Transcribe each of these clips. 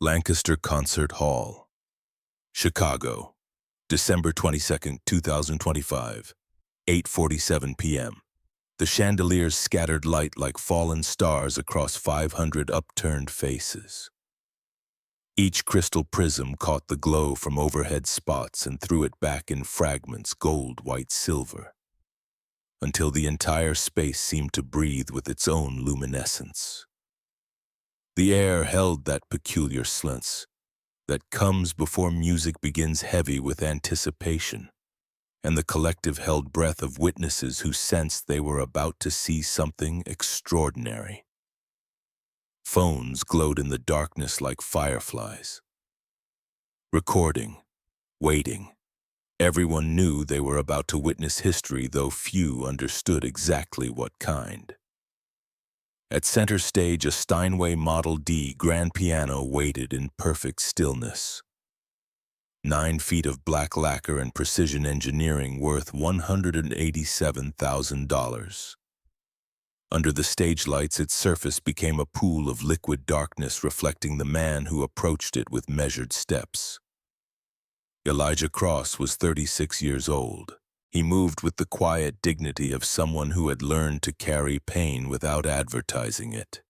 Lancaster Concert Hall, Chicago, December 22nd, 2025, 8:47 p.m. The chandeliers scattered light like fallen stars across 500 upturned faces. Each crystal prism caught the glow from overhead spots and threw it back in fragments, gold, white, silver, until the entire space seemed to breathe with its own luminescence. The air held that peculiar silence that comes before music begins, heavy with anticipation, and the collective held breath of witnesses who sensed they were about to see something extraordinary. Phones glowed in the darkness like fireflies. Recording, waiting. Everyone knew they were about to witness history, though few understood exactly what kind. At center stage, a Steinway Model D grand piano waited in perfect stillness. 9 feet of black lacquer and precision engineering worth $187,000. Under the stage lights, its surface became a pool of liquid darkness, reflecting the man who approached it with measured steps. Elijah Cross was 36 years old. He moved with the quiet dignity of someone who had learned to carry pain without advertising it.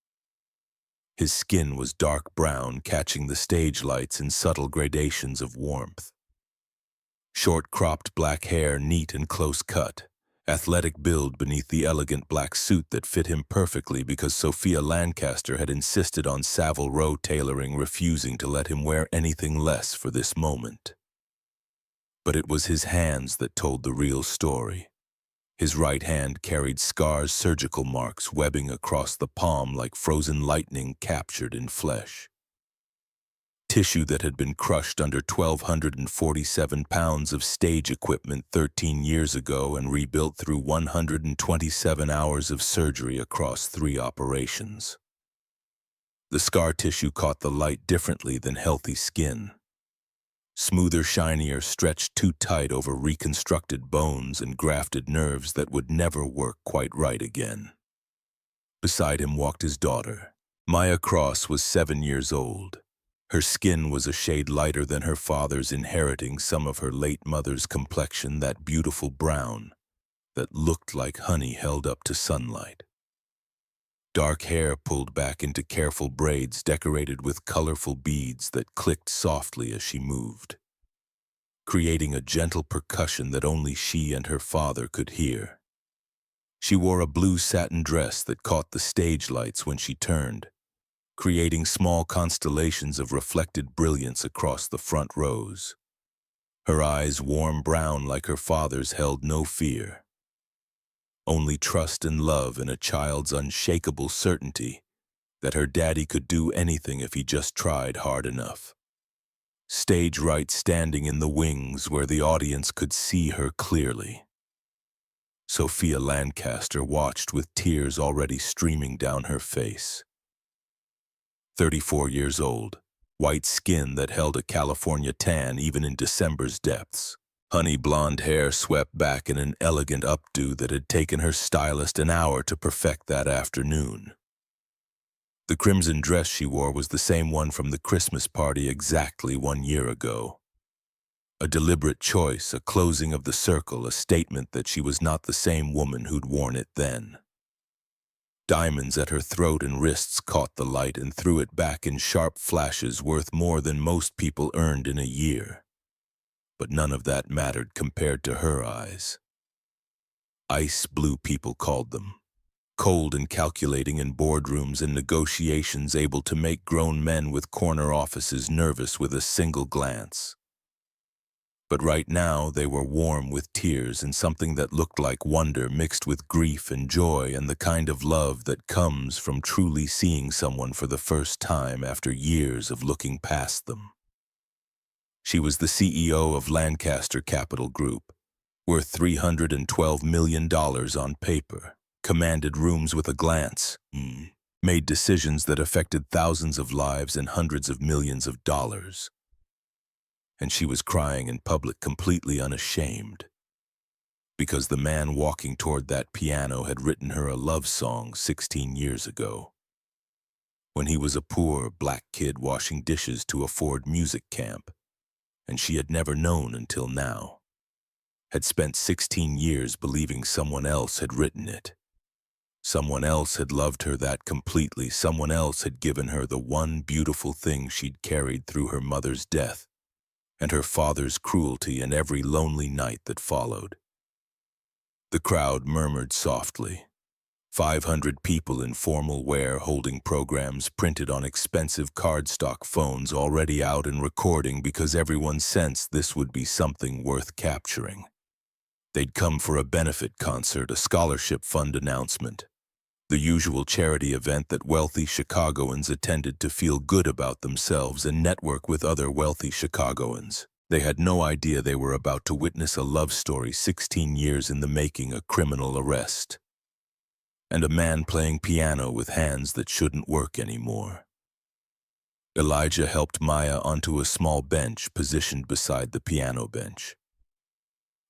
His skin was dark brown, catching the stage lights in subtle gradations of warmth. Short cropped black hair, neat and close cut. Athletic build beneath the elegant black suit that fit him perfectly because Sophia Lancaster had insisted on Savile Row tailoring, refusing to let him wear anything less for this moment. But it was his hands that told the real story. His right hand carried scars, surgical marks webbing across the palm like frozen lightning captured in flesh. Tissue that had been crushed under 1,247 pounds of stage equipment 13 years ago and rebuilt through 127 hours of surgery across 3 operations. The scar tissue caught the light differently than healthy skin. Smoother, shinier, stretched too tight over reconstructed bones and grafted nerves that would never work quite right again. Beside him walked his daughter. Maya Cross was 7 years old. Her skin was a shade lighter than her father's, inheriting some of her late mother's complexion, that beautiful brown that looked like honey held up to sunlight. Dark hair pulled back into careful braids decorated with colorful beads that clicked softly as she moved, creating a gentle percussion that only she and her father could hear. She wore a blue satin dress that caught the stage lights when she turned, creating small constellations of reflected brilliance across the front rows. Her eyes, warm brown like her father's, held no fear. Only trust and love, and a child's unshakable certainty that her daddy could do anything if he just tried hard enough. Stage right, standing in the wings where the audience could see her clearly. Sophia Lancaster watched with tears already streaming down her face. 34 years old, white skin that held a California tan even in December's depths. Honey blonde hair swept back in an elegant updo that had taken her stylist an hour to perfect that afternoon. The crimson dress she wore was the same one from the Christmas party exactly 1 year ago. A deliberate choice, a closing of the circle, a statement that she was not the same woman who'd worn it then. Diamonds at her throat and wrists caught the light and threw it back in sharp flashes worth more than most people earned in a year. But none of that mattered compared to her eyes. Ice blue, people called them. Cold and calculating in boardrooms and negotiations, able to make grown men with corner offices nervous with a single glance. But right now they were warm with tears and something that looked like wonder mixed with grief and joy, and the kind of love that comes from truly seeing someone for the first time after years of looking past them. She was the CEO of Lancaster Capital Group, worth $312 million on paper, commanded rooms with a glance, made decisions that affected thousands of lives and hundreds of millions of dollars. And she was crying in public, completely unashamed, because the man walking toward that piano had written her a love song 16 years ago. when he was a poor black kid washing dishes to afford music camp, and she had never known until now. Had spent 16 years believing someone else had written it. Someone else had loved her that completely. Someone else had given her the one beautiful thing she'd carried through her mother's death and her father's cruelty and every lonely night that followed. The crowd murmured softly. 500 people in formal wear holding programs printed on expensive cardstock phones already out and recording because everyone sensed this would be something worth capturing. They'd come for a benefit concert, a scholarship fund announcement, the usual charity event that wealthy Chicagoans attended to feel good about themselves and network with other wealthy Chicagoans. They had no idea they were about to witness a love story 16 years in the making, a criminal arrest, and a man playing piano with hands that shouldn't work anymore. Elijah helped Maya onto a small bench positioned beside the piano bench.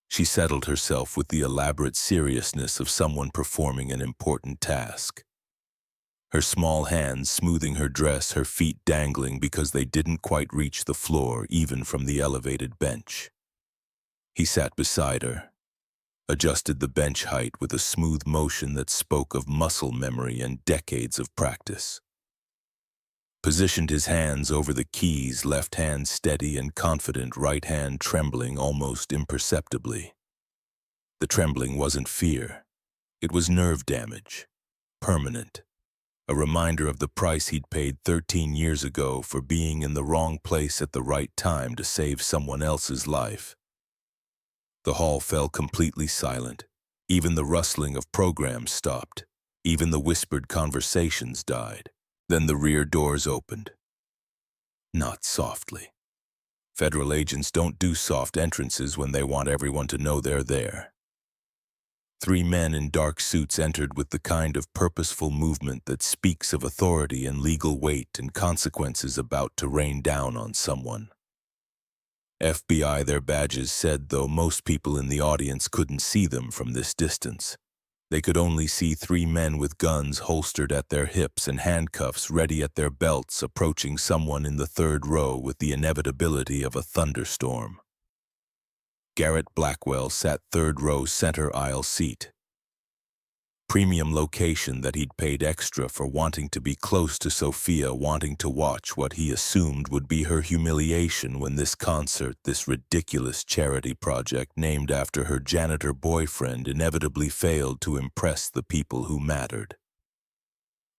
She settled herself with the elaborate seriousness of someone performing an important task. Her small hands smoothing her dress, her feet dangling because they didn't quite reach the floor even from the elevated bench. He sat beside her, adjusted the bench height with a smooth motion that spoke of muscle memory and decades of practice. Positioned his hands over the keys, left hand steady and confident, right hand trembling almost imperceptibly. The trembling wasn't fear. It was nerve damage, permanent, a reminder of the price he'd paid 13 years ago for being in the wrong place at the right time to save someone else's life. The hall fell completely silent. Even the rustling of programs stopped. Even the whispered conversations died. Then the rear doors opened. Not softly. Federal agents don't do soft entrances when they want everyone to know they're there. 3 men in dark suits entered with the kind of purposeful movement that speaks of authority and legal weight and consequences about to rain down on someone. FBI, their badges said, though most people in the audience couldn't see them from this distance. They could only see 3 men with guns holstered at their hips and handcuffs ready at their belts approaching someone in the 3rd row with the inevitability of a thunderstorm. Garrett Blackwell sat 3rd row center aisle seat. Premium location that he'd paid extra for, wanting to be close to Sophia, wanting to watch what he assumed would be her humiliation when this concert, this ridiculous charity project named after her janitor boyfriend, inevitably failed to impress the people who mattered.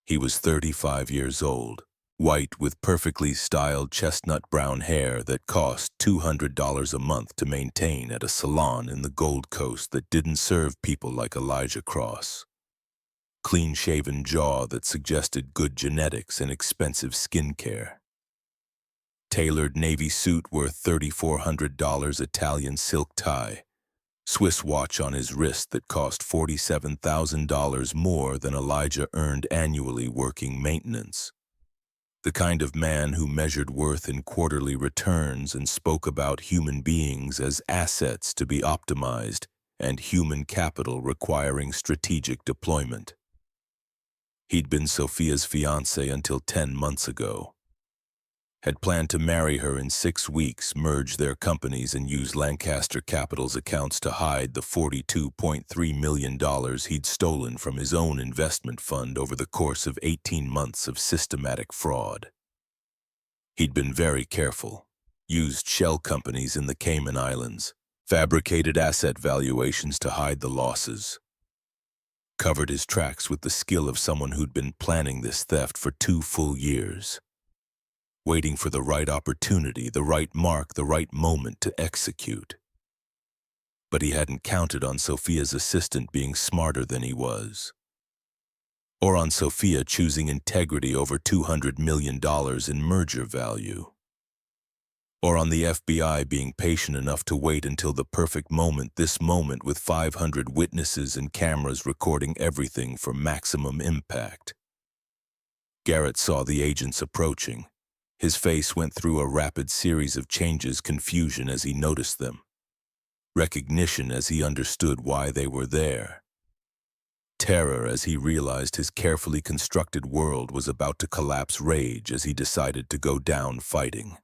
He was 35 years old, white with perfectly styled chestnut brown hair that cost $200 a month to maintain at a salon in the Gold Coast that didn't serve people like Elijah Cross. Clean-shaven jaw that suggested good genetics and expensive skincare. Tailored navy suit worth $3,400, Italian silk tie. Swiss watch on his wrist that cost $47,000 more than Elijah earned annually working maintenance. The kind of man who measured worth in quarterly returns and spoke about human beings as assets to be optimized and human capital requiring strategic deployment. He'd been Sophia's fiancé until 10 months ago. Had planned to marry her in 6 weeks, merge their companies, and use Lancaster Capital's accounts to hide the $42.3 million he'd stolen from his own investment fund over the course of 18 months of systematic fraud. He'd been very careful, used shell companies in the Cayman Islands, fabricated asset valuations to hide the losses, covered his tracks with the skill of someone who'd been planning this theft for 2 full years, waiting for the right opportunity, the right mark, the right moment to execute. But he hadn't counted on Sophia's assistant being smarter than he was, or on Sophia choosing integrity over $200 million in merger value, or on the FBI being patient enough to wait until the perfect moment, this moment with 500 witnesses and cameras recording everything for maximum impact. Garrett saw the agents approaching. His face went through a rapid series of changes, confusion as he noticed them, recognition as he understood why they were there. terror as he realized his carefully constructed world was about to collapse, rage as he decided to go down fighting.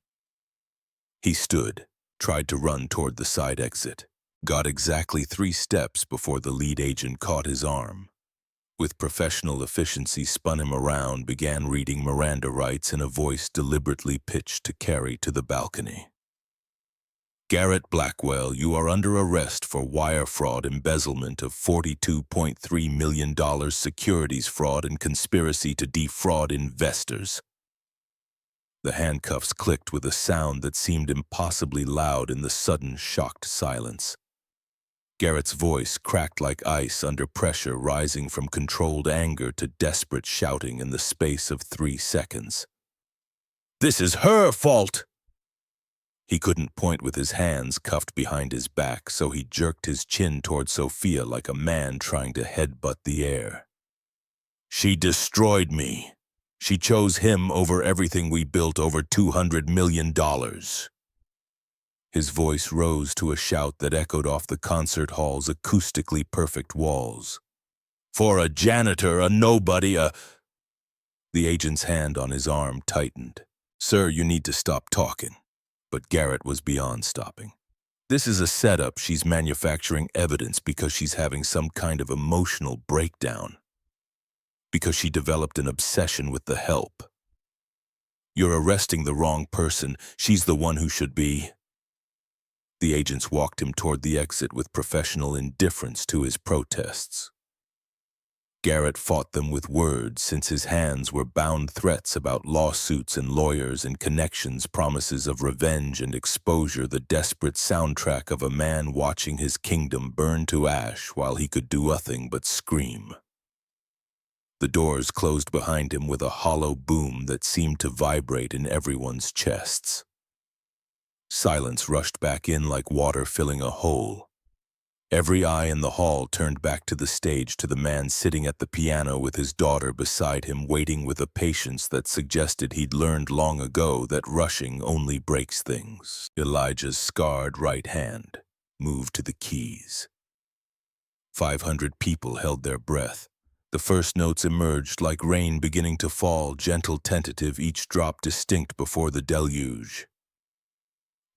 He stood, tried to run toward the side exit, got exactly 3 steps before the lead agent caught his arm. With professional efficiency, spun him around, began reading Miranda rights in a voice deliberately pitched to carry to the balcony. Garrett Blackwell, you are under arrest for wire fraud, embezzlement of $42.3 million, securities fraud, and conspiracy to defraud investors. The handcuffs clicked with a sound that seemed impossibly loud in the sudden, shocked silence. Garrett's voice cracked like ice under pressure, rising from controlled anger to desperate shouting in the space of 3 seconds. "This is her fault!" He couldn't point with his hands cuffed behind his back, so he jerked his chin toward Sophia like a man trying to headbutt the air. "She destroyed me. She chose him over everything we built, over $200 million. His voice rose to a shout that echoed off the concert hall's acoustically perfect walls. "For a janitor, a nobody, The agent's hand on his arm tightened. "Sir, you need to stop talking." But Garrett was beyond stopping. "This is a setup. She's manufacturing evidence because she's having some kind of emotional breakdown. Because she developed an obsession with the help. You're arresting the wrong person. She's the one who should be." The agents walked him toward the exit with professional indifference to his protests. Garrett fought them with words, since his hands were bound, threats about lawsuits and lawyers and connections, promises of revenge and exposure, the desperate soundtrack of a man watching his kingdom burn to ash while he could do nothing but scream. The doors closed behind him with a hollow boom that seemed to vibrate in everyone's chests. Silence rushed back in like water filling a hole. Every eye in the hall turned back to the stage, to the man sitting at the piano with his daughter beside him, waiting with a patience that suggested he'd learned long ago that rushing only breaks things. Elijah's scarred right hand moved to the keys. 500 people held their breath. The first notes emerged like rain beginning to fall, gentle, tentative, each drop distinct before the deluge.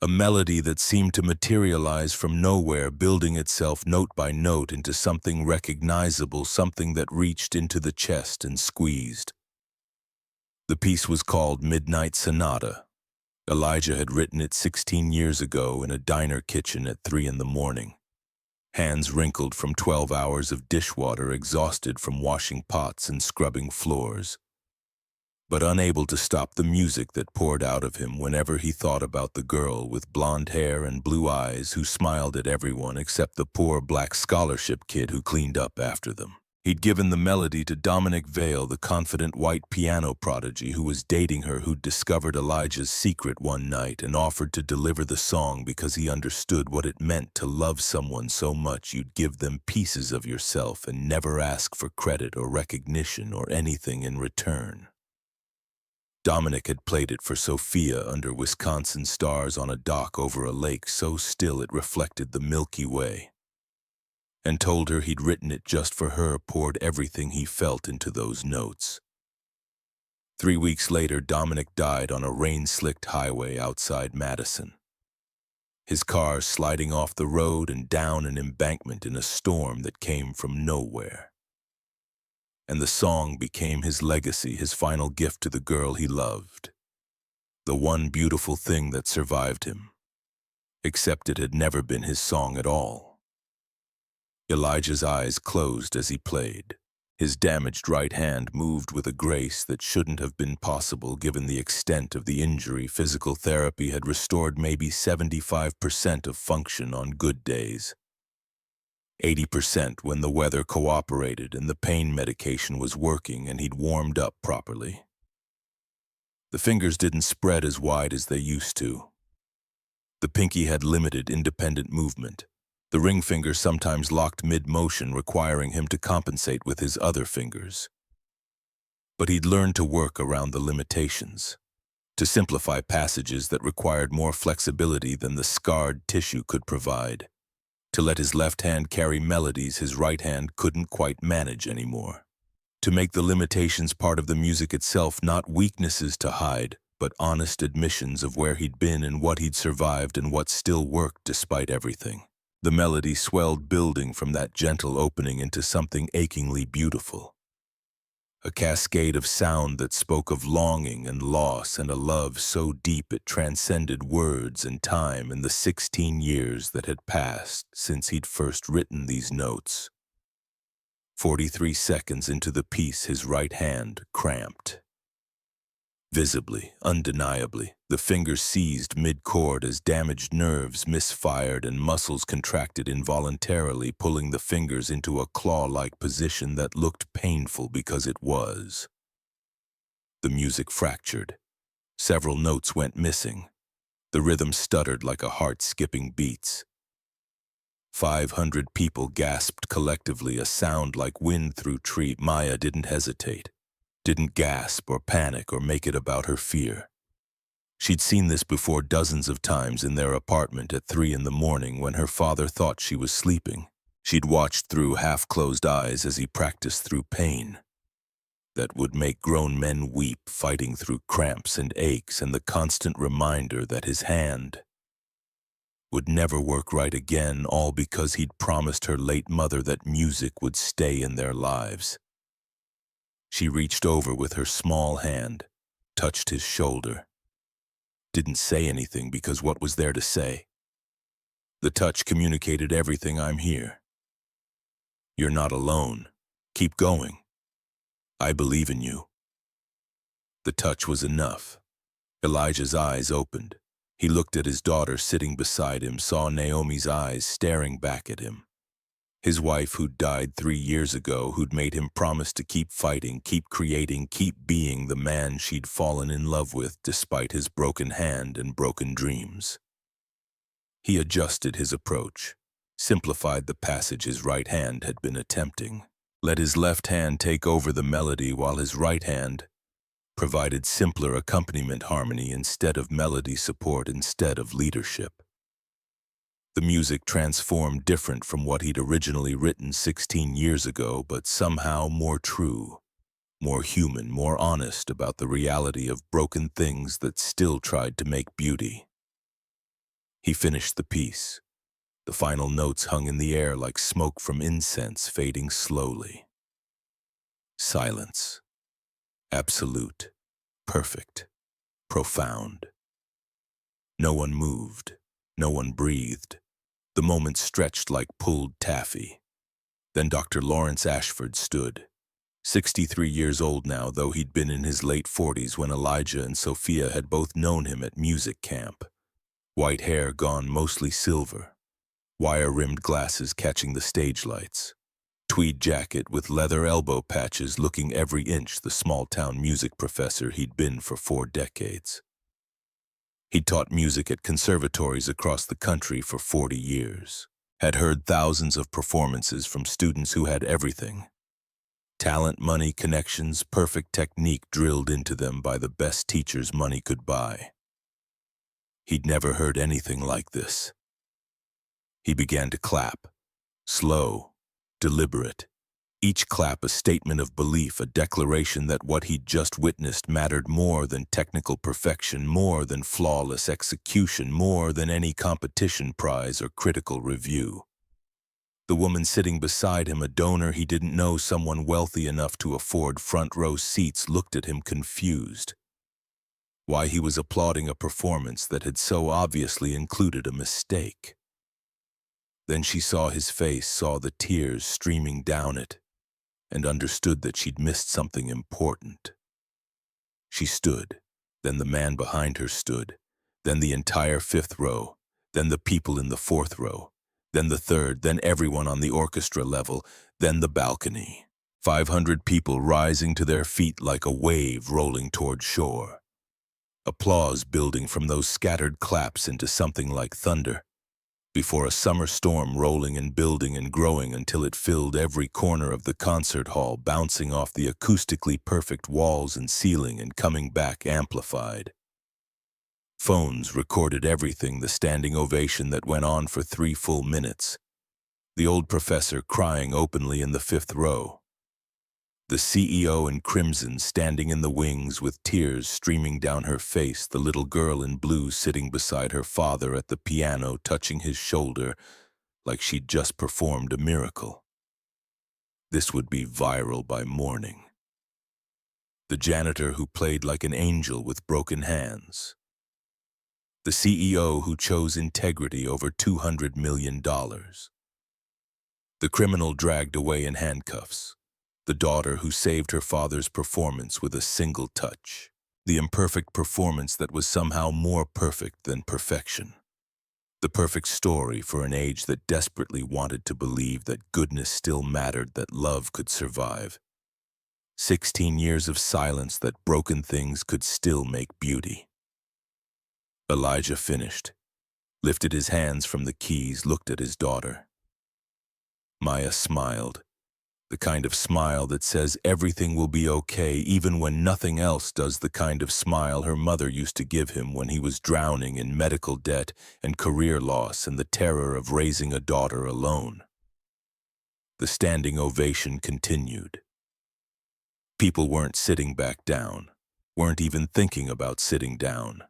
A melody that seemed to materialize from nowhere, building itself note by note into something recognizable, something that reached into the chest and squeezed. The piece was called Midnight Sonata. Elijah had written it 16 years ago in a diner kitchen at 3 in the morning. Hands wrinkled from 12 hours of dishwater, exhausted from washing pots and scrubbing floors, but unable to stop the music that poured out of him whenever he thought about the girl with blonde hair and blue eyes who smiled at everyone except the poor black scholarship kid who cleaned up after them. He'd given the melody to Dominic Vale, the confident white piano prodigy who was dating her, who'd discovered Elijah's secret one night and offered to deliver the song because he understood what it meant to love someone so much you'd give them pieces of yourself and never ask for credit or recognition or anything in return. Dominic had played it for Sophia under Wisconsin stars on a dock over a lake so still it reflected the Milky Way, and told her he'd written it just for her, poured everything he felt into those notes. 3 weeks later, Dominic died on a rain-slicked highway outside Madison. His car sliding off the road and down an embankment in a storm that came from nowhere. And the song became his legacy, his final gift to the girl he loved. The one beautiful thing that survived him. Except it had never been his song at all. Elijah's eyes closed as he played. His damaged right hand moved with a grace that shouldn't have been possible given the extent of the injury. Physical therapy had restored maybe 75% of function on good days. 80% when the weather cooperated and the pain medication was working and he'd warmed up properly. The fingers didn't spread as wide as they used to. The pinky had limited independent movement. The ring finger sometimes locked mid-motion, requiring him to compensate with his other fingers. But he'd learned to work around the limitations, to simplify passages that required more flexibility than the scarred tissue could provide. To let his left hand carry melodies his right hand couldn't quite manage anymore. To make the limitations part of the music itself, not weaknesses to hide, but honest admissions of where he'd been and what he'd survived and what still worked despite everything. The melody swelled, building from that gentle opening into something achingly beautiful. A cascade of sound that spoke of longing and loss and a love so deep it transcended words and time in the 16 years that had passed since he'd first written these notes. 43 seconds into the piece, his right hand cramped. Visibly, undeniably, the fingers seized mid-chord as damaged nerves misfired and muscles contracted involuntarily, pulling the fingers into a claw-like position that looked painful because it was. The music fractured. Several notes went missing. The rhythm stuttered like a heart skipping beats. 500 people gasped collectively, a sound like wind through tree. Maya didn't hesitate. Didn't gasp or panic or make it about her fear. She'd seen this before dozens of times in their apartment at 3 in the morning when her father thought she was sleeping. She'd watched through half-closed eyes as he practiced through pain that would make grown men weep, fighting through cramps and aches and the constant reminder that his hand would never work right again, all because he'd promised her late mother that music would stay in their lives. She reached over with her small hand, touched his shoulder. Didn't say anything because what was there to say? The touch communicated everything. I'm here. You're not alone. Keep going. I believe in you. The touch was enough. Elijah's eyes opened. He looked at his daughter sitting beside him, saw Naomi's eyes staring back at him. His wife, who'd died 3 years ago, who'd made him promise to keep fighting, keep creating, keep being the man she'd fallen in love with despite his broken hand and broken dreams. He adjusted his approach, simplified the passage his right hand had been attempting, let his left hand take over the melody while his right hand provided simpler accompaniment harmony instead of melody support, instead of leadership. The music transformed, different from what he'd originally written 16 years ago, but somehow more true, more human, more honest about the reality of broken things that still tried to make beauty. He finished the piece. The final notes hung in the air like smoke from incense, fading slowly. Silence. Absolute. Perfect. Profound. No one moved. No one breathed. The moment stretched like pulled taffy. Then Dr. Lawrence Ashford stood. 63 years old now, though he'd been in his late 40s when Elijah and Sophia had both known him at music camp. White hair gone mostly silver. Wire-rimmed glasses catching the stage lights. Tweed jacket with leather elbow patches, looking every inch the small-town music professor he'd been for 4 decades. He'd taught music at conservatories across the country for 40 years, had heard thousands of performances from students who had everything. Talent, money, connections, perfect technique drilled into them by the best teachers money could buy. He'd never heard anything like this. He began to clap, slow, deliberate. Each clap a statement of belief, a declaration that what he'd just witnessed mattered more than technical perfection, more than flawless execution, more than any competition prize or critical review. The woman sitting beside him, a donor he didn't know, someone wealthy enough to afford front-row seats, looked at him confused. Why he was applauding a performance that had so obviously included a mistake. Then she saw his face, saw the tears streaming down it, and understood that she'd missed something important. She stood, then the man behind her stood, then the entire 5th row, then the people in the 4th row, then the 3rd, then everyone on the orchestra level, then the balcony. 500 people rising to their feet like a wave rolling toward shore. Applause building from those scattered claps into something like thunder, before a summer storm rolling and building and growing until it filled every corner of the concert hall, bouncing off the acoustically perfect walls and ceiling and coming back amplified. Phones recorded everything, the standing ovation that went on for 3 full minutes. The old professor crying openly in the fifth row. The CEO in crimson standing in the wings with tears streaming down her face, the little girl in blue sitting beside her father at the piano touching his shoulder like she'd just performed a miracle. This would be viral by morning. The janitor who played like an angel with broken hands. The CEO who chose integrity over $200 million. The criminal dragged away in handcuffs. The daughter who saved her father's performance with a single touch. The imperfect performance that was somehow more perfect than perfection. The perfect story for an age that desperately wanted to believe that goodness still mattered, that love could survive. 16 years of silence, that broken things could still make beauty. Elijah finished, lifted his hands from the keys, looked at his daughter. Maya smiled, the kind of smile that says everything will be okay even when nothing else does, the kind of smile her mother used to give him when he was drowning in medical debt and career loss and the terror of raising a daughter alone. The standing ovation continued. People weren't sitting back down, weren't even thinking about sitting down.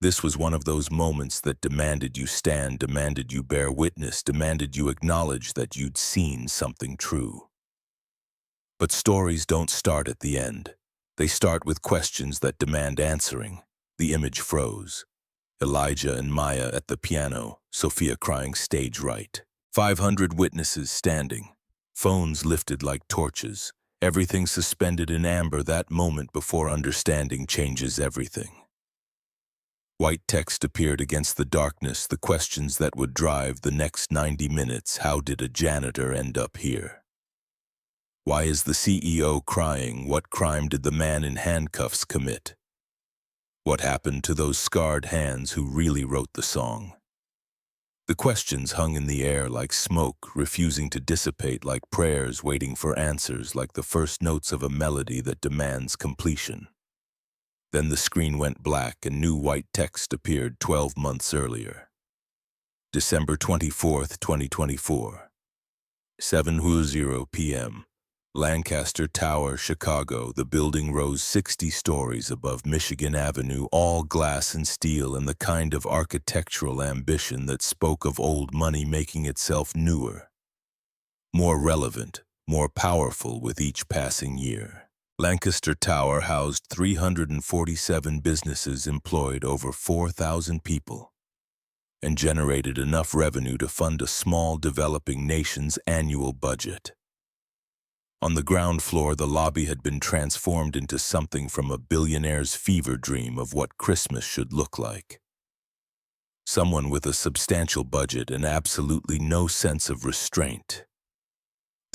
This was one of those moments that demanded you stand, demanded you bear witness, demanded you acknowledge that you'd seen something true. But stories don't start at the end. They start with questions that demand answering. The image froze. Elijah and Maya at the piano, Sophia crying stage right. 500 witnesses standing. Phones lifted like torches. Everything suspended in amber, that moment before understanding changes everything. White text appeared against the darkness, the questions that would drive the next 90 minutes. How did a janitor end up here? Why is the CEO crying? What crime did the man in handcuffs commit? What happened to those scarred hands who really wrote the song? The questions hung in the air like smoke, refusing to dissipate, like prayers waiting for answers, like the first notes of a melody that demands completion. Then the screen went black and new white text appeared 12 months earlier. December 24th, 2024. 7:00 p.m. Lancaster Tower, Chicago. The building rose 60 stories above Michigan Avenue, all glass and steel, and the kind of architectural ambition that spoke of old money making itself newer, more relevant, more powerful with each passing year. Lancaster Tower housed 347 businesses, employed over 4,000 people, and generated enough revenue to fund a small developing nation's annual budget. On the ground floor, the lobby had been transformed into something from a billionaire's fever dream of what Christmas should look like. Someone with a substantial budget and absolutely no sense of restraint.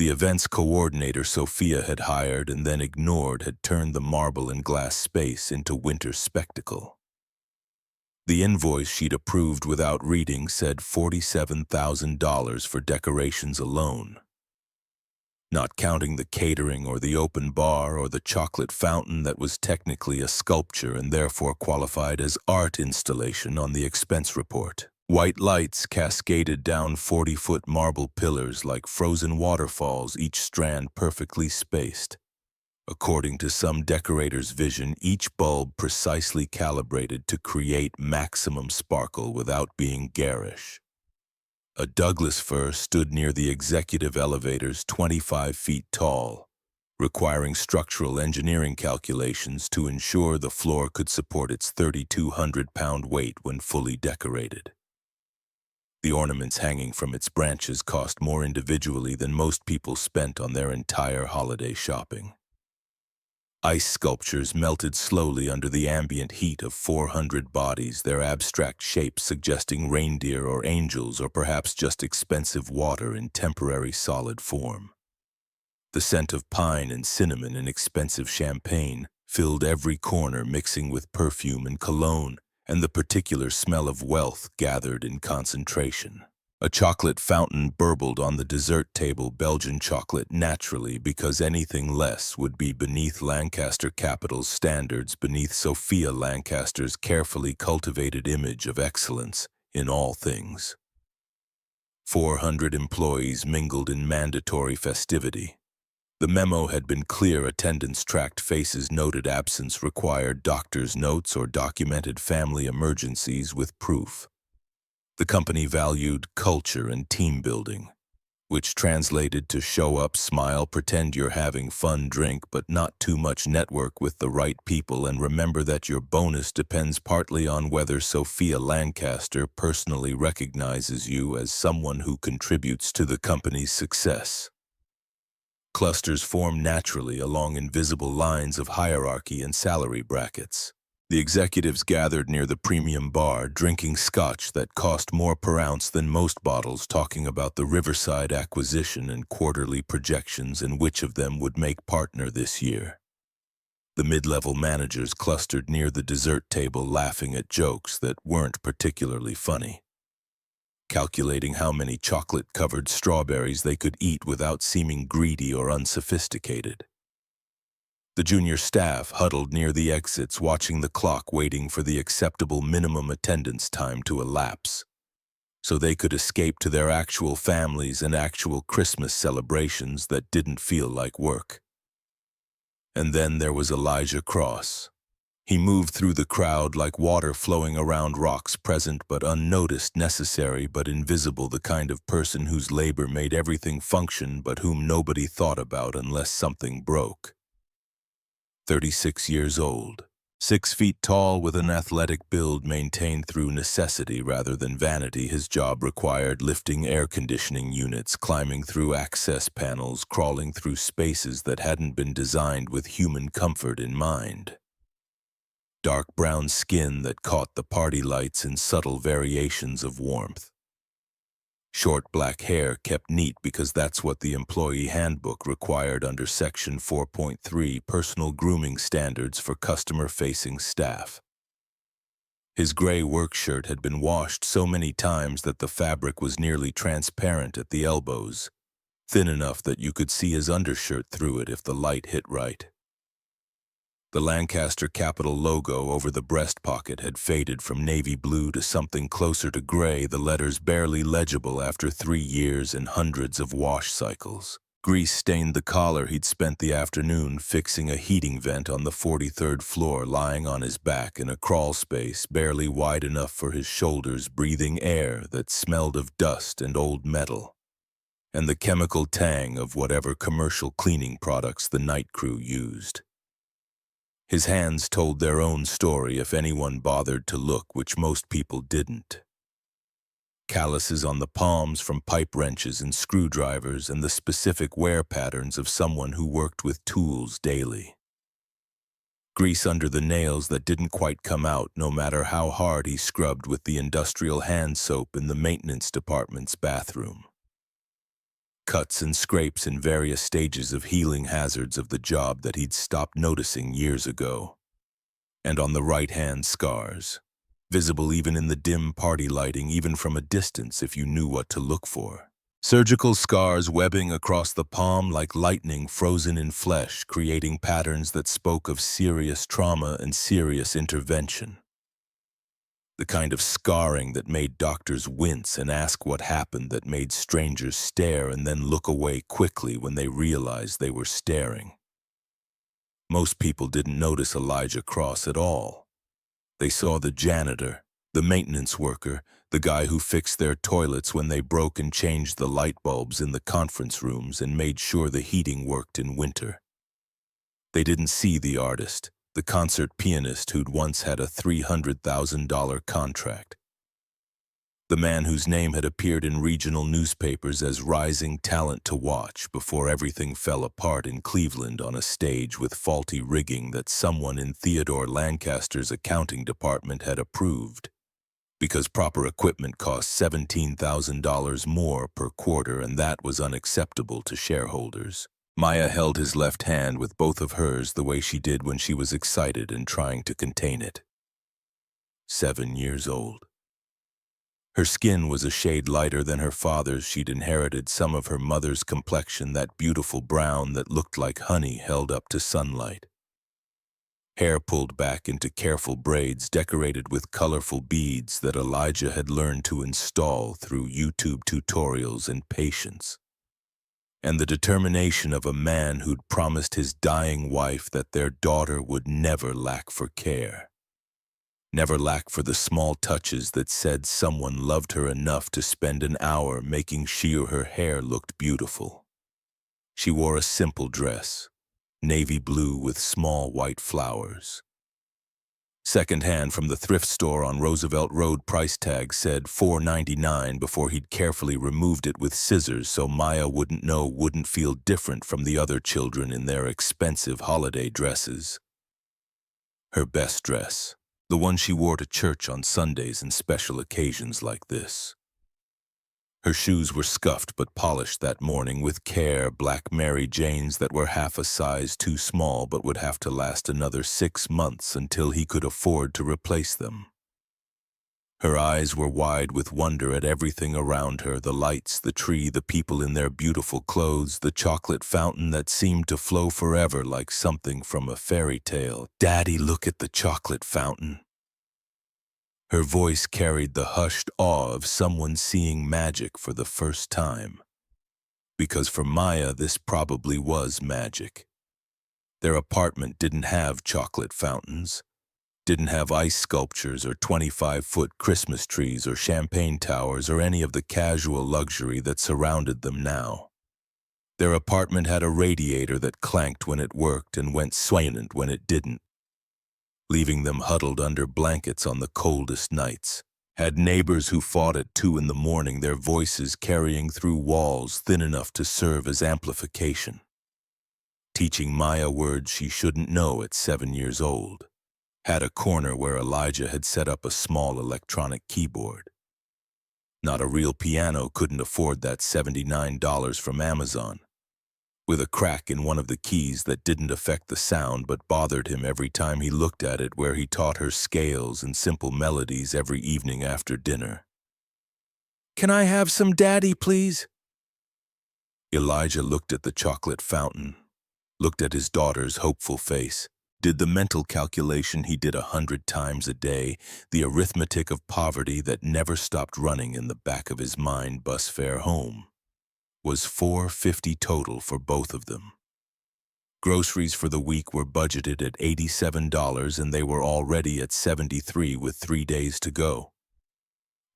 The event's coordinator Sophia had hired and then ignored had turned the marble and glass space into winter spectacle. The invoice she'd approved without reading said $47,000 for decorations alone, not counting the catering or the open bar or the chocolate fountain that was technically a sculpture and therefore qualified as art installation on the expense report. White lights cascaded down 40-foot marble pillars like frozen waterfalls, each strand perfectly spaced. According to some decorator's vision, each bulb precisely calibrated to create maximum sparkle without being garish. A Douglas fir stood near the executive elevators, 25 feet tall, requiring structural engineering calculations to ensure the floor could support its 3,200-pound weight when fully decorated. The ornaments hanging from its branches cost more individually than most people spent on their entire holiday shopping. Ice sculptures melted slowly under the ambient heat of 400 bodies, their abstract shapes suggesting reindeer or angels or perhaps just expensive water in temporary solid form. The scent of pine and cinnamon and expensive champagne filled every corner, mixing with perfume and cologne, and the particular smell of wealth gathered in concentration. A chocolate fountain burbled on the dessert table, Belgian chocolate naturally, because anything less would be beneath Lancaster Capital's standards, beneath Sophia Lancaster's carefully cultivated image of excellence in all things. 400 employees mingled in mandatory festivity. The memo had been clear: attendance tracked faces, noted absence required, doctor's notes, or documented family emergencies with proof. The company valued culture and team building, which translated to show up, smile, pretend you're having fun, drink, but not too much, network with the right people, and remember that your bonus depends partly on whether Sophia Lancaster personally recognizes you as someone who contributes to the company's success. Clusters form naturally along invisible lines of hierarchy and salary brackets. The executives gathered near the premium bar, drinking scotch that cost more per ounce than most bottles, talking about the Riverside acquisition and quarterly projections and which of them would make partner this year. The mid-level managers clustered near the dessert table, laughing at jokes that weren't particularly funny, calculating how many chocolate-covered strawberries they could eat without seeming greedy or unsophisticated. The junior staff huddled near the exits, watching the clock, waiting for the acceptable minimum attendance time to elapse, so they could escape to their actual families and actual Christmas celebrations that didn't feel like work. And then there was Elijah Cross. He moved through the crowd like water flowing around rocks, present but unnoticed, necessary but invisible, the kind of person whose labor made everything function but whom nobody thought about unless something broke. 36 years old, 6 feet tall, with an athletic build maintained through necessity rather than vanity. His job required lifting air conditioning units, climbing through access panels, crawling through spaces that hadn't been designed with human comfort in mind. Dark brown skin that caught the party lights in subtle variations of warmth. Short black hair kept neat because that's what the employee handbook required under Section 4.3, personal grooming standards for customer-facing staff. His gray work shirt had been washed so many times that the fabric was nearly transparent at the elbows, thin enough that you could see his undershirt through it if the light hit right. The Lancaster Capital logo over the breast pocket had faded from navy blue to something closer to gray, the letters barely legible after 3 years and hundreds of wash cycles. Grease stained the collar he'd spent the afternoon fixing a heating vent on the 43rd floor, lying on his back in a crawl space barely wide enough for his shoulders, breathing air that smelled of dust and old metal, and the chemical tang of whatever commercial cleaning products the night crew used. His hands told their own story if anyone bothered to look, which most people didn't. Calluses on the palms from pipe wrenches and screwdrivers, and the specific wear patterns of someone who worked with tools daily. Grease under the nails that didn't quite come out no matter how hard he scrubbed with the industrial hand soap in the maintenance department's bathroom. Cuts and scrapes in various stages of healing, hazards of the job that he'd stopped noticing years ago. And on the right hand, scars, visible even in the dim party lighting, even from a distance if you knew what to look for. Surgical scars webbing across the palm like lightning frozen in flesh, creating patterns that spoke of serious trauma and serious intervention. The kind of scarring that made doctors wince and ask what happened, that made strangers stare and then look away quickly when they realized they were staring. Most people didn't notice Elijah Cross at all. They saw the janitor, the maintenance worker, the guy who fixed their toilets when they broke and changed the light bulbs in the conference rooms and made sure the heating worked in winter. They didn't see the artist, the concert pianist who'd once had a $300,000 contract. The man whose name had appeared in regional newspapers as rising talent to watch before everything fell apart in Cleveland on a stage with faulty rigging that someone in Theodore Lancaster's accounting department had approved, because proper equipment cost $17,000 more per quarter, and that was unacceptable to shareholders. Maya held his left hand with both of hers the way she did when she was excited and trying to contain it. 7 years old. Her skin was a shade lighter than her father's. She'd inherited some of her mother's complexion, that beautiful brown that looked like honey held up to sunlight. hair pulled back into careful braids decorated with colorful beads that Elijah had learned to install through YouTube tutorials and patience. And the determination of a man who'd promised his dying wife that their daughter would never lack for care. Never lack for the small touches that said someone loved her enough to spend an hour making sure her hair looked beautiful. She wore a simple dress, navy blue with small white flowers. Second-hand from the thrift store on Roosevelt Road, price tag said $4.99 before he'd carefully removed it with scissors so Maya wouldn't feel different from the other children in their expensive holiday dresses. Her best dress, the one she wore to church on Sundays and special occasions like this. Her shoes were scuffed but polished that morning with care, black Mary Janes that were half a size too small but would have to last another 6 months until he could afford to replace them. Her eyes were wide with wonder at everything around her, the lights, the tree, the people in their beautiful clothes, the chocolate fountain that seemed to flow forever like something from a fairy tale. "Daddy, look at the chocolate fountain." Her voice carried the hushed awe of someone seeing magic for the first time. Because for Maya, this probably was magic. Their apartment didn't have chocolate fountains, didn't have ice sculptures or 25-foot Christmas trees or champagne towers or any of the casual luxury that surrounded them now. Their apartment had a radiator that clanked when it worked and went silent when it didn't, leaving them huddled under blankets on the coldest nights. Had neighbors who fought at 2 in the morning, their voices carrying through walls thin enough to serve as amplification. Teaching Maya words she shouldn't know at 7 years old. Had a corner where Elijah had set up a small electronic keyboard. Not a real piano, couldn't afford that $79 from Amazon. With a crack in one of the keys that didn't affect the sound but bothered him every time he looked at it, where he taught her scales and simple melodies every evening after dinner. "Can I have some, Daddy, please?" Elijah looked at the chocolate fountain, looked at his daughter's hopeful face, did the mental calculation he did 100 times a day, the arithmetic of poverty that never stopped running in the back of his mind. Bus fare home was $4.50 total for both of them. Groceries for the week were budgeted at $87 and they were already at $73 with 3 days to go.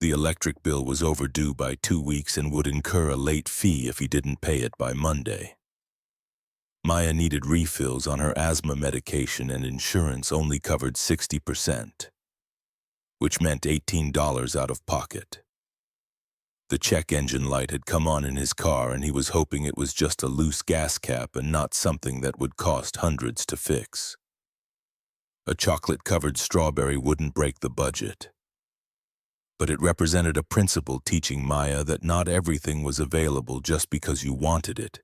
The electric bill was overdue by 2 weeks and would incur a late fee if he didn't pay it by Monday. Maya needed refills on her asthma medication and insurance only covered 60%, which meant $18 out of pocket. The check engine light had come on in his car and he was hoping it was just a loose gas cap and not something that would cost hundreds to fix. A chocolate-covered strawberry wouldn't break the budget. But it represented a principle teaching Maya that not everything was available just because you wanted it,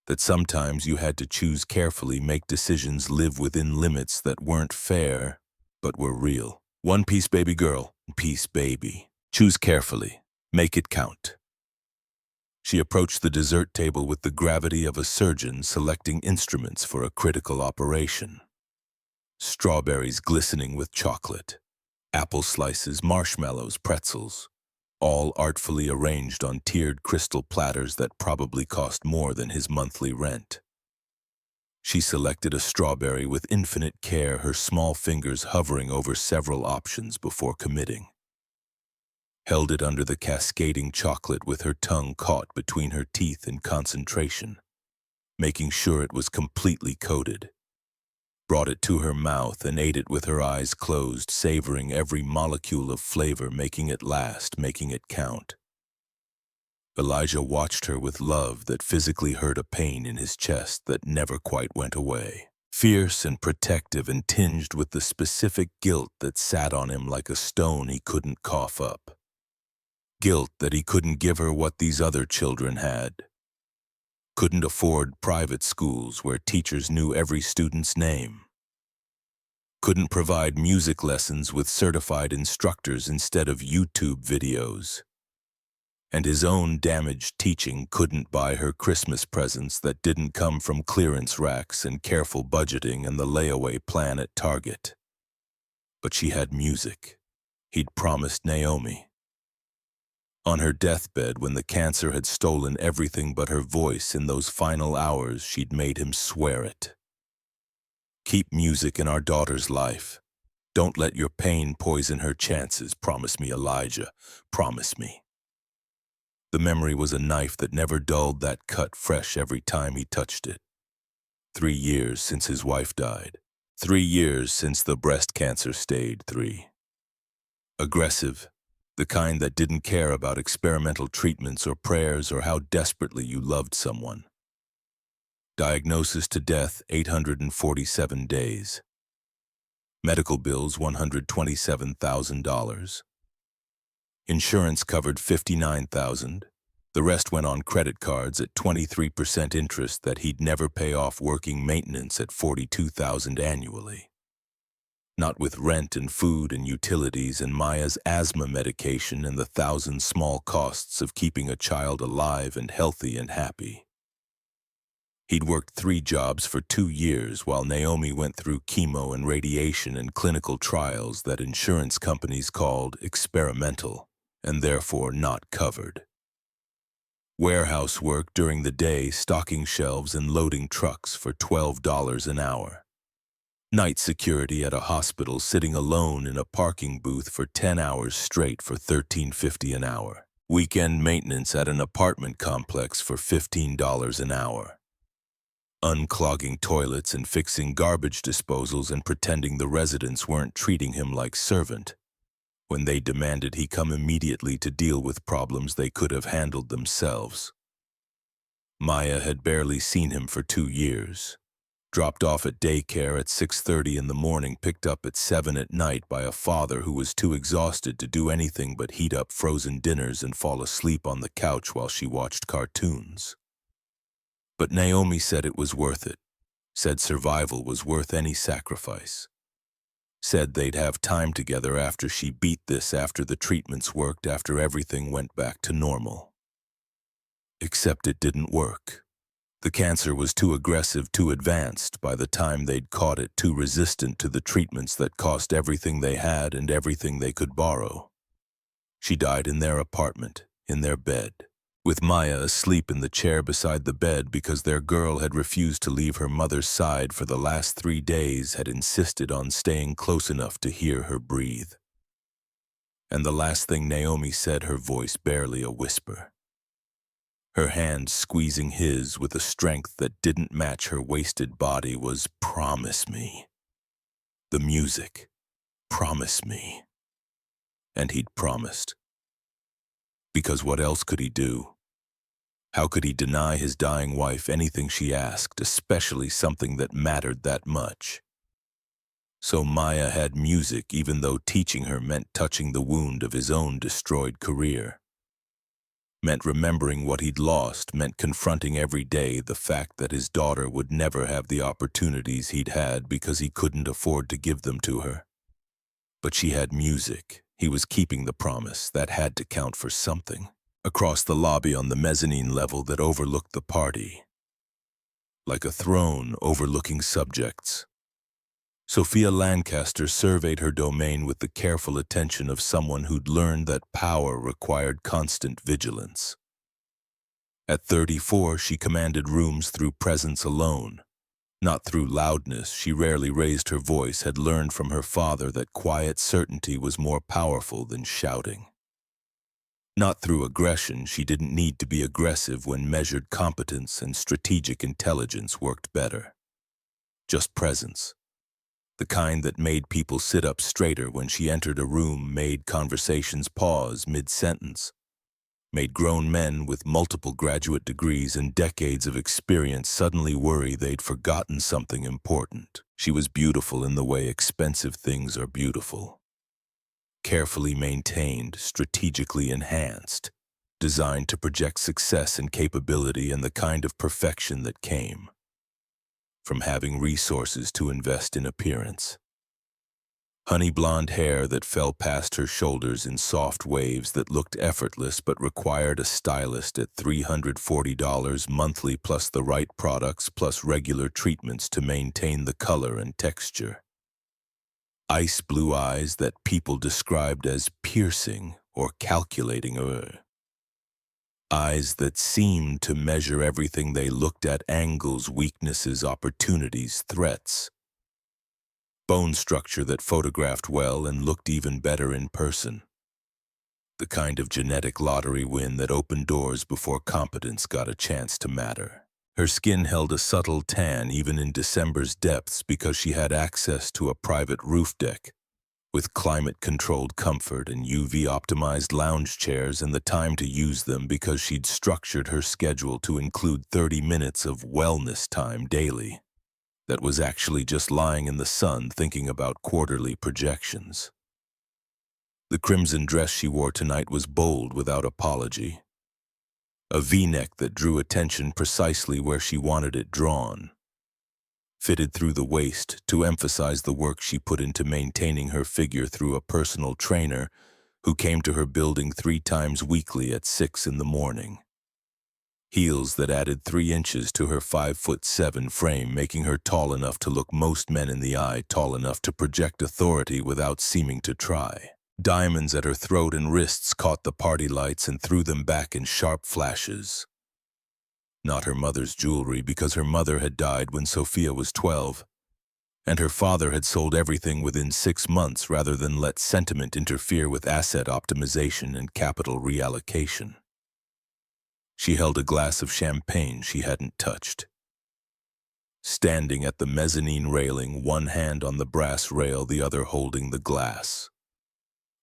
that sometimes you had to choose carefully, make decisions, live within limits that weren't fair, but were real. One piece, baby girl, piece, baby. Choose carefully. Make it count. She approached the dessert table with the gravity of a surgeon selecting instruments for a critical operation. Strawberries glistening with chocolate, apple slices, marshmallows, pretzels, all artfully arranged on tiered crystal platters that probably cost more than his monthly rent. She selected a strawberry with infinite care, her small fingers hovering over several options before committing. Held it under the cascading chocolate with her tongue caught between her teeth in concentration, making sure it was completely coated. Brought it to her mouth and ate it with her eyes closed, savoring every molecule of flavor, making it last, making it count. Elijah watched her with love that physically hurt a pain in his chest that never quite went away. Fierce and protective and tinged with the specific guilt that sat on him like a stone he couldn't cough up. Guilt that he couldn't give her what these other children had. Couldn't afford private schools where teachers knew every student's name. Couldn't provide music lessons with certified instructors instead of YouTube videos. And his own damaged teaching couldn't buy her Christmas presents that didn't come from clearance racks and careful budgeting and the layaway plan at Target. But she had music. He'd promised Naomi. On her deathbed, when the cancer had stolen everything but her voice in those final hours, she'd made him swear it. Keep music in our daughter's life. Don't let your pain poison her chances. Promise me, Elijah. Promise me. The memory was a knife that never dulled, that cut fresh every time he touched it. 3 years since his wife died. 3 years since the breast cancer stage 3. Aggressive, the kind that didn't care about experimental treatments or prayers or how desperately you loved someone. Diagnosis to death, 847 days. Medical bills, $127,000. Insurance covered $59,000. The rest went on credit cards at 23% interest that he'd never pay off, working maintenance at $42,000 annually. Not with rent and food and utilities and Maya's asthma medication and the 1,000 small costs of keeping a child alive and healthy and happy. He'd worked 3 jobs for 2 years while Naomi went through chemo and radiation and clinical trials that insurance companies called experimental and therefore not covered. Warehouse work during the day, stocking shelves and loading trucks for $12 an hour. Night security at a hospital, sitting alone in a parking booth for 10 hours straight for $13.50 an hour. Weekend maintenance at an apartment complex for $15 an hour. Unclogging toilets and fixing garbage disposals and pretending the residents weren't treating him like servant when they demanded he come immediately to deal with problems they could have handled themselves. Maya had barely seen him for 2 years. Dropped off at daycare at 6:30 in the morning, picked up at 7 at night by a father who was too exhausted to do anything but heat up frozen dinners and fall asleep on the couch while she watched cartoons. But Naomi said it was worth it, said survival was worth any sacrifice. Said they'd have time together after she beat this, after the treatments worked, after everything went back to normal. Except it didn't work. The cancer was too aggressive, too advanced. By the time they'd caught it, too resistant to the treatments that cost everything they had and everything they could borrow. She died in their apartment, in their bed, with Maya asleep in the chair beside the bed because their girl had refused to leave her mother's side for the last 3 days, had insisted on staying close enough to hear her breathe. And the last thing Naomi said, her voice barely a whisper, her hand squeezing his with a strength that didn't match her wasted body, was, "Promise me." The music, "Promise me." And he'd promised. Because what else could he do? How could he deny his dying wife anything she asked, especially something that mattered that much? So Maya had music, even though teaching her meant touching the wound of his own destroyed career. Meant remembering what he'd lost, meant confronting every day the fact that his daughter would never have the opportunities he'd had because he couldn't afford to give them to her. But she had music. He was keeping the promise. That had to count for something. Across the lobby on the mezzanine level that overlooked the party, like a throne overlooking subjects, Sophia Lancaster surveyed her domain with the careful attention of someone who'd learned that power required constant vigilance. At 34, she commanded rooms through presence alone, not through loudness. She rarely raised her voice, had learned from her father that quiet certainty was more powerful than shouting. Not through aggression. She didn't need to be aggressive when measured competence and strategic intelligence worked better. Just presence. The kind that made people sit up straighter when she entered a room, made conversations pause mid-sentence, made grown men with multiple graduate degrees and decades of experience suddenly worry they'd forgotten something important. She was beautiful in the way expensive things are beautiful. Carefully maintained, strategically enhanced, designed to project success and capability and the kind of perfection that came from having resources to invest in appearance. Honey blonde hair that fell past her shoulders in soft waves that looked effortless but required a stylist at $340 monthly plus the right products plus regular treatments to maintain the color and texture. Ice blue eyes that people described as piercing or calculating. Eyes that seemed to measure everything they looked at: angles, weaknesses, opportunities, threats. Bone structure that photographed well and looked even better in person. The kind of genetic lottery win that opened doors before competence got a chance to matter. Her skin held a subtle tan even in December's depths because she had access to a private roof deck with climate-controlled comfort and UV-optimized lounge chairs and the time to use them because she'd structured her schedule to include 30 minutes of wellness time daily. That was actually just lying in the sun thinking about quarterly projections. The crimson dress she wore tonight was bold without apology. A V-neck that drew attention precisely where she wanted it drawn. Fitted through the waist to emphasize the work she put into maintaining her figure through a personal trainer who came to her building 3 times weekly at 6 in the morning. Heels that added 3 inches to her 5'7" frame, making her tall enough to look most men in the eye, tall enough to project authority without seeming to try. Diamonds at her throat and wrists caught the party lights and threw them back in sharp flashes. Not her mother's jewelry, because her mother had died when Sophia was 12, and her father had sold everything within 6 months rather than let sentiment interfere with asset optimization and capital reallocation. She held a glass of champagne she hadn't touched. Standing at the mezzanine railing, one hand on the brass rail, the other holding the glass.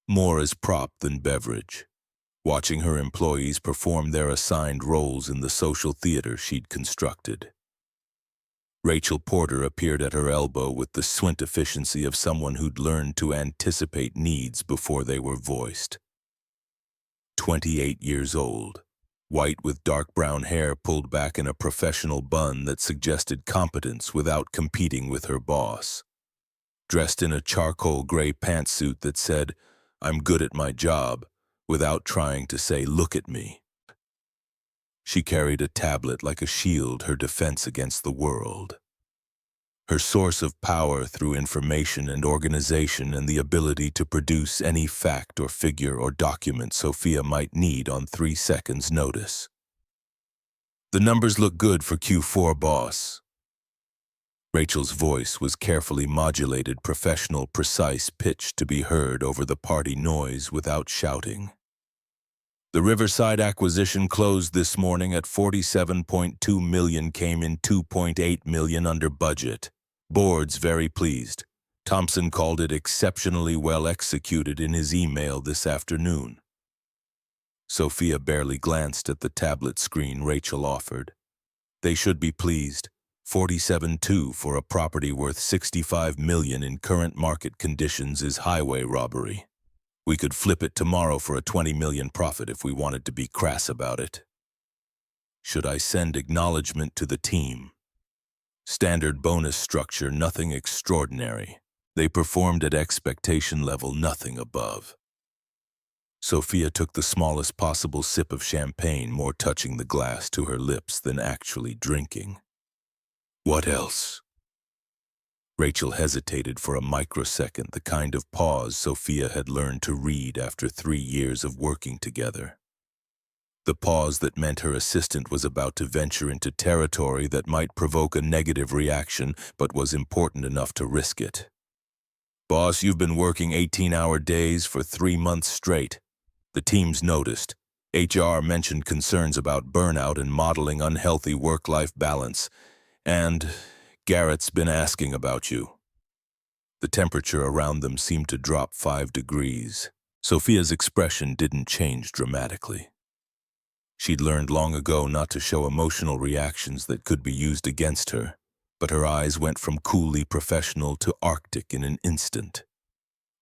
More as prop than beverage, watching her employees perform their assigned roles in the social theater she'd constructed. Rachel Porter appeared at her elbow with the swint efficiency of someone who'd learned to anticipate needs before they were voiced. 28 years old. White with dark brown hair pulled back in a professional bun that suggested competence without competing with her boss. Dressed in a charcoal gray pantsuit that said, "I'm good at my job," without trying to say, "Look at me." She carried a tablet like a shield, her defense against the world. Her source of power through information and organization and the ability to produce any fact or figure or document Sophia might need on 3 seconds' notice. "The numbers look good for Q4, boss." Rachel's voice was carefully modulated, professional, precise pitch to be heard over the party noise without shouting. "The Riverside acquisition closed this morning at $47.2 million, came in $2.8 million under budget. Board's very pleased. Thompson called it exceptionally well executed in his email this afternoon." Sophia barely glanced at the tablet screen Rachel offered. "They should be pleased. 47.2 for a property worth $65 million in current market conditions is highway robbery. We could flip it tomorrow for a $20 million profit if we wanted to be crass about it. Should I send acknowledgement to the team? Standard bonus structure, nothing extraordinary. They performed at expectation level, nothing above." Sophia took the smallest possible sip of champagne, more touching the glass to her lips than actually drinking. "What else?" Rachel hesitated for a microsecond, the kind of pause Sophia had learned to read after 3 years of working together. The pause that meant her assistant was about to venture into territory that might provoke a negative reaction, but was important enough to risk it. "Boss, you've been working 18-hour days for 3 months straight. The team's noticed. HR mentioned concerns about burnout and modeling unhealthy work-life balance. And Garrett's been asking about you." The temperature around them seemed to drop 5 degrees. Sophia's expression didn't change dramatically. She'd learned long ago not to show emotional reactions that could be used against her, but her eyes went from coolly professional to Arctic in an instant,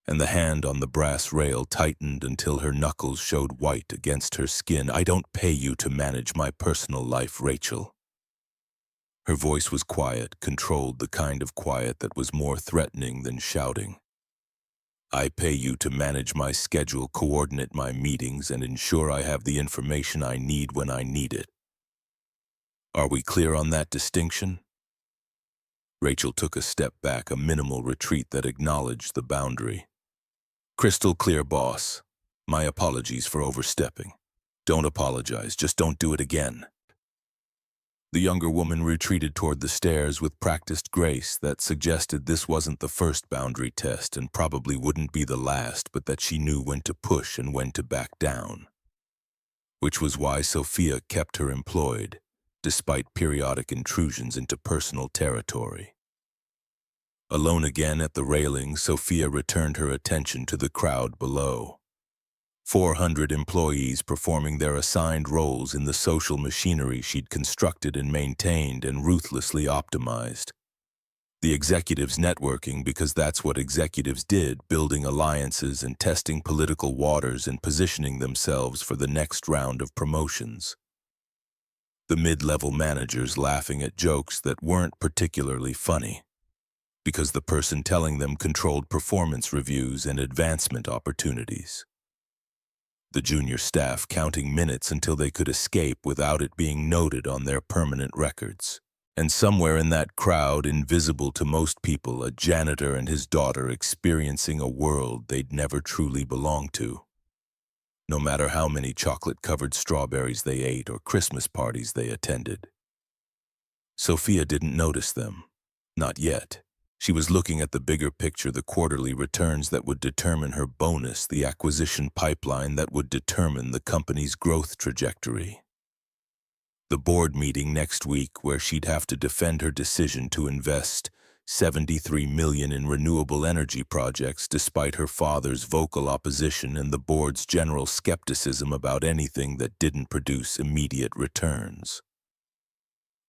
and the hand on the brass rail tightened until her knuckles showed white against her skin. "I don't pay you to manage my personal life, Rachel." Her voice was quiet, controlled, the kind of quiet that was more threatening than shouting. I pay you to manage my schedule, coordinate my meetings, and ensure I have the information I need when I need it. Are we clear on that distinction? Rachel took a step back, a minimal retreat that acknowledged the boundary. Crystal clear, boss. My apologies for overstepping. Don't apologize, just don't do it again. The younger woman retreated toward the stairs with practiced grace that suggested this wasn't the first boundary test and probably wouldn't be the last, but that she knew when to push and when to back down. Which was why Sophia kept her employed, despite periodic intrusions into personal territory. Alone again at the railing, Sophia returned her attention to the crowd below. 400 employees performing their assigned roles in the social machinery she'd constructed and maintained and ruthlessly optimized. The executives networking because that's what executives did, building alliances and testing political waters and positioning themselves for the next round of promotions. The mid-level managers laughing at jokes that weren't particularly funny, because the person telling them controlled performance reviews and advancement opportunities. The junior staff counting minutes until they could escape without it being noted on their permanent records. And somewhere in that crowd, invisible to most people, a janitor and his daughter experiencing a world they'd never truly belonged to. No matter how many chocolate-covered strawberries they ate or Christmas parties they attended. Sophia didn't notice them. Not yet. She was looking at the bigger picture, the quarterly returns that would determine her bonus, the acquisition pipeline that would determine the company's growth trajectory. The board meeting next week where she'd have to defend her decision to invest $73 million in renewable energy projects despite her father's vocal opposition and the board's general skepticism about anything that didn't produce immediate returns.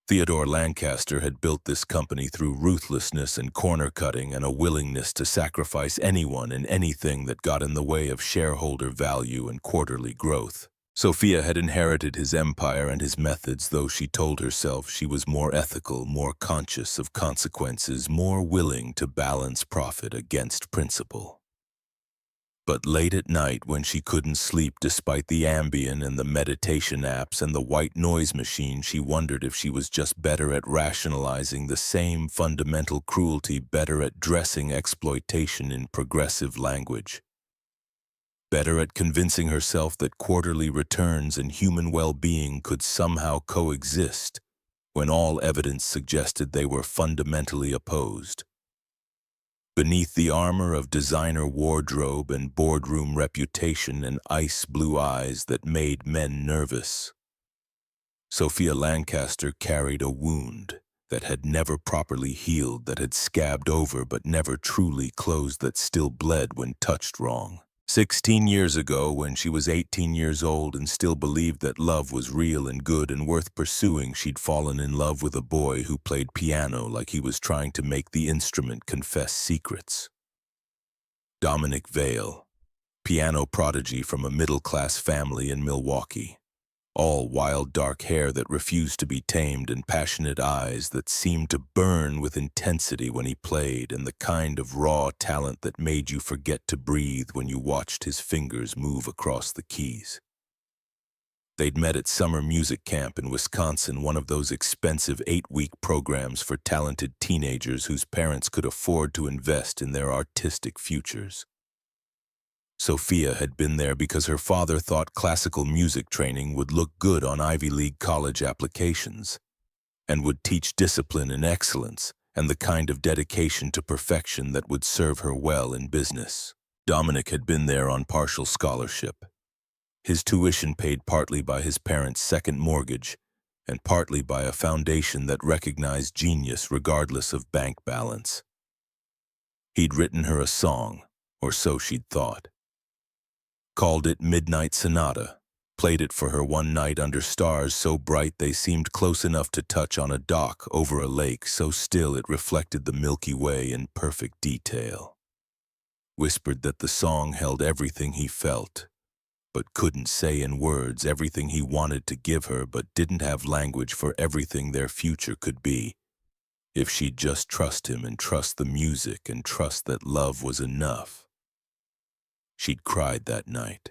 Theodore Lancaster had built this company through ruthlessness and corner-cutting and a willingness to sacrifice anyone and anything that got in the way of shareholder value and quarterly growth. Sophia had inherited his empire and his methods, though she told herself she was more ethical, more conscious of consequences, more willing to balance profit against principle. But late at night, when she couldn't sleep despite the Ambien and the meditation apps and the white noise machine, she wondered if she was just better at rationalizing the same fundamental cruelty, better at dressing exploitation in progressive language, better at convincing herself that quarterly returns and human well-being could somehow coexist, when all evidence suggested they were fundamentally opposed. Beneath the armor of designer wardrobe and boardroom reputation and ice blue eyes that made men nervous, Sophia Lancaster carried a wound that had never properly healed, that had scabbed over but never truly closed, that still bled when touched wrong. 16 years ago, when she was 18 years old and still believed that love was real and good and worth pursuing, she'd fallen in love with a boy who played piano like he was trying to make the instrument confess secrets. Dominic Vale, piano prodigy from a middle-class family in Milwaukee. All wild dark hair that refused to be tamed and passionate eyes that seemed to burn with intensity when he played, and the kind of raw talent that made you forget to breathe when you watched his fingers move across the keys. They'd met at summer music camp in Wisconsin, one of those expensive 8-week programs for talented teenagers whose parents could afford to invest in their artistic futures. Sophia had been there because her father thought classical music training would look good on Ivy League college applications and would teach discipline and excellence and the kind of dedication to perfection that would serve her well in business. Dominic had been there on partial scholarship, his tuition paid partly by his parents' second mortgage and partly by a foundation that recognized genius regardless of bank balance. He'd written her a song, or so she'd thought. Called it Midnight Sonata, played it for her one night under stars so bright they seemed close enough to touch on a dock over a lake so still it reflected the Milky Way in perfect detail. Whispered that the song held everything he felt, but couldn't say in words, everything he wanted to give her but didn't have language for everything their future could be, if she'd just trust him and trust the music and trust that love was enough. She'd cried that night.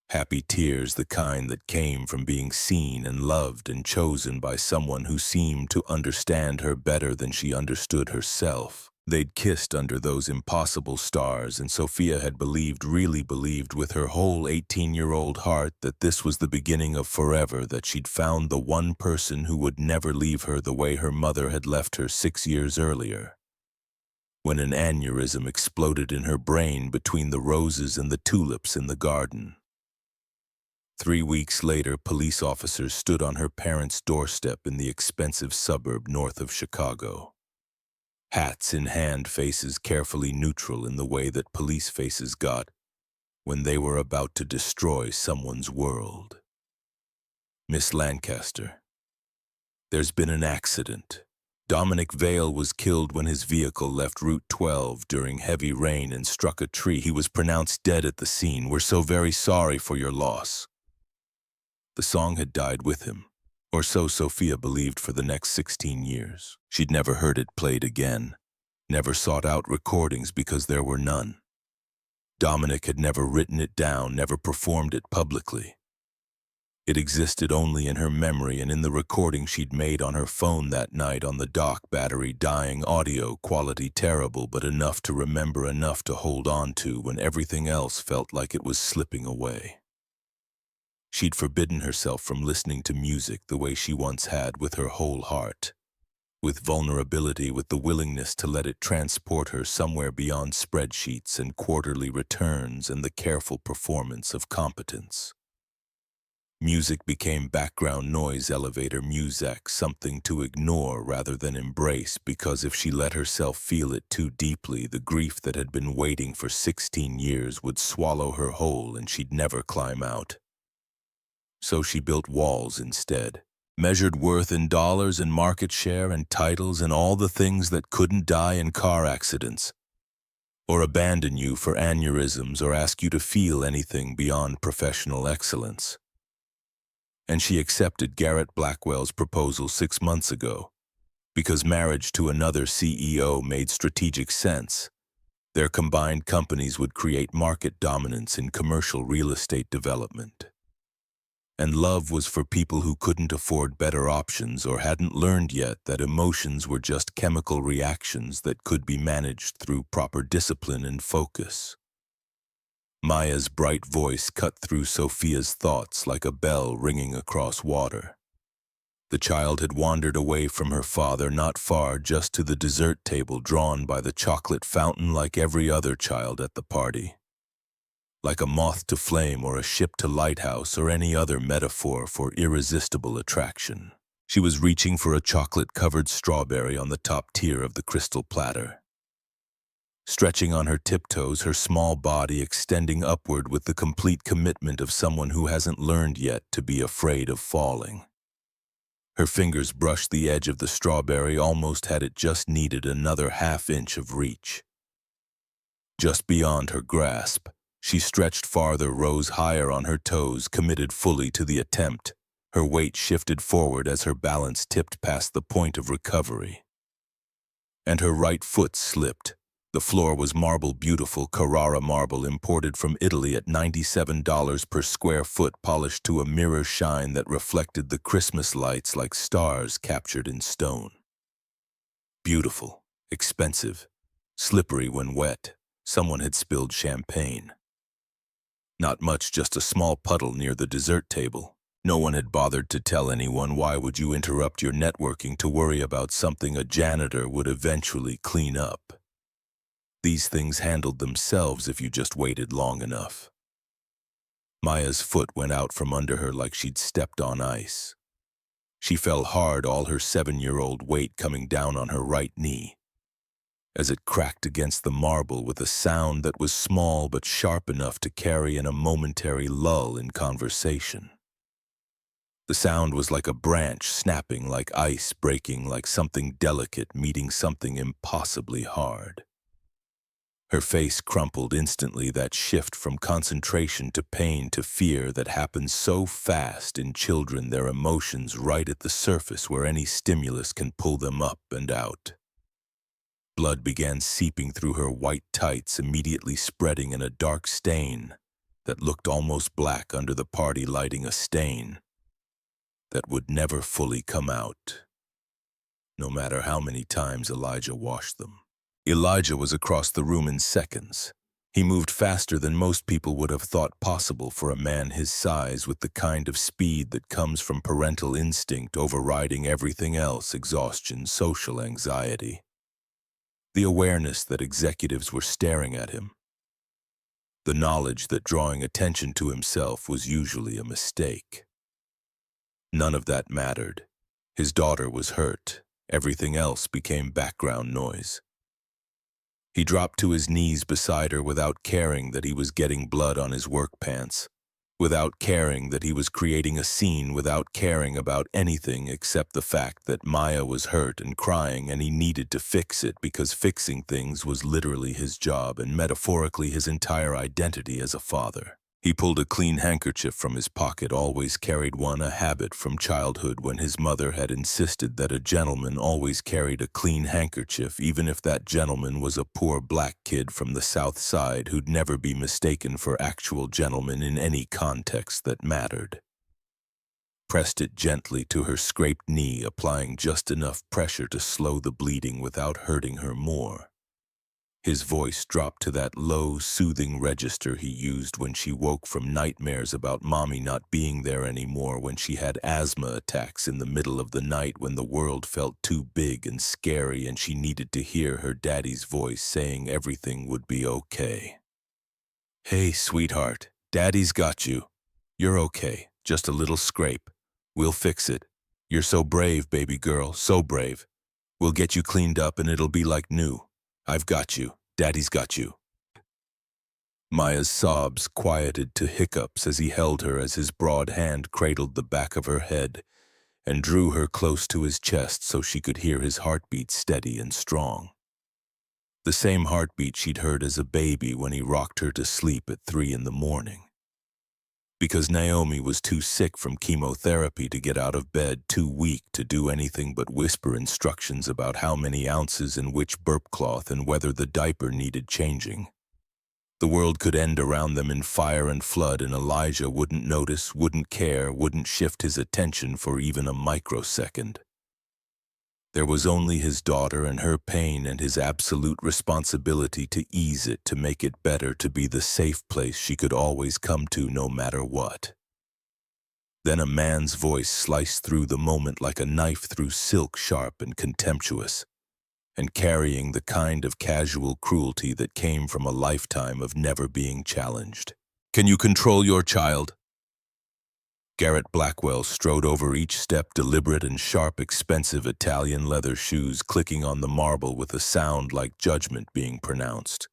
Happy tears, the kind that came from being seen and loved and chosen by someone who seemed to understand her better than she understood herself. They'd kissed under those impossible stars, and Sophia had really believed with her whole 18-year-old heart that this was the beginning of forever, that she'd found the one person who would never leave her the way her mother had left her 6 years earlier. When an aneurysm exploded in her brain between the roses and the tulips in the garden. 3 weeks later, police officers stood on her parents' doorstep in the expensive suburb north of Chicago. Hats in hand, faces carefully neutral in the way that police faces got when they were about to destroy someone's world. Miss Lancaster, there's been an accident. Dominic Vale was killed when his vehicle left Route 12 during heavy rain and struck a tree. He was pronounced dead at the scene. We're so very sorry for your loss. The song had died with him, or so Sophia believed for the next 16 years. She'd never heard it played again, never sought out recordings because there were none. Dominic had never written it down, never performed it publicly. It existed only in her memory and in the recording she'd made on her phone that night on the dock, battery dying, audio quality terrible, but enough to remember, enough to hold on to when everything else felt like it was slipping away. She'd forbidden herself from listening to music the way she once had, with her whole heart, with vulnerability, with the willingness to let it transport her somewhere beyond spreadsheets and quarterly returns and the careful performance of competence. Music became background noise, elevator music, something to ignore rather than embrace, because if she let herself feel it too deeply, the grief that had been waiting for 16 years would swallow her whole and she'd never climb out. So she built walls instead, measured worth in dollars and market share and titles and all the things that couldn't die in car accidents, or abandon you for aneurysms, or ask you to feel anything beyond professional excellence. And she accepted Garrett Blackwell's proposal 6 months ago, because marriage to another CEO made strategic sense. Their combined companies would create market dominance in commercial real estate development. And love was for people who couldn't afford better options or hadn't learned yet that emotions were just chemical reactions that could be managed through proper discipline and focus. Maya's bright voice cut through Sophia's thoughts like a bell ringing across water. The child had wandered away from her father, not far, just to the dessert table drawn by the chocolate fountain, like every other child at the party. Like a moth to flame or a ship to lighthouse or any other metaphor for irresistible attraction. She was reaching for a chocolate-covered strawberry on the top tier of the crystal platter. Stretching on her tiptoes, her small body extending upward with the complete commitment of someone who hasn't learned yet to be afraid of falling. Her fingers brushed the edge of the strawberry, almost had it just needed another half-inch of reach. Just beyond her grasp, she stretched farther, rose higher on her toes, committed fully to the attempt. Her weight shifted forward as her balance tipped past the point of recovery. And her right foot slipped. The floor was marble, beautiful Carrara marble imported from Italy at $97 per square foot, polished to a mirror shine that reflected the Christmas lights like stars captured in stone. Beautiful, expensive, slippery when wet. Someone had spilled champagne. Not much, just a small puddle near the dessert table. No one had bothered to tell anyone. Why would you interrupt your networking to worry about something a janitor would eventually clean up? These things handled themselves if you just waited long enough. Maya's foot went out from under her like she'd stepped on ice. She fell hard, all her 7-year-old weight coming down on her right knee, as it cracked against the marble with a sound that was small but sharp enough to carry in a momentary lull in conversation. The sound was like a branch snapping, like ice breaking, like something delicate meeting something impossibly hard. Her face crumpled instantly, that shift from concentration to pain to fear that happens so fast in children, their emotions right at the surface where any stimulus can pull them up and out. Blood began seeping through her white tights, immediately spreading in a dark stain that looked almost black under the party lighting, a stain that would never fully come out, no matter how many times Elijah washed them. Elijah was across the room in seconds. He moved faster than most people would have thought possible for a man his size, with the kind of speed that comes from parental instinct overriding everything else: exhaustion, social anxiety, the awareness that executives were staring at him, the knowledge that drawing attention to himself was usually a mistake. None of that mattered. His daughter was hurt. Everything else became background noise. He dropped to his knees beside her without caring that he was getting blood on his work pants, without caring that he was creating a scene, without caring about anything except the fact that Maya was hurt and crying and he needed to fix it, because fixing things was literally his job and metaphorically his entire identity as a father. He pulled a clean handkerchief from his pocket, always carried one, a habit from childhood when his mother had insisted that a gentleman always carried a clean handkerchief, even if that gentleman was a poor black kid from the South Side who'd never be mistaken for actual gentleman in any context that mattered. Pressed it gently to her scraped knee, applying just enough pressure to slow the bleeding without hurting her more. His voice dropped to that low, soothing register he used when she woke from nightmares about mommy not being there anymore, when she had asthma attacks in the middle of the night, when the world felt too big and scary and she needed to hear her daddy's voice saying everything would be okay. "Hey, sweetheart, daddy's got you. You're okay, just a little scrape. We'll fix it. You're so brave, baby girl, so brave. We'll get you cleaned up and it'll be like new. I've got you. Daddy's got you." Maya's sobs quieted to hiccups as he held her, as his broad hand cradled the back of her head and drew her close to his chest so she could hear his heartbeat steady and strong. The same heartbeat she'd heard as a baby when he rocked her to sleep at 3 in the morning. Because Naomi was too sick from chemotherapy to get out of bed, too weak to do anything but whisper instructions about how many ounces and which burp cloth and whether the diaper needed changing. The world could end around them in fire and flood, and Elijah wouldn't notice, wouldn't care, wouldn't shift his attention for even a microsecond. There was only his daughter and her pain and his absolute responsibility to ease it, to make it better, to be the safe place she could always come to no matter what. Then a man's voice sliced through the moment like a knife through silk, sharp and contemptuous, and carrying the kind of casual cruelty that came from a lifetime of never being challenged. "Can you control your child?" Garrett Blackwell strode over each step, deliberate and sharp, expensive Italian leather shoes clicking on the marble with a sound like judgment being pronounced.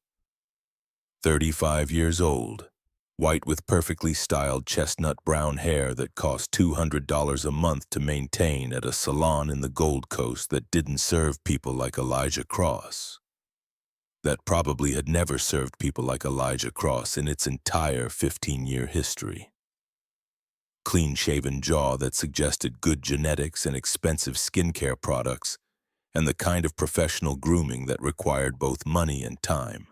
35 years old, white with perfectly styled chestnut brown hair that cost $200 a month to maintain at a salon in the Gold Coast that didn't serve people like Elijah Cross. That probably had never served people like Elijah Cross in its entire 15-year history. Clean-shaven jaw that suggested good genetics and expensive skincare products, and the kind of professional grooming that required both money and time.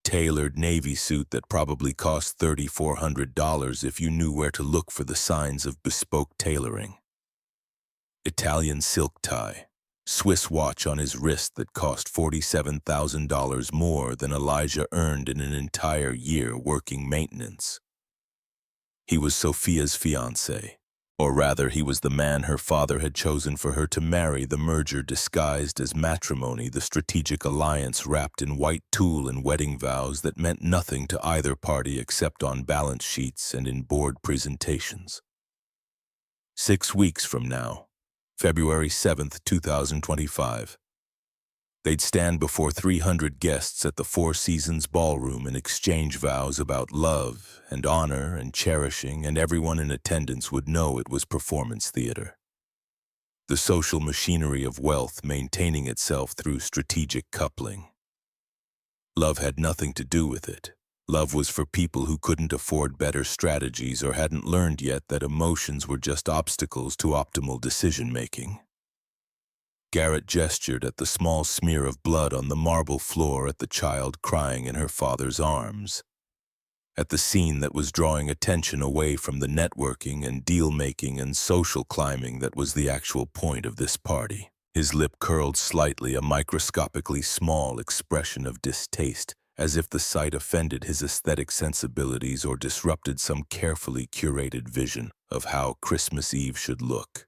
Tailored Navy suit that probably cost $3,400 if you knew where to look for the signs of bespoke tailoring. Italian silk tie, Swiss watch on his wrist that cost $47,000 more than Elijah earned in an entire year working maintenance. He was Sophia's fiancé, or rather, he was the man her father had chosen for her to marry, the merger disguised as matrimony, the strategic alliance wrapped in white tulle and wedding vows that meant nothing to either party except on balance sheets and in board presentations. 6 weeks from now, February 7th, 2025, they'd stand before 300 guests at the Four Seasons Ballroom and exchange vows about love and honor and cherishing, and everyone in attendance would know it was performance theater. The social machinery of wealth maintaining itself through strategic coupling. Love had nothing to do with it. Love was for people who couldn't afford better strategies or hadn't learned yet that emotions were just obstacles to optimal decision-making. Garrett gestured at the small smear of blood on the marble floor, at the child crying in her father's arms, at the scene that was drawing attention away from the networking and deal-making and social climbing that was the actual point of this party. His lip curled slightly, a microscopically small expression of distaste, as if the sight offended his aesthetic sensibilities or disrupted some carefully curated vision of how Christmas Eve should look.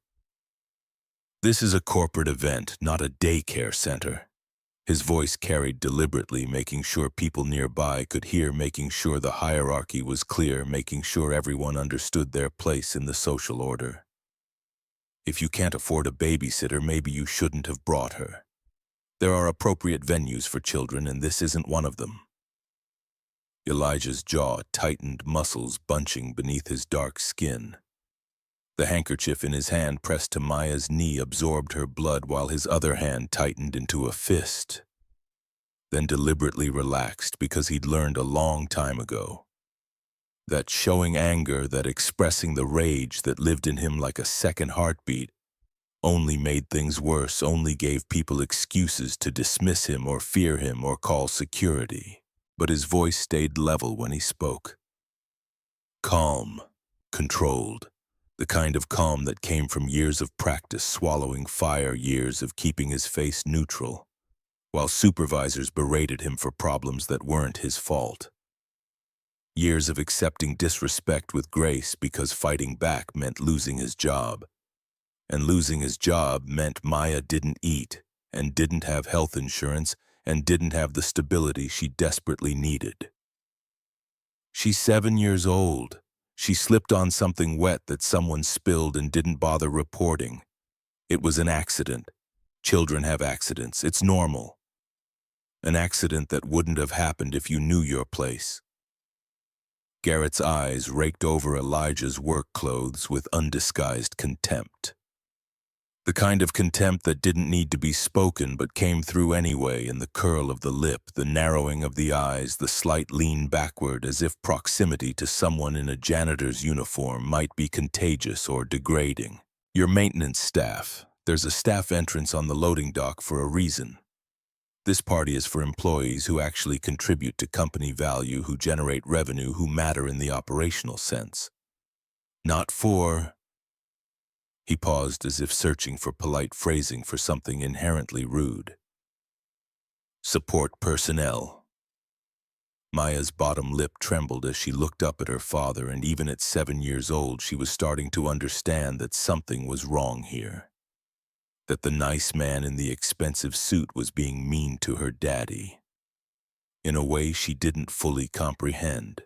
"This is a corporate event, not a daycare center." His voice carried deliberately, making sure people nearby could hear, making sure the hierarchy was clear, making sure everyone understood their place in the social order. "If you can't afford a babysitter, maybe you shouldn't have brought her. There are appropriate venues for children, and this isn't one of them." Elijah's jaw tightened, muscles bunching beneath his dark skin. The handkerchief in his hand pressed to Maya's knee absorbed her blood, while his other hand tightened into a fist, then deliberately relaxed, because he'd learned a long time ago that showing anger, that expressing the rage that lived in him like a second heartbeat, only made things worse, only gave people excuses to dismiss him or fear him or call security. But his voice stayed level when he spoke. Calm, controlled, the kind of calm that came from years of practice swallowing fire, years of keeping his face neutral, while supervisors berated him for problems that weren't his fault. Years of accepting disrespect with grace because fighting back meant losing his job. And losing his job meant Maya didn't eat, and didn't have health insurance, and didn't have the stability she desperately needed. "She's 7 years old. She slipped on something wet that someone spilled and didn't bother reporting. It was an accident. Children have accidents. It's normal. An accident that wouldn't have happened if you knew your place." Garrett's eyes raked over Elijah's work clothes with undisguised contempt. The kind of contempt that didn't need to be spoken but came through anyway, in the curl of the lip, the narrowing of the eyes, the slight lean backward, as if proximity to someone in a janitor's uniform might be contagious or degrading. "Your maintenance staff. There's a staff entrance on the loading dock for a reason. This party is for employees who actually contribute to company value, who generate revenue, who matter in the operational sense. Not for..." He paused, as if searching for polite phrasing for something inherently rude. "Support personnel." Maya's bottom lip trembled as she looked up at her father, and even at 7 years old she was starting to understand that something was wrong here. That the nice man in the expensive suit was being mean to her daddy, in a way she didn't fully comprehend,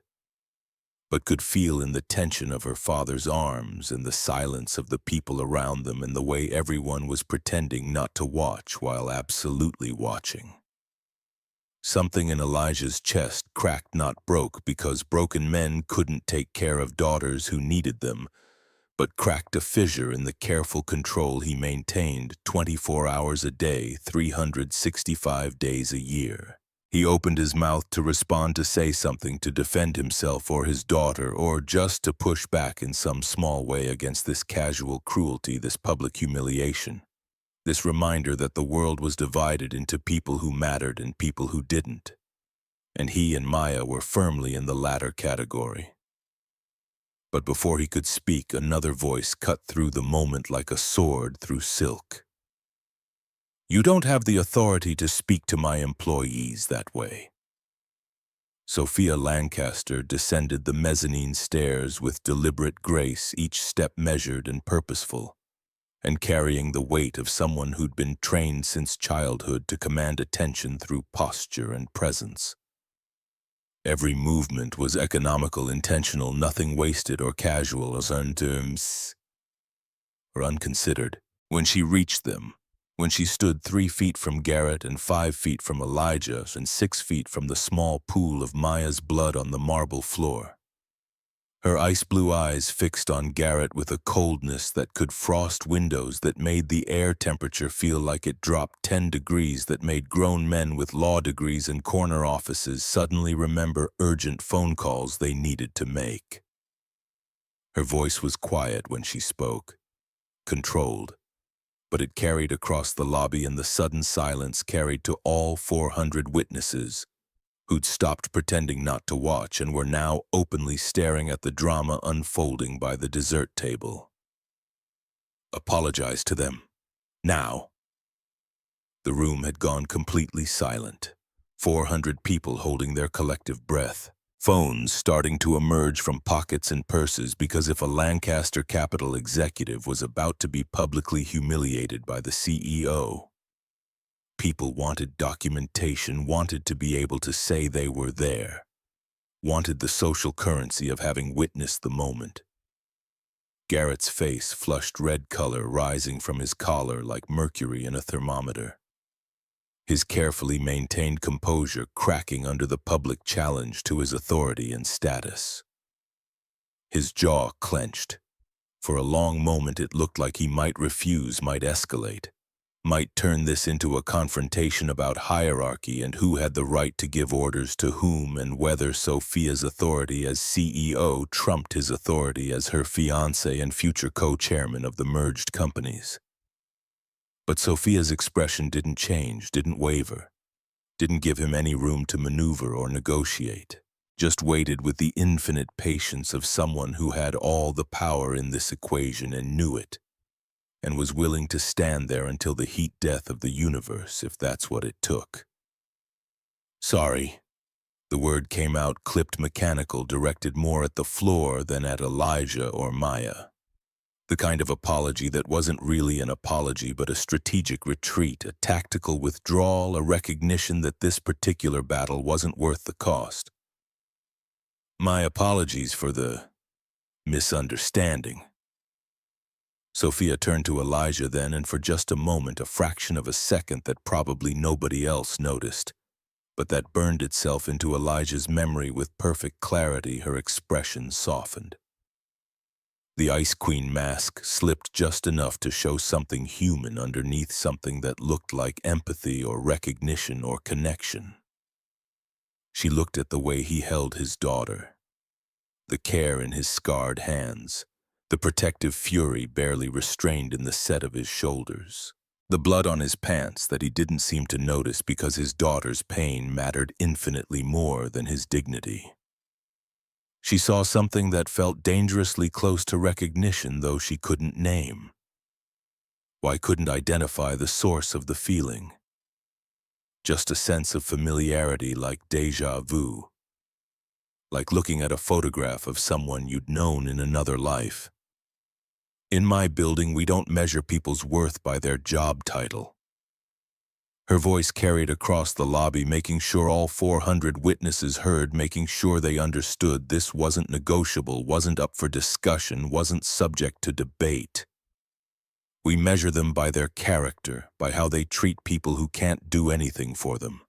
but could feel in the tension of her father's arms and the silence of the people around them and the way everyone was pretending not to watch while absolutely watching. Something in Elijah's chest cracked, not broke, because broken men couldn't take care of daughters who needed them, but cracked a fissure in the careful control he maintained 24 hours a day, 365 days a year. He opened his mouth to respond, to say something, to defend himself or his daughter, or just to push back in some small way against this casual cruelty, this public humiliation, this reminder that the world was divided into people who mattered and people who didn't, and he and Maya were firmly in the latter category. But before he could speak, another voice cut through the moment like a sword through silk. "You don't have the authority to speak to my employees that way." Sophia Lancaster descended the mezzanine stairs with deliberate grace, each step measured and purposeful, and carrying the weight of someone who'd been trained since childhood to command attention through posture and presence. Every movement was economical, intentional, nothing wasted or casual or unconsidered. When she reached them, when she stood 3 feet from Garrett and 5 feet from Elijah and 6 feet from the small pool of Maya's blood on the marble floor, her ice-blue eyes fixed on Garrett with a coldness that could frost windows, that made the air temperature feel like it dropped 10 degrees, that made grown men with law degrees and corner offices suddenly remember urgent phone calls they needed to make. Her voice was quiet when she spoke, controlled, but it carried across the lobby, and the sudden silence carried to all 400 witnesses who'd stopped pretending not to watch and were now openly staring at the drama unfolding by the dessert table. Apologize to them. Now. The room had gone completely silent. 400 people holding their collective breath. Phones starting to emerge from pockets and purses, because if a Lancaster Capital executive was about to be publicly humiliated by the CEO, people wanted documentation, wanted to be able to say they were there, wanted the social currency of having witnessed the moment. Garrett's face flushed red color rising from his collar like mercury in a thermometer. His carefully maintained composure cracking under the public challenge to his authority and status. His jaw clenched. For a long moment it looked like he might refuse, might escalate, might turn this into a confrontation about hierarchy and who had the right to give orders to whom, and whether Sophia's authority as CEO trumped his authority as her fiancé and future co-chairman of the merged companies. But Sophia's expression didn't change, didn't waver, didn't give him any room to maneuver or negotiate, just waited with the infinite patience of someone who had all the power in this equation and knew it, and was willing to stand there until the heat death of the universe, if that's what it took. Sorry. The word came out clipped, mechanical, directed more at the floor than at Elijah or Maya. The kind of apology that wasn't really an apology but a strategic retreat, a tactical withdrawal, a recognition that this particular battle wasn't worth the cost. My apologies for the misunderstanding. Sophia turned to Elijah then, and for just a moment, a fraction of a second that probably nobody else noticed, but that burned itself into Elijah's memory with perfect clarity, her expression softened. The Ice Queen mask slipped just enough to show something human underneath something that looked like empathy or recognition or connection. She looked at the way he held his daughter, the care in his scarred hands, the protective fury barely restrained in the set of his shoulders, the blood on his pants that he didn't seem to notice because his daughter's pain mattered infinitely more than his dignity. She saw something that felt dangerously close to recognition, though she couldn't name. Why couldn't identify the source of the feeling? Just a sense of familiarity, like déjà vu. Like looking at a photograph of someone you'd known in another life. In my building, we don't measure people's worth by their job title. Her voice carried across the lobby, making sure all 400 witnesses heard, making sure they understood this wasn't negotiable, wasn't up for discussion, wasn't subject to debate. We measure them by their character, by how they treat people who can't do anything for them,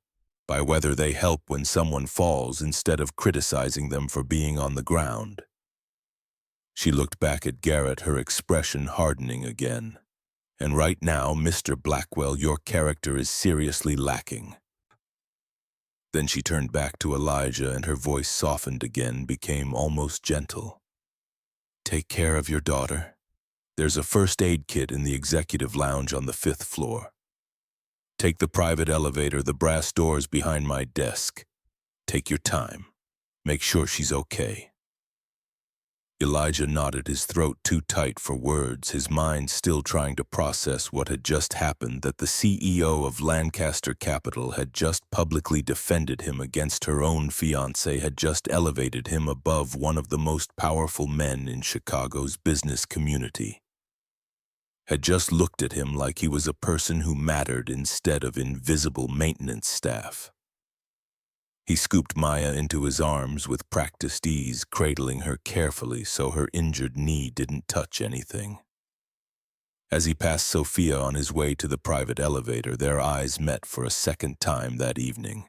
by whether they help when someone falls instead of criticizing them for being on the ground. She looked back at Garrett, her expression hardening again. And right now, Mr. Blackwell, your character is seriously lacking. Then she turned back to Elijah, and her voice softened again, became almost gentle. Take care of your daughter. There's a first aid kit in the executive lounge on the 5th floor. Take the private elevator, the brass doors behind my desk. Take your time. Make sure she's okay. Elijah nodded, his throat too tight for words, his mind still trying to process what had just happened, that the CEO of Lancaster Capital had just publicly defended him against her own fiancé, had just elevated him above one of the most powerful men in Chicago's business community, had just looked at him like he was a person who mattered instead of invisible maintenance staff. He scooped Maya into his arms with practiced ease, cradling her carefully so her injured knee didn't touch anything. As he passed Sophia on his way to the private elevator, their eyes met for a second time that evening.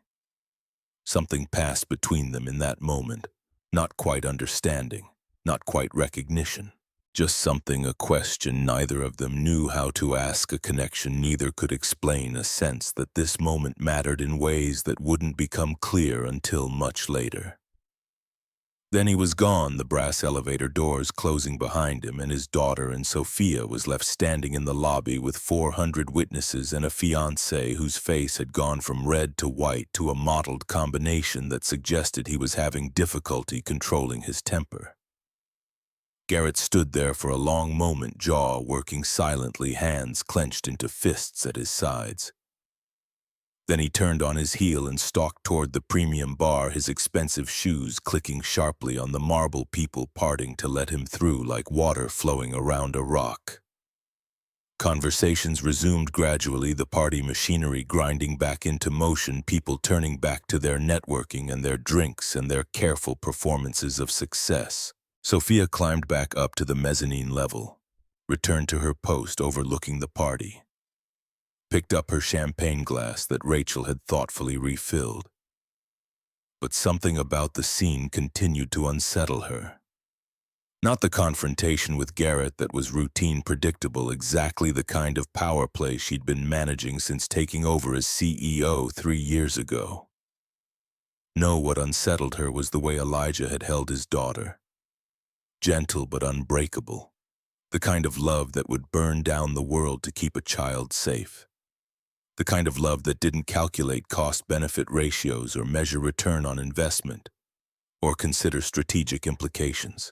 Something passed between them in that moment, not quite understanding, not quite recognition. Just something, a question neither of them knew how to ask, a connection neither could explain, a sense that this moment mattered in ways that wouldn't become clear until much later. Then he was gone, the brass elevator doors closing behind him, and his daughter and Sophia was left standing in the lobby with 400 witnesses and a fiancé whose face had gone from red to white to a mottled combination that suggested he was having difficulty controlling his temper. Garrett stood there for a long moment, jaw working silently, hands clenched into fists at his sides. Then he turned on his heel and stalked toward the premium bar, his expensive shoes clicking sharply on the marble, people parting to let him through like water flowing around a rock. Conversations resumed gradually, the party machinery grinding back into motion, people turning back to their networking and their drinks and their careful performances of success. Sophia climbed back up to the mezzanine level, returned to her post overlooking the party, picked up her champagne glass that Rachel had thoughtfully refilled. But something about the scene continued to unsettle her. Not the confrontation with Garrett that was routine, predictable, exactly the kind of power play she'd been managing since taking over as CEO 3 years ago. No, what unsettled her was the way Elijah had held his daughter. Gentle but unbreakable. The kind of love that would burn down the world to keep a child safe. The kind of love that didn't calculate cost-benefit ratios or measure return on investment, or consider strategic implications.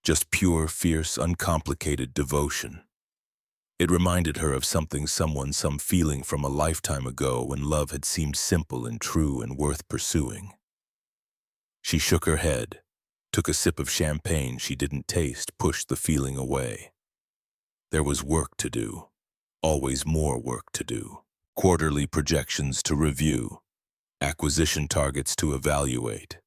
Just pure, fierce, uncomplicated devotion. It reminded her of some feeling from a lifetime ago when love had seemed simple and true and worth pursuing. She shook her head, took a sip of champagne she didn't taste, pushed the feeling away. There was work to do. Always more work to do. Quarterly projections to review. Acquisition targets to evaluate.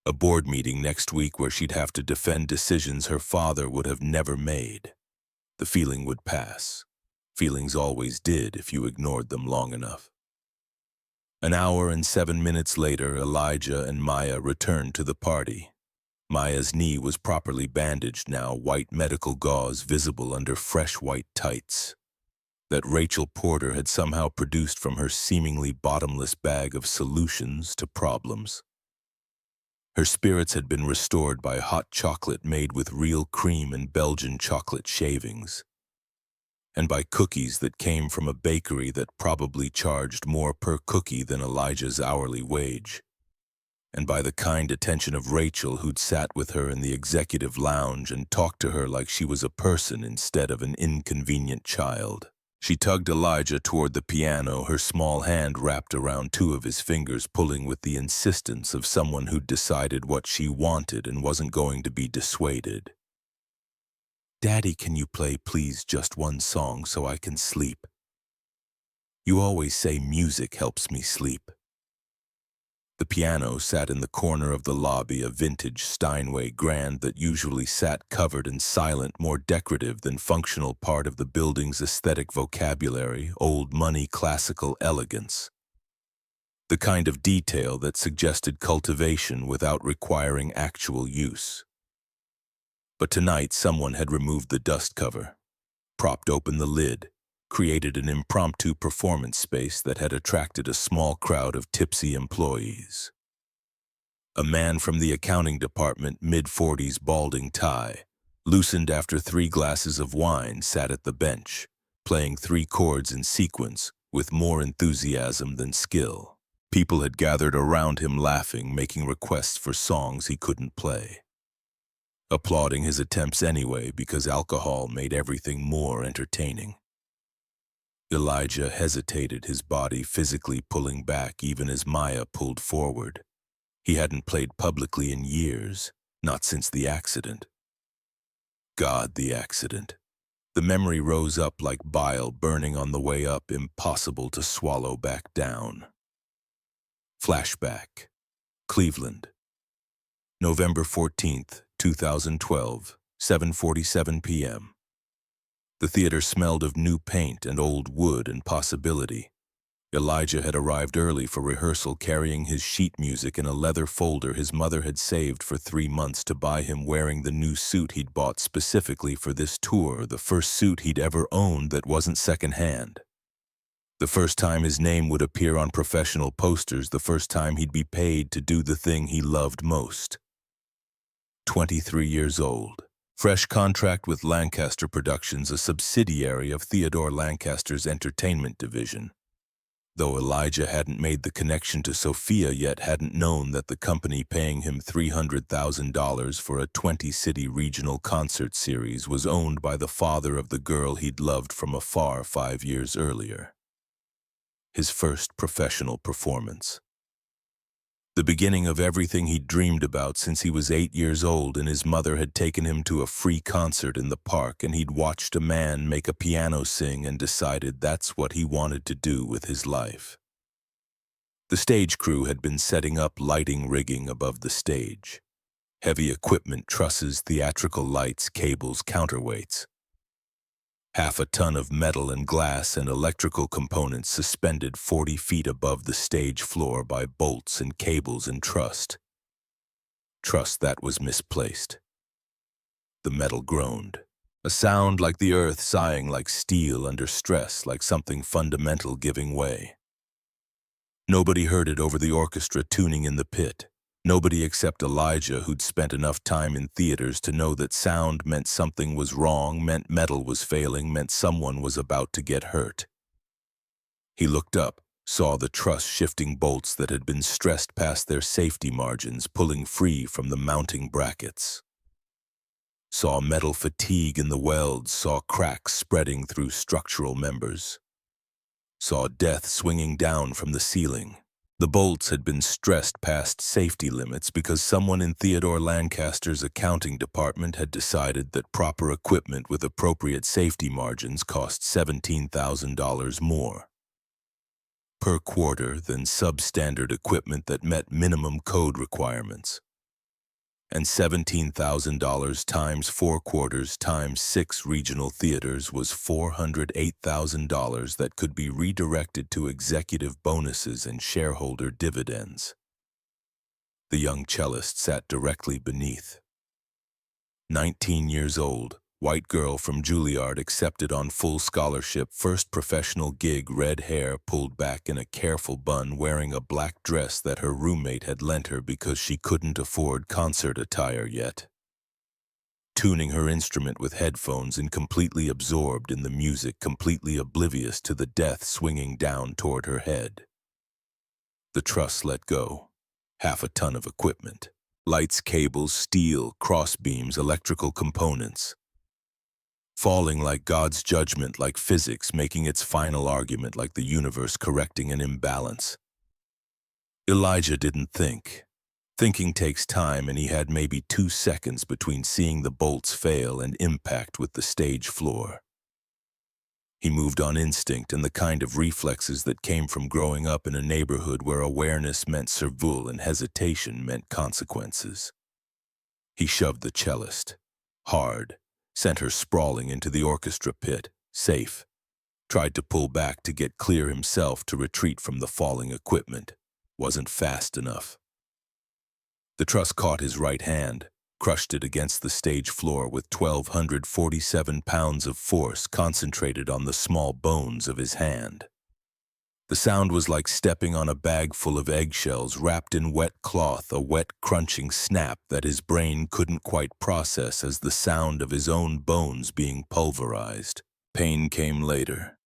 A board meeting next week where she'd have to defend decisions her father would have never made. The feeling would pass. Feelings always did if you ignored them long enough. An hour and 7 minutes later, Elijah and Maya returned to the party. Maya's knee was properly bandaged now, white medical gauze visible under fresh white tights that Rachel Porter had somehow produced from her seemingly bottomless bag of solutions to problems. Her spirits had been restored by hot chocolate made with real cream and Belgian chocolate shavings, and by cookies that came from a bakery that probably charged more per cookie than Elijah's hourly wage, and by the kind attention of Rachel, who'd sat with her in the executive lounge and talked to her like she was a person instead of an inconvenient child. She tugged Elijah toward the piano, her small hand wrapped around 2 of his fingers, pulling with the insistence of someone who'd decided what she wanted and wasn't going to be dissuaded. "Daddy, can you play, please, just one song so I can sleep? You always say music helps me sleep." The piano sat in the corner of the lobby, a vintage Steinway grand that usually sat covered and silent, more decorative than functional part of the building's aesthetic vocabulary, old money classical elegance. The kind of detail that suggested cultivation without requiring actual use. But tonight someone had removed the dust cover, propped open the lid, created an impromptu performance space that had attracted a small crowd of tipsy employees. A man from the accounting department, mid-40s, balding tie, loosened after 3 glasses of wine, sat at the bench, playing 3 chords in sequence with more enthusiasm than skill. People had gathered around him laughing, making requests for songs he couldn't play. Applauding his attempts anyway because alcohol made everything more entertaining. Elijah hesitated, his body physically pulling back even as Maya pulled forward. He hadn't played publicly in years, not since the accident. God, the accident. The memory rose up like bile burning on the way up, impossible to swallow back down. Flashback. Cleveland. November 14th, 2012, 7:47 p.m. The theater smelled of new paint and old wood and possibility. Elijah had arrived early for rehearsal, carrying his sheet music in a leather folder his mother had saved for 3 months to buy him, wearing the new suit he'd bought specifically for this tour, the first suit he'd ever owned that wasn't secondhand. The first time his name would appear on professional posters, the first time he'd be paid to do the thing he loved most. 23 years old. Fresh contract with Lancaster Productions, a subsidiary of Theodore Lancaster's entertainment division. Though Elijah hadn't made the connection to Sophia yet, hadn't known that the company paying him $300,000 for a 20-city regional concert series was owned by the father of the girl he'd loved from afar 5 years earlier. His first professional performance. The beginning of everything he'd dreamed about since he was 8 years old, and his mother had taken him to a free concert in the park, and he'd watched a man make a piano sing and decided that's what he wanted to do with his life. The stage crew had been setting up lighting rigging above the stage. Heavy equipment, trusses, theatrical lights, cables, counterweights. Half a ton of metal and glass and electrical components suspended 40 feet above the stage floor by bolts and cables and truss. Truss that was misplaced. The metal groaned. A sound like the earth sighing, like steel under stress, like something fundamental giving way. Nobody heard it over the orchestra tuning in the pit. Nobody except Elijah, who'd spent enough time in theaters to know that sound meant something was wrong, meant metal was failing, meant someone was about to get hurt. He looked up, saw the truss shifting bolts that had been stressed past their safety margins, pulling free from the mounting brackets. Saw metal fatigue in the welds, saw cracks spreading through structural members. Saw death swinging down from the ceiling. The bolts had been stressed past safety limits because someone in Theodore Lancaster's accounting department had decided that proper equipment with appropriate safety margins cost $17,000 more per quarter than substandard equipment that met minimum code requirements. And $17,000 times 4 quarters times 6 regional theaters was $408,000 that could be redirected to executive bonuses and shareholder dividends. The young cellist sat directly beneath. 19 years old, white girl from Juilliard, accepted on full scholarship, first professional gig, red hair pulled back in a careful bun, wearing a black dress that her roommate had lent her because she couldn't afford concert attire yet. Tuning her instrument with headphones and completely absorbed in the music, completely oblivious to the death swinging down toward her head. The truss let go. Half a ton of equipment. Lights, cables, steel, crossbeams, electrical components. Falling like God's judgment, like physics making its final argument, like the universe correcting an imbalance. Elijah didn't think. Thinking takes time, and he had maybe 2 seconds between seeing the bolts fail and impact with the stage floor. He moved on instinct and the kind of reflexes that came from growing up in a neighborhood where awareness meant survival and hesitation meant consequences. He shoved the cellist. Hard. Sent her sprawling into the orchestra pit, safe. Tried to pull back to get clear himself, to retreat from the falling equipment. Wasn't fast enough. The truss caught his right hand, crushed it against the stage floor with 1,247 pounds of force concentrated on the small bones of his hand. The sound was like stepping on a bag full of eggshells wrapped in wet cloth, a wet, crunching snap that his brain couldn't quite process as the sound of his own bones being pulverized. Pain came later.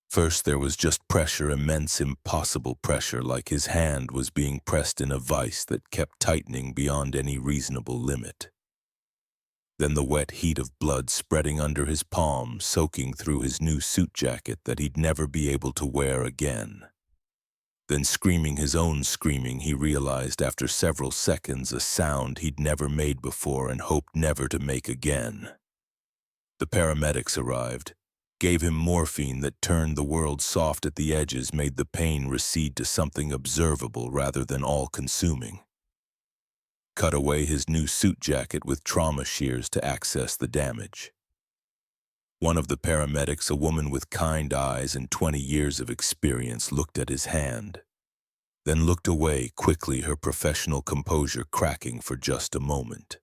First there was just pressure, immense, impossible pressure, like his hand was being pressed in a vice that kept tightening beyond any reasonable limit. Then the wet heat of blood spreading under his palm, soaking through his new suit jacket that he'd never be able to wear again. Then screaming his own screaming, he realized after several seconds a sound he'd never made before and hoped never to make again. The paramedics arrived, gave him morphine that turned the world soft at the edges, made the pain recede to something observable rather than all-consuming. Cut away his new suit jacket with trauma shears to access the damage. One of the paramedics, a woman with kind eyes and 20 years of experience, looked at his hand, then looked away quickly, her professional composure cracking for just a moment.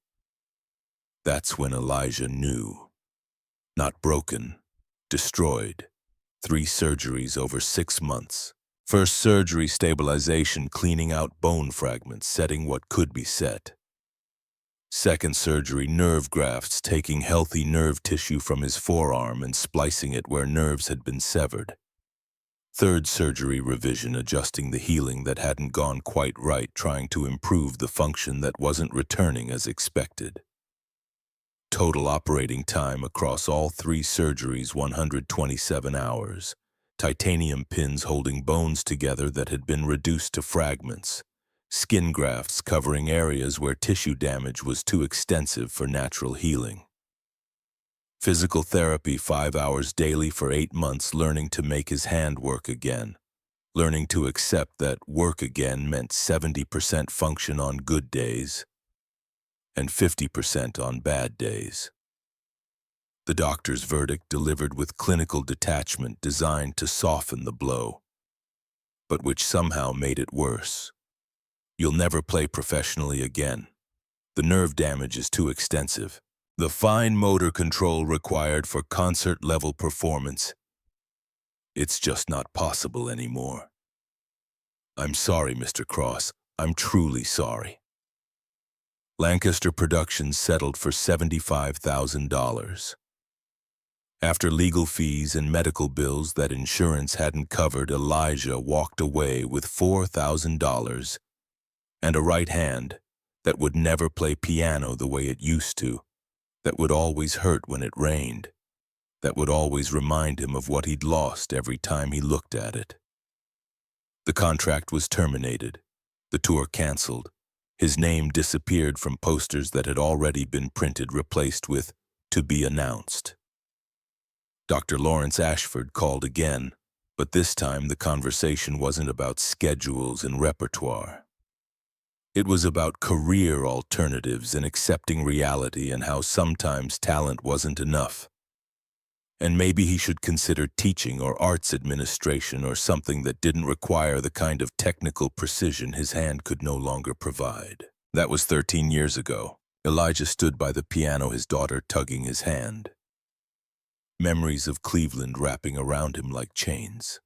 That's when Elijah knew. Not broken, destroyed. 3 surgeries over 6 months. First surgery, stabilization, cleaning out bone fragments, setting what could be set. Second surgery, nerve grafts, taking healthy nerve tissue from his forearm and splicing it where nerves had been severed. Third surgery, revision, adjusting the healing that hadn't gone quite right, trying to improve the function that wasn't returning as expected. Total operating time across all 3 surgeries, 127 hours. Titanium pins holding bones together that had been reduced to fragments. Skin grafts covering areas where tissue damage was too extensive for natural healing. Physical therapy 5 hours daily for 8 months, learning to make his hand work again. Learning to accept that work again meant 70% function on good days and 50% on bad days. The doctor's verdict delivered with clinical detachment designed to soften the blow, but which somehow made it worse. You'll never play professionally again. The nerve damage is too extensive. The fine motor control required for concert-level performance, it's just not possible anymore. I'm sorry, Mr. Cross. I'm truly sorry. Lancaster Productions settled for $75,000. After legal fees and medical bills that insurance hadn't covered, Elijah walked away with $4,000 and a right hand that would never play piano the way it used to, that would always hurt when it rained, that would always remind him of what he'd lost every time he looked at it. The contract was terminated, the tour canceled. His name disappeared from posters that had already been printed, replaced with "To be announced." Dr. Lawrence Ashford called again, but this time the conversation wasn't about schedules and repertoire. It was about career alternatives and accepting reality and how sometimes talent wasn't enough. And maybe he should consider teaching or arts administration or something that didn't require the kind of technical precision his hand could no longer provide. That was 13 years ago. Elijah stood by the piano, his daughter tugging his hand. Memories of Cleveland wrapping around him like chains.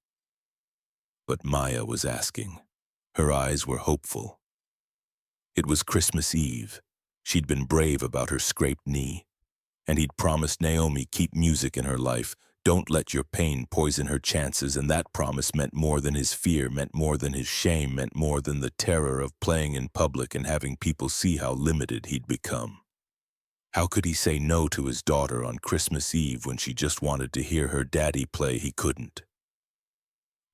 But Maya was asking. Her eyes were hopeful. It was Christmas Eve. She'd been brave about her scraped knee. And he'd promised Naomi, keep music in her life, don't let your pain poison her chances, and that promise meant more than his fear, meant more than his shame, meant more than the terror of playing in public and having people see how limited he'd become. How could he say no to his daughter on Christmas Eve when she just wanted to hear her daddy play? He couldn't.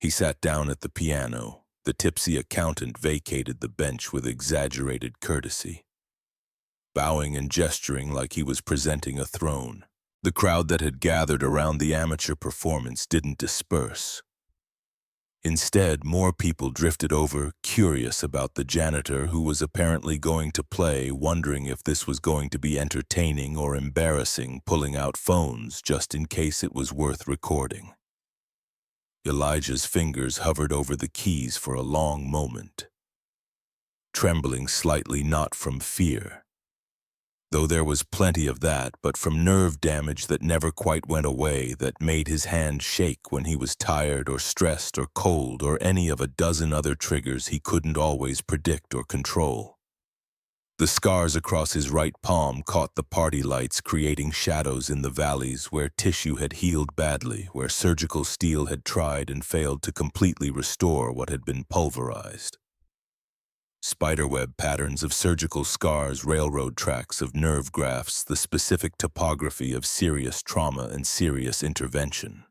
He sat down at the piano. The tipsy accountant vacated the bench with exaggerated courtesy, bowing and gesturing like he was presenting a throne. The crowd that had gathered around the amateur performance didn't disperse. Instead, more people drifted over, curious about the janitor who was apparently going to play, wondering if this was going to be entertaining or embarrassing, pulling out phones just in case it was worth recording. Elijah's fingers hovered over the keys for a long moment, trembling slightly, not from fear, though there was plenty of that, but from nerve damage that never quite went away, that made his hand shake when he was tired or stressed or cold, or any of a dozen other triggers he couldn't always predict or control. The scars across his right palm caught the party lights, creating shadows in the valleys where tissue had healed badly, where surgical steel had tried and failed to completely restore what had been pulverized. Spiderweb patterns of surgical scars, railroad tracks of nerve grafts, the specific topography of serious trauma and serious intervention.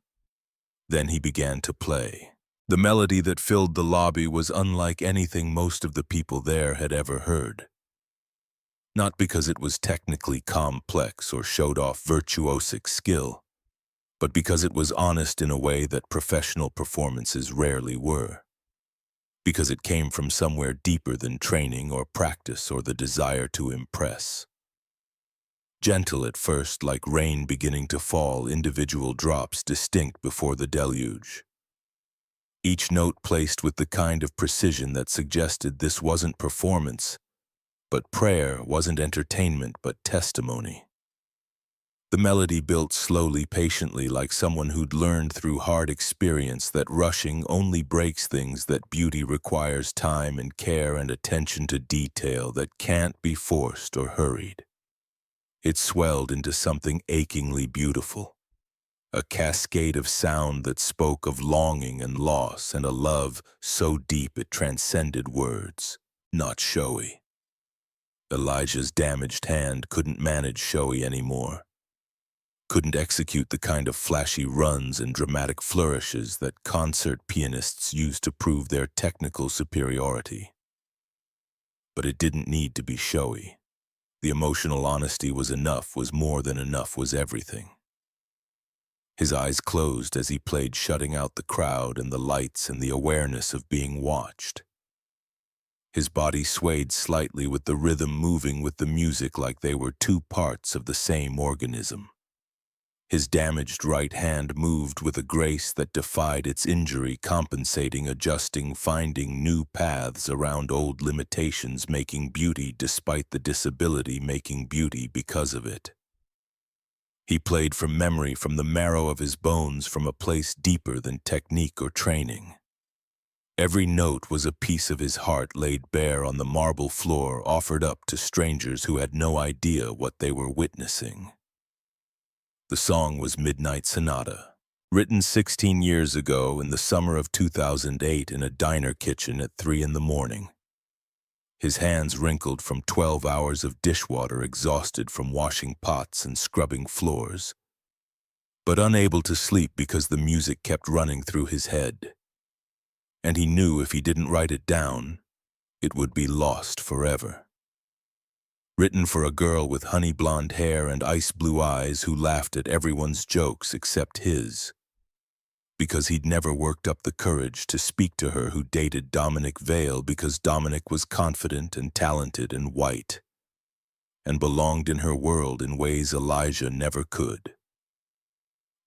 Then he began to play. The melody that filled the lobby was unlike anything most of the people there had ever heard. Not because it was technically complex or showed off virtuosic skill, but because it was honest in a way that professional performances rarely were. Because it came from somewhere deeper than training or practice or the desire to impress. Gentle at first, like rain beginning to fall, individual drops distinct before the deluge. Each note placed with the kind of precision that suggested this wasn't performance, but prayer, wasn't entertainment, but testimony. The melody built slowly, patiently, like someone who'd learned through hard experience that rushing only breaks things, that beauty requires time and care and attention to detail that can't be forced or hurried. It swelled into something achingly beautiful, a cascade of sound that spoke of longing and loss and a love so deep it transcended words, not showy. Elijah's damaged hand couldn't manage showy anymore. Couldn't execute the kind of flashy runs and dramatic flourishes that concert pianists use to prove their technical superiority. But it didn't need to be showy. The emotional honesty was enough, was more than enough, was everything. His eyes closed as he played, shutting out the crowd and the lights and the awareness of being watched. His body swayed slightly with the rhythm, moving with the music like they were two parts of the same organism. His damaged right hand moved with a grace that defied its injury, compensating, adjusting, finding new paths around old limitations, making beauty despite the disability, making beauty because of it. He played from memory, from the marrow of his bones, from a place deeper than technique or training. Every note was a piece of his heart laid bare on the marble floor, offered up to strangers who had no idea what they were witnessing. The song was Midnight Sonata, written 16 years ago in the summer of 2008 in a diner kitchen at 3 a.m. His hands wrinkled from 12 hours of dishwater, exhausted from washing pots and scrubbing floors, but unable to sleep because the music kept running through his head. And he knew if he didn't write it down, it would be lost forever. Written for a girl with honey blonde hair and ice blue eyes who laughed at everyone's jokes except his, because he'd never worked up the courage to speak to her who dated Dominic Vale, because Dominic was confident and talented and white, and belonged in her world in ways Elijah never could.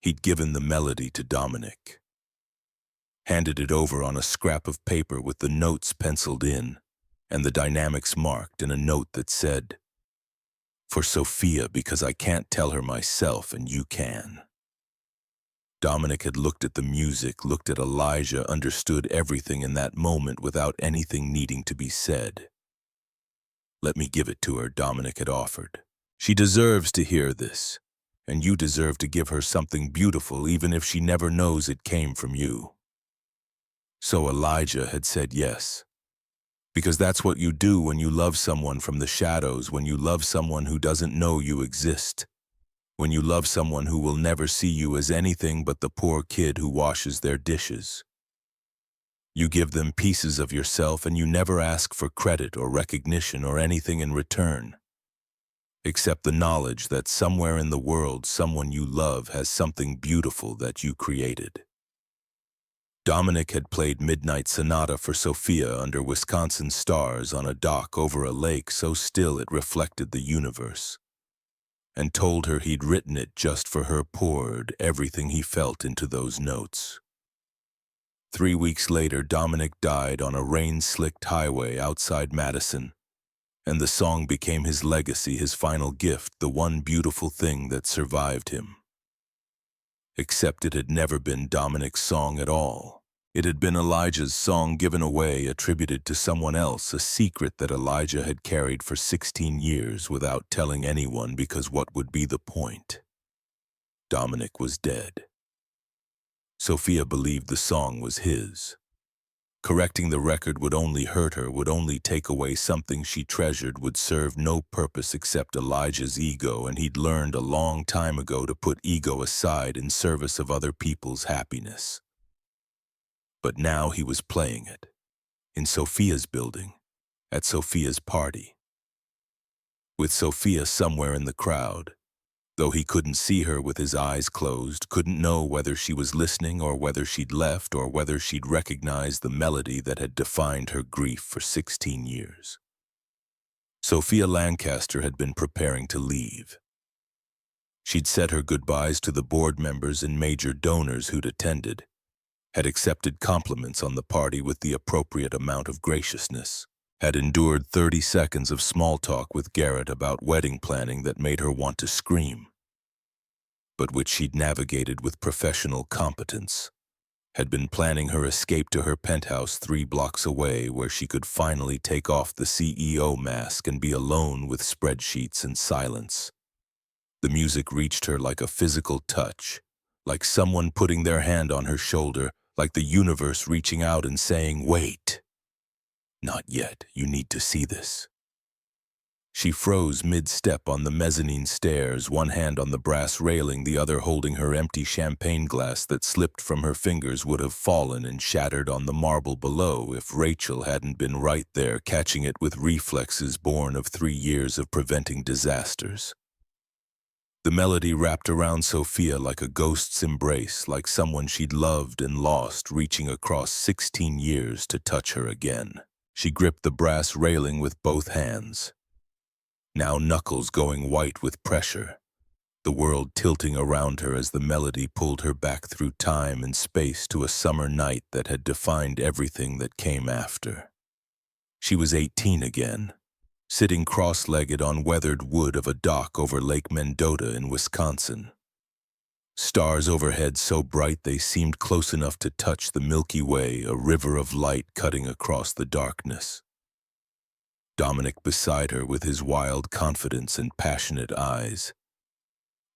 He'd given the melody to Dominic, handed it over on a scrap of paper with the notes penciled in, and the dynamics marked, in a note that said, "For Sophia, because I can't tell her myself and you can." Dominic had looked at the music, looked at Elijah, understood everything in that moment without anything needing to be said. "Let me give it to her," Dominic had offered. "She deserves to hear this, and you deserve to give her something beautiful even if she never knows it came from you." So Elijah had said yes. Because that's what you do when you love someone from the shadows, when you love someone who doesn't know you exist, when you love someone who will never see you as anything but the poor kid who washes their dishes. You give them pieces of yourself and you never ask for credit or recognition or anything in return, except the knowledge that somewhere in the world someone you love has something beautiful that you created. Dominic had played Midnight Sonata for Sophia under Wisconsin stars on a dock over a lake so still it reflected the universe, and told her he'd written it just for her, poured everything he felt into those notes. 3 weeks later, Dominic died on a rain-slicked highway outside Madison, and the song became his legacy, his final gift, the one beautiful thing that survived him. Except it had never been Dominic's song at all. It had been Elijah's song, given away, attributed to someone else, a secret that Elijah had carried for 16 years without telling anyone, because what would be the point? Dominic was dead. Sophia believed the song was his. Correcting the record would only hurt her, would only take away something she treasured, would serve no purpose except Elijah's ego, and he'd learned a long time ago to put ego aside in service of other people's happiness. But now he was playing it, in Sophia's building, at Sophia's party, with Sophia somewhere in the crowd. Though he couldn't see her with his eyes closed, couldn't know whether she was listening or whether she'd left or whether she'd recognized the melody that had defined her grief for 16 years. Sophia Lancaster had been preparing to leave. She'd said her goodbyes to the board members and major donors who'd attended, had accepted compliments on the party with the appropriate amount of graciousness, had endured 30 seconds of small talk with Garrett about wedding planning that made her want to scream. but which she'd navigated with professional competence, had been planning her escape to her penthouse 3 blocks away where she could finally take off the CEO mask and be alone with spreadsheets and silence. The music reached her like a physical touch, like someone putting their hand on her shoulder, like the universe reaching out and saying, "Wait. Not yet, you need to see this." She froze mid-step on the mezzanine stairs, one hand on the brass railing, the other holding her empty champagne glass that slipped from her fingers would have fallen and shattered on the marble below if Rachel hadn't been right there, catching it with reflexes born of 3 years of preventing disasters. The melody wrapped around Sophia like a ghost's embrace, like someone she'd loved and lost, reaching across 16 years to touch her again. She gripped the brass railing with both hands, now knuckles going white with pressure, the world tilting around her as the melody pulled her back through time and space to a summer night that had defined everything that came after. She was 18 again, sitting cross-legged on weathered wood of a dock over Lake Mendota in Wisconsin. Stars overhead so bright they seemed close enough to touch the Milky Way, a river of light cutting across the darkness. Dominic beside her with his wild confidence and passionate eyes,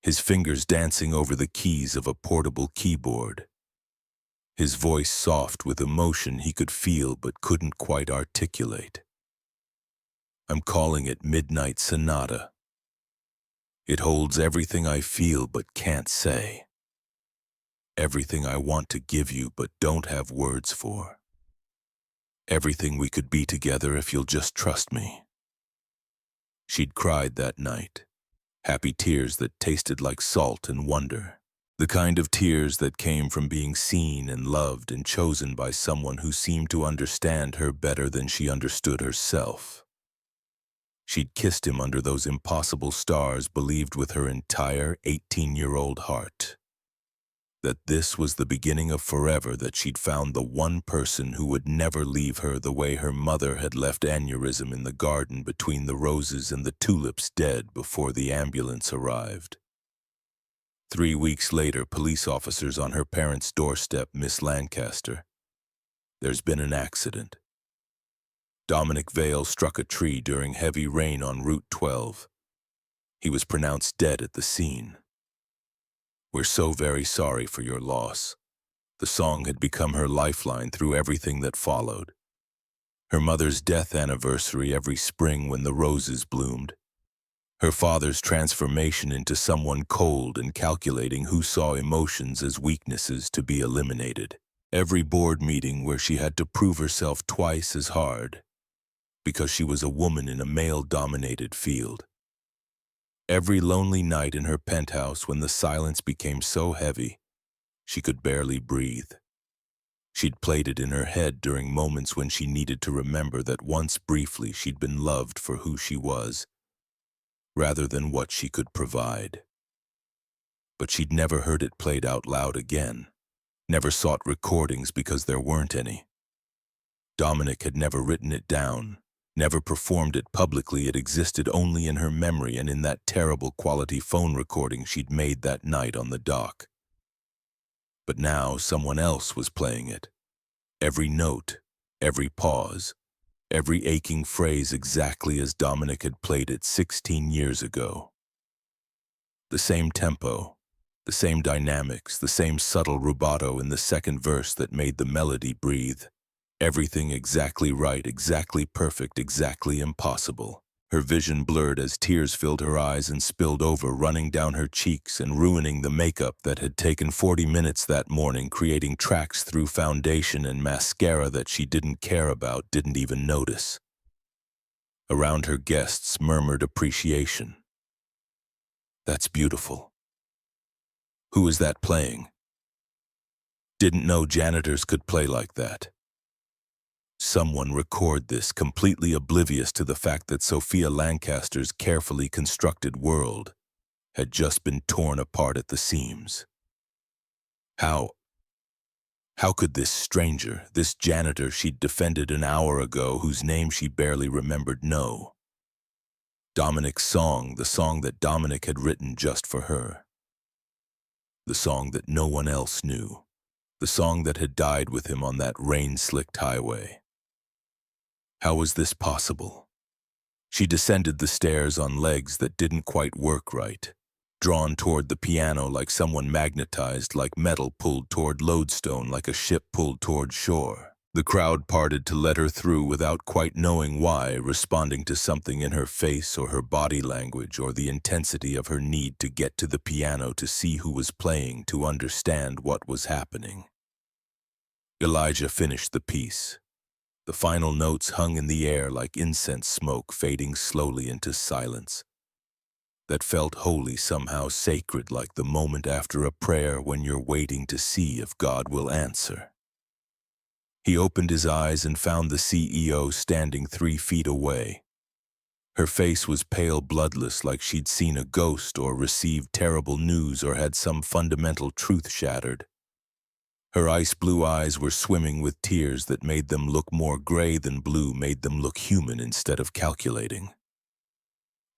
his fingers dancing over the keys of a portable keyboard, his voice soft with emotion he could feel but couldn't quite articulate. I'm calling it Midnight Sonata. It holds everything I feel but can't say, everything I want to give you but don't have words for. Everything we could be together if you'll just trust me. She'd cried that night, happy tears that tasted like salt and wonder, the kind of tears that came from being seen and loved and chosen by someone who seemed to understand her better than she understood herself. She'd kissed him under those impossible stars, believed with her entire 18-year-old heart that this was the beginning of forever, that she'd found the one person who would never leave her the way her mother had left aneurysm in the garden between the roses and the tulips dead before the ambulance arrived. 3 weeks later, police officers on her parents' doorstep, Miss Lancaster. There's been an accident. Dominic Vale struck a tree during heavy rain on Route 12. He was pronounced dead at the scene. We're so very sorry for your loss. The song had become her lifeline through everything that followed. Her mother's death anniversary every spring when the roses bloomed. Her father's transformation into someone cold and calculating who saw emotions as weaknesses to be eliminated. Every board meeting where she had to prove herself twice as hard because she was a woman in a male-dominated field. Every lonely night in her penthouse when the silence became so heavy, she could barely breathe. She'd played it in her head during moments when she needed to remember that once briefly she'd been loved for who she was, rather than what she could provide. But she'd never heard it played out loud again, never sought recordings because there weren't any. Dominic had never written it down, never performed it publicly. It existed only in her memory and in that terrible quality phone recording she'd made that night on the dock. But now someone else was playing it. Every note, every pause, every aching phrase exactly as Dominic had played it 16 years ago. The same tempo, the same dynamics, the same subtle rubato in the second verse that made the melody breathe. Everything exactly right, exactly perfect, exactly impossible. Her vision blurred as tears filled her eyes and spilled over, running down her cheeks and ruining the makeup that had taken 40 minutes that morning, creating tracks through foundation and mascara that she didn't care about, didn't even notice. Around her, guests murmured appreciation. That's beautiful. Who is that playing? Didn't know janitors could play like that. Someone record this, completely oblivious to the fact that Sophia Lancaster's carefully constructed world had just been torn apart at the seams. How could this stranger, this janitor she'd defended an hour ago, whose name she barely remembered, know? Dominic's song, the song that Dominic had written just for her. the song that no one else knew, the song that had died with him on that rain-slicked highway. How was this possible? She descended the stairs on legs that didn't quite work right, drawn toward the piano like someone magnetized, like metal pulled toward lodestone, like a ship pulled toward shore. The crowd parted to let her through without quite knowing why, responding to something in her face or her body language or the intensity of her need to get to the piano to see who was playing, to understand what was happening. Elijah finished the piece. The final notes hung in the air like incense smoke, fading slowly into silence that felt holy, somehow sacred, like the moment after a prayer when you're waiting to see if God will answer. He opened his eyes and found the CEO standing 3 feet away. Her face was pale, bloodless, like she'd seen a ghost or received terrible news or had some fundamental truth shattered. Her ice blue eyes were swimming with tears that made them look more gray than blue, made them look human instead of calculating.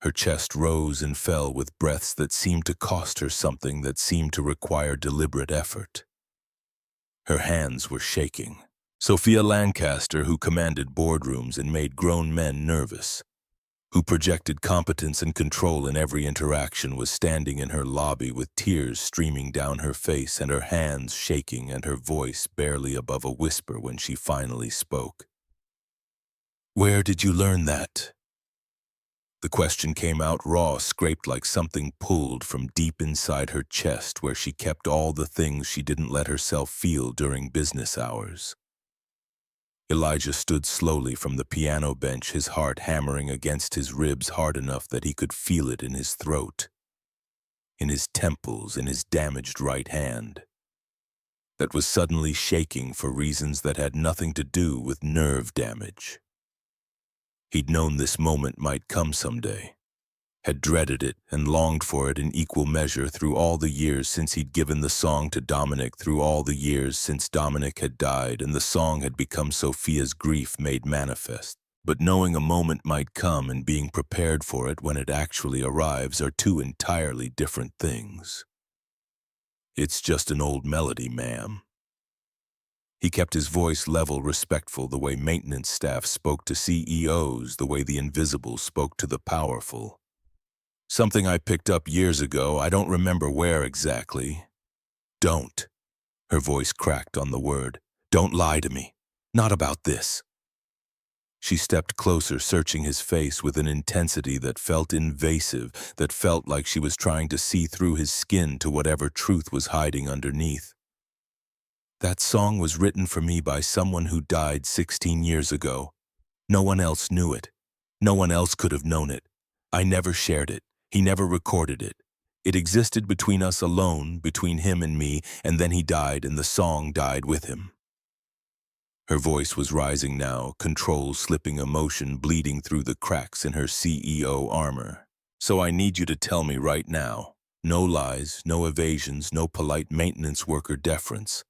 Her chest rose and fell with breaths that seemed to cost her something, that seemed to require deliberate effort. Her hands were shaking. Sophia Lancaster, who commanded boardrooms and made grown men nervous, who projected competence and control in every interaction, was standing in her lobby with tears streaming down her face and her hands shaking and her voice barely above a whisper when she finally spoke. "Where did you learn that?" The question came out raw, scraped like something pulled from deep inside her chest, where she kept all the things she didn't let herself feel during business hours. Elijah stood slowly from the piano bench, his heart hammering against his ribs hard enough that he could feel it in his throat, in his temples, in his damaged right hand, that was suddenly shaking for reasons that had nothing to do with nerve damage. He'd known this moment might come someday, had dreaded it and longed for it in equal measure through all the years since he'd given the song to Dominic, through all the years since Dominic had died and the song had become Sophia's grief made manifest. But knowing a moment might come and being prepared for it when it actually arrives are two entirely different things. "It's just an old melody, ma'am." He kept his voice level, respectful, the way maintenance staff spoke to CEOs, the way the invisible spoke to the powerful. "Something I picked up years ago, I don't remember where exactly." "Don't." Her voice cracked on the word. "Don't lie to me. Not about this." She stepped closer, searching his face with an intensity that felt invasive, that felt like she was trying to see through his skin to whatever truth was hiding underneath. "That song was written for me by someone who died 16 years ago. No one else knew it. No one else could have known it. I never shared it. He never recorded it. It existed between us alone, between him and me, and then he died and the song died with him." Her voice was rising now, control slipping, emotion bleeding through the cracks in her CEO armor. "So I need you to tell me right now. No lies, no evasions, no polite maintenance worker deference.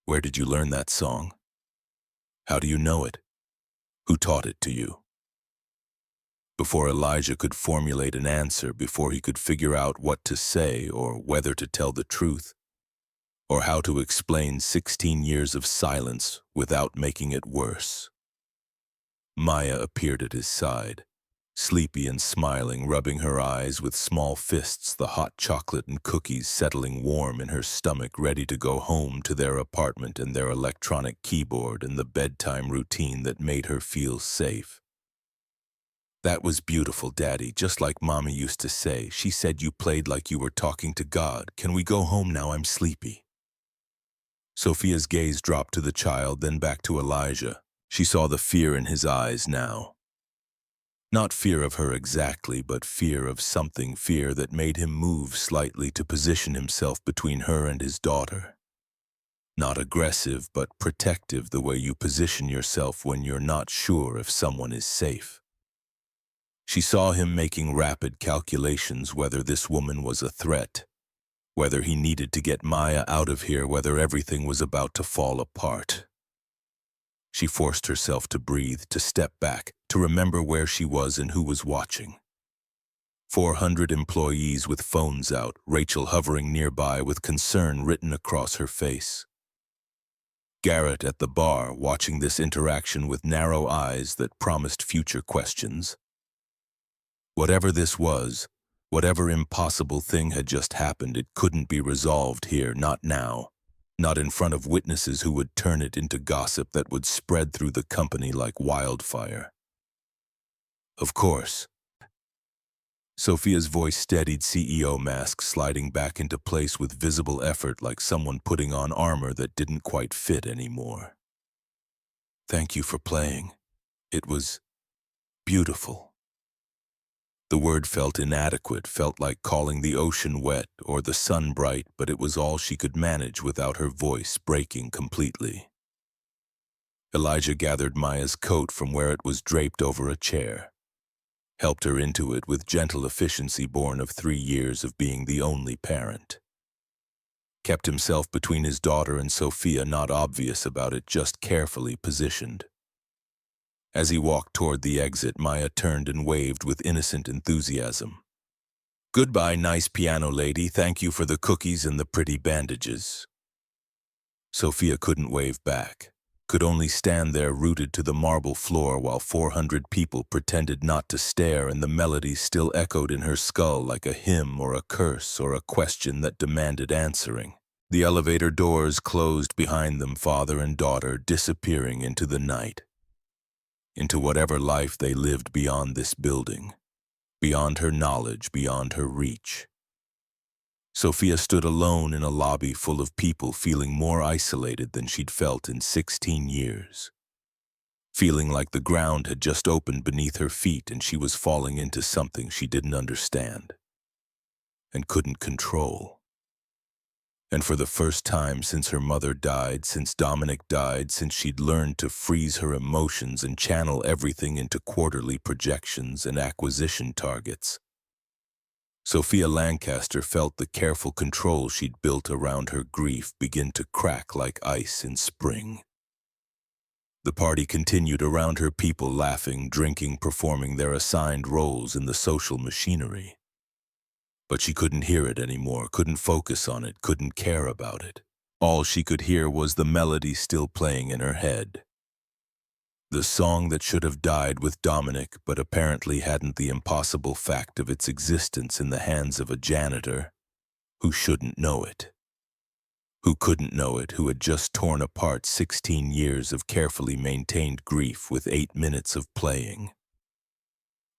Where did you learn that song? How do you know it? Who taught it to you?" Before Elijah could formulate an answer, before he could figure out what to say or whether to tell the truth, or how to explain 16 years of silence without making it worse, Maya appeared at his side, sleepy and smiling, rubbing her eyes with small fists, the hot chocolate and cookies settling warm in her stomach, ready to go home to their apartment and their electronic keyboard and the bedtime routine that made her feel safe. "That was beautiful, Daddy, just like Mommy used to say. She said you played like you were talking to God. Can we go home now? I'm sleepy." Sophia's gaze dropped to the child, then back to Elijah. She saw the fear in his eyes now. Not fear of her exactly, but fear of something, fear that made him move slightly to position himself between her and his daughter. Not aggressive, but protective, the way you position yourself when you're not sure if someone is safe. She saw him making rapid calculations, whether this woman was a threat, whether he needed to get Maya out of here, whether everything was about to fall apart. She forced herself to breathe, to step back, to remember where she was and who was watching. 400 employees with phones out, Rachel hovering nearby with concern written across her face. Garrett at the bar, watching this interaction with narrow eyes that promised future questions. Whatever this was, whatever impossible thing had just happened, it couldn't be resolved here, not now. Not in front of witnesses who would turn it into gossip that would spread through the company like wildfire. Of course. Sophia's voice steadied, CEO mask sliding back into place with visible effort, like someone putting on armor that didn't quite fit anymore. Thank you for playing. It was beautiful. The word felt inadequate, felt like calling the ocean wet or the sun bright, but it was all she could manage without her voice breaking completely. Elijah gathered Maya's coat from where it was draped over a chair, helped her into it with gentle efficiency born of 3 years of being the only parent. Kept himself between his daughter and Sophia, not obvious about it, just carefully positioned. As he walked toward the exit, Maya turned and waved with innocent enthusiasm. Goodbye, nice piano lady. Thank you for the cookies and the pretty bandages. Sophia couldn't wave back, could only stand there rooted to the marble floor while 400 people pretended not to stare, and the melody still echoed in her skull like a hymn or a curse or a question that demanded answering. The elevator doors closed behind them, father and daughter disappearing into the night, into whatever life they lived beyond this building, beyond her knowledge, beyond her reach. Sophia stood alone in a lobby full of people, feeling more isolated than she'd felt in 16 years. Feeling like the ground had just opened beneath her feet and she was falling into something she didn't understand and couldn't control. And for the first time since her mother died, since Dominic died, since she'd learned to freeze her emotions and channel everything into quarterly projections and acquisition targets, Sophia Lancaster felt the careful control she'd built around her grief begin to crack like ice in spring. The party continued around her, people laughing, drinking, performing their assigned roles in the social machinery. But she couldn't hear it anymore, couldn't focus on it, couldn't care about it. All she could hear was the melody still playing in her head. The song that should have died with Dominic, but apparently hadn't, the impossible fact of its existence in the hands of a janitor who shouldn't know it, who couldn't know it, who had just torn apart 16 years of carefully maintained grief with 8 minutes of playing.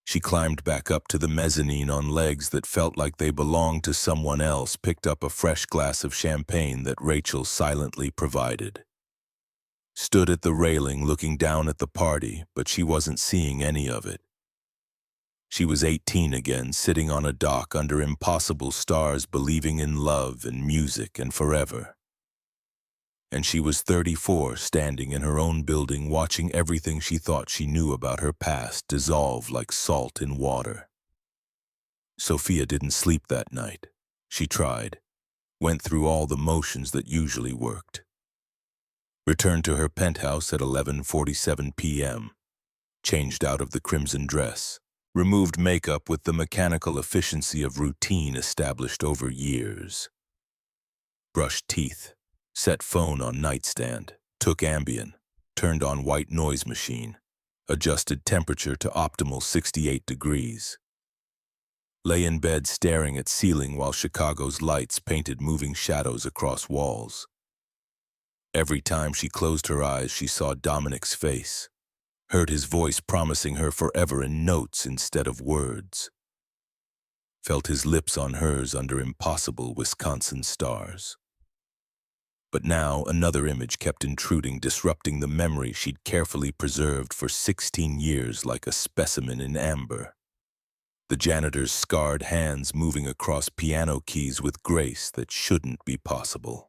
She climbed back up to the mezzanine on legs that felt like they belonged to someone else, picked up a fresh glass of champagne that Rachel silently provided. Stood at the railing looking down at the party, but she wasn't seeing any of it. She was 18 again, sitting on a dock under impossible stars, believing in love and music and forever. And she was 34, standing in her own building, watching everything she thought she knew about her past dissolve like salt in water. Sophia didn't sleep that night. She tried, went through all the motions that usually worked. Returned to her penthouse at 11:47 p.m., changed out of the crimson dress, removed makeup with the mechanical efficiency of routine established over years. Brushed teeth, set phone on nightstand, took Ambien, turned on white noise machine, adjusted temperature to optimal 68 degrees. Lay in bed staring at ceiling while Chicago's lights painted moving shadows across walls. Every time she closed her eyes, she saw Dominic's face, heard his voice promising her forever in notes instead of words. Felt his lips on hers under impossible Wisconsin stars. But now another image kept intruding, disrupting the memory she'd carefully preserved for 16 years like a specimen in amber. The janitor's scarred hands moving across piano keys with grace that shouldn't be possible.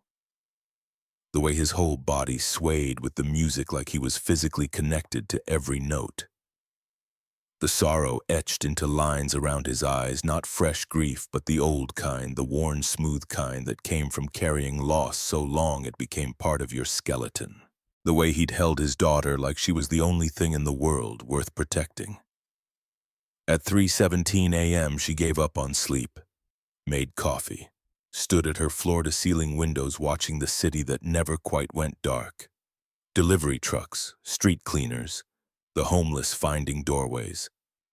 The way his whole body swayed with the music like he was physically connected to every note. The sorrow etched into lines around his eyes, not fresh grief, but the old kind, the worn, smooth kind that came from carrying loss so long it became part of your skeleton. The way he'd held his daughter like she was the only thing in the world worth protecting. At 3:17 a.m., she gave up on sleep, made coffee, stood at her floor-to-ceiling windows watching the city that never quite went dark. Delivery trucks, street cleaners, the homeless finding doorways,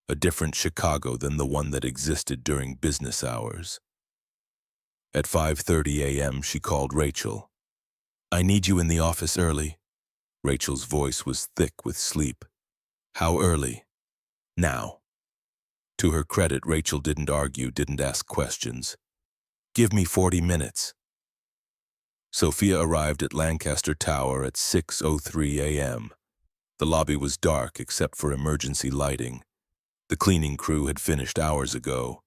a different Chicago than the one that existed during business hours. At 5:30 a.m., she called Rachel. "I need you in the office early." Rachel's voice was thick with sleep. "How early?" "Now." To her credit, Rachel didn't argue, didn't ask questions. "Give me 40 minutes. Sophia arrived at Lancaster Tower at 6:03 a.m. The lobby was dark except for emergency lighting. The cleaning crew had finished hours ago.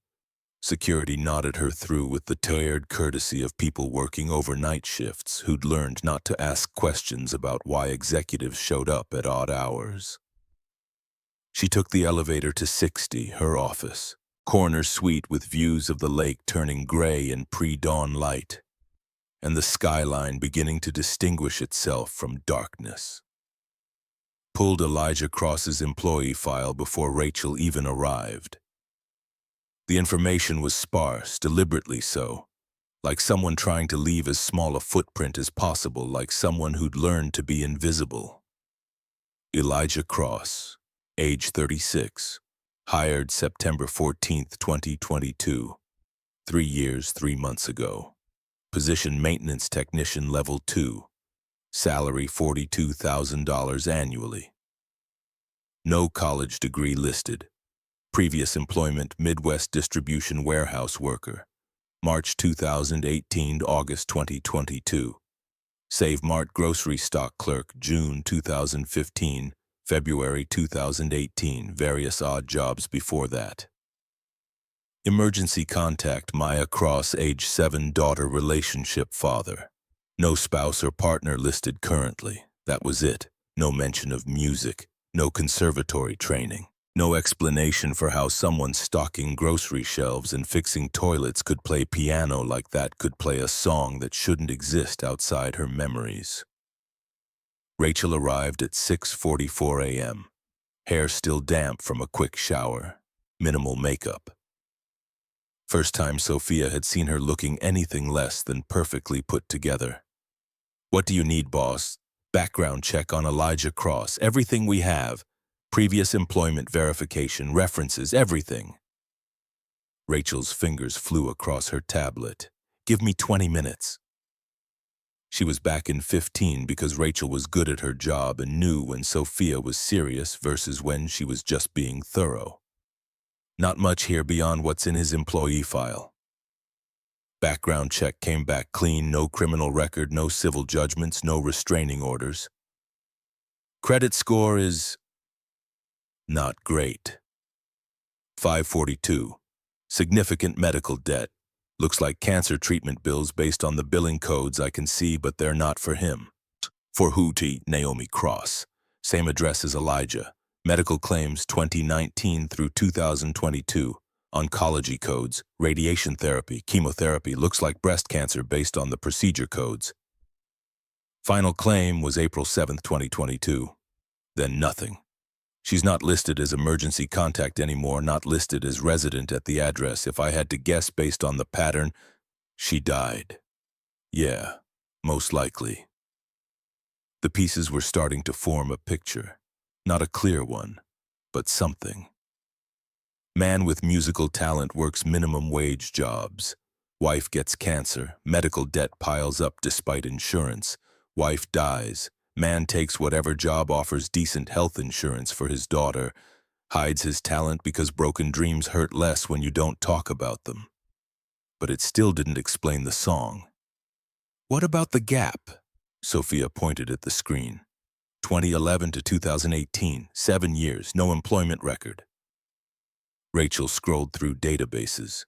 Security nodded her through with the tired courtesy of people working overnight shifts who'd learned not to ask questions about why executives showed up at odd hours. She took the elevator to 60, her office, corner suite with views of the lake turning gray in pre-dawn light, and the skyline beginning to distinguish itself from darkness. Pulled Elijah Cross's employee file before Rachel even arrived. The information was sparse, deliberately so, like someone trying to leave as small a footprint as possible, like someone who'd learned to be invisible. Elijah Cross, age 36, hired September 14, 2022, 3 years, 3 months ago. Position maintenance technician level 2, salary $42,000 annually. No college degree listed. Previous employment, Midwest distribution warehouse worker, March 2018 to August 2022. Save Mart grocery stock clerk, June 2015, February 2018, various odd jobs before that. Emergency contact, Maya Cross, age 7, daughter, relationship, father. No spouse or partner listed currently. That was it. No mention of music, no conservatory training. No explanation for how someone stocking grocery shelves and fixing toilets could play piano like that, could play a song that shouldn't exist outside her memories. Rachel arrived at 6:44 a.m., hair still damp from a quick shower, minimal makeup. First time Sophia had seen her looking anything less than perfectly put together. "What do you need, boss?" "Background check on Elijah Cross, everything we have. Previous employment verification, references, everything." Rachel's fingers flew across her tablet. "Give me 20 minutes. She was back in 15 because Rachel was good at her job and knew when Sophia was serious versus when she was just being thorough. Not much here beyond what's in his employee file. Background check came back clean, no criminal record, no civil judgments, no restraining orders. Credit score is not great. 542. Significant medical debt. Looks like cancer treatment bills based on the billing codes I can see, but they're not for him. For who? To Naomi Cross. Same address as Elijah. Medical claims 2019 through 2022. Oncology codes, radiation therapy, chemotherapy, looks like breast cancer based on the procedure codes. Final claim was April 7, 2022. Then nothing. She's not listed as emergency contact anymore, not listed as resident at the address. If I had to guess based on the pattern, she died. Yeah, most likely. The pieces were starting to form a picture. Not a clear one, but something. Man with musical talent works minimum wage jobs. Wife gets cancer, medical debt piles up despite insurance. Wife dies. Man takes whatever job offers decent health insurance for his daughter, hides his talent because broken dreams hurt less when you don't talk about them. But it still didn't explain the song. What about the gap? Sophia pointed at the screen. 2011 to 2018, 7 years, no employment record. Rachel scrolled through databases.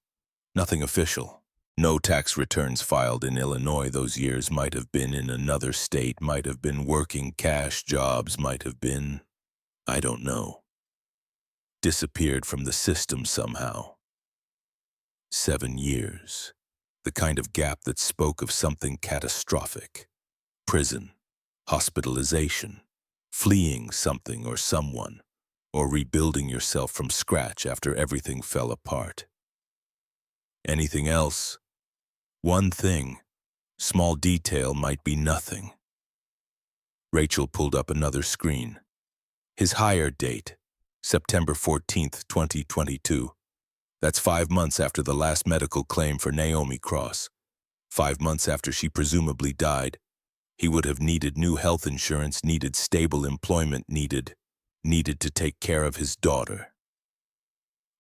Nothing official. No tax returns filed in Illinois those years. Might have been in another state, might have been working cash jobs, might have been, I don't know. Disappeared from the system somehow. 7 years. The kind of gap that spoke of something catastrophic. Prison. Hospitalization. Fleeing something or someone. or rebuilding yourself from scratch after everything fell apart. Anything else? One thing, small detail might be nothing. Rachel pulled up another screen. His hire date, September 14th, 2022. That's 5 months after the last medical claim for Naomi Cross. 5 months after she presumably died. He would have needed new health insurance, needed stable employment, needed to take care of his daughter.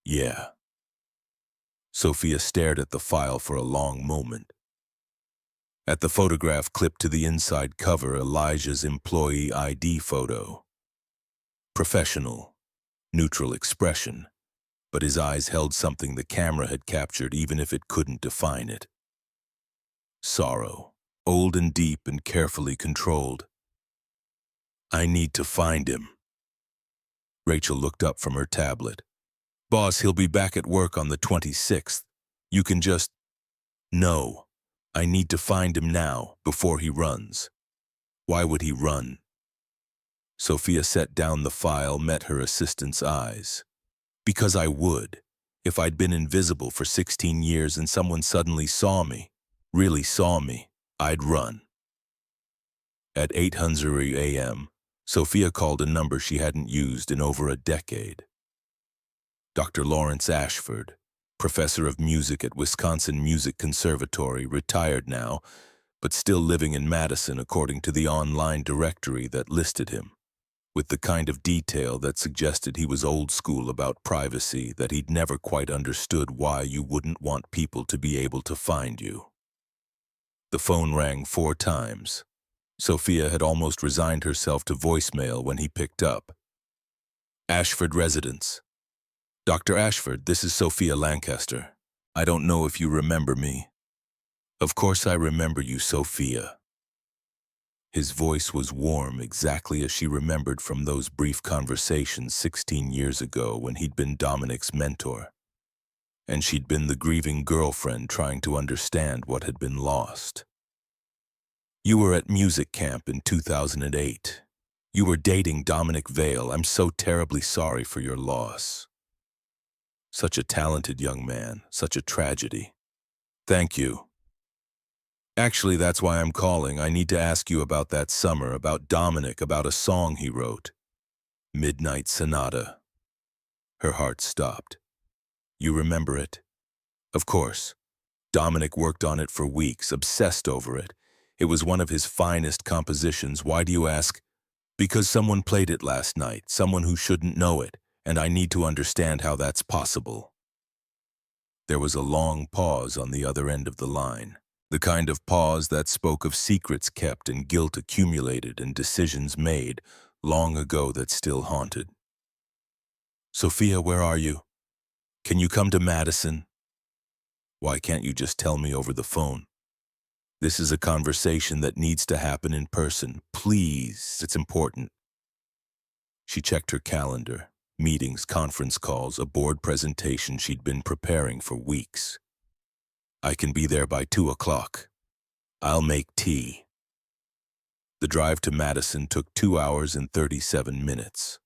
Yeah. Sophia stared at the file for a long moment. At the photograph clipped to the inside cover, Elijah's employee ID photo. Professional, neutral expression, but his eyes held something the camera had captured even if it couldn't define it. Sorrow, old and deep and carefully controlled. I need to find him. Rachel looked up from her tablet. Boss, he'll be back at work on the 26th. You can just... No, I need to find him now, before he runs. Why would he run? Sophia set down the file, met her assistant's eyes. Because I would. If I'd been invisible for 16 years and someone suddenly saw me, really saw me, I'd run. At 8:00 a.m., Sophia called a number she hadn't used in over a decade. Dr. Lawrence Ashford, professor of music at Wisconsin Music Conservatory, retired now, but still living in Madison according to the online directory that listed him, with the kind of detail that suggested he was old school about privacy, that he'd never quite understood why you wouldn't want people to be able to find you. The phone rang 4 times. Sophia had almost resigned herself to voicemail when he picked up. Ashford residence. Dr. Ashford, this is Sophia Lancaster. I don't know if you remember me. Of course I remember you, Sophia. His voice was warm, exactly as she remembered from those brief conversations 16 years ago when he'd been Dominic's mentor. And she'd been the grieving girlfriend trying to understand what had been lost. You were at music camp in 2008. You were dating Dominic Vale. I'm so terribly sorry for your loss. Such a talented young man, such a tragedy. Thank you. Actually, that's why I'm calling. I need to ask you about that summer, about Dominic, about a song he wrote. Midnight Sonata. Her heart stopped. You remember it? Of course. Dominic worked on it for weeks, obsessed over it. It was one of his finest compositions. Why do you ask? Because someone played it last night, someone who shouldn't know it, and I need to understand how that's possible. There was a long pause on the other end of the line. The kind of pause that spoke of secrets kept and guilt accumulated and decisions made long ago that still haunted. Sophia, where are you? Can you come to Madison? Why can't you just tell me over the phone? This is a conversation that needs to happen in person. Please, it's important. She checked her calendar. Meetings, conference calls, a board presentation she'd been preparing for weeks. I can be there by 2 o'clock. I'll make tea. The drive to Madison took 2 hours and 37 minutes.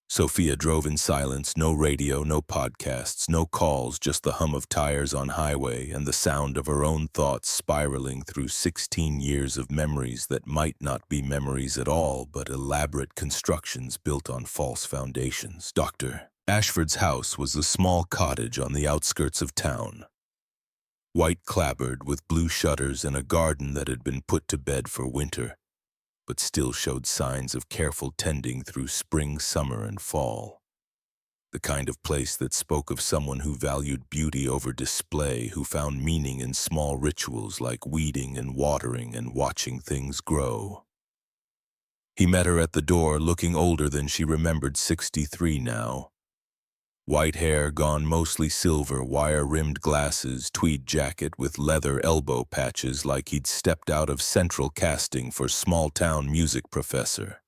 Sophia drove in silence, no radio, no podcasts, no calls, just the hum of tires on highway and the sound of her own thoughts spiraling through 16 years of memories that might not be memories at all, but elaborate constructions built on false foundations. Dr. Ashford's house was a small cottage on the outskirts of town. White clapboard with blue shutters and a garden that had been put to bed for winter, but still showed signs of careful tending through spring, summer, and fall. The kind of place that spoke of someone who valued beauty over display, who found meaning in small rituals like weeding and watering and watching things grow. He met her at the door, looking older than she remembered, 63 now. White hair gone mostly silver, wire-rimmed glasses, tweed jacket with leather elbow patches like he'd stepped out of central casting for small-town music professor.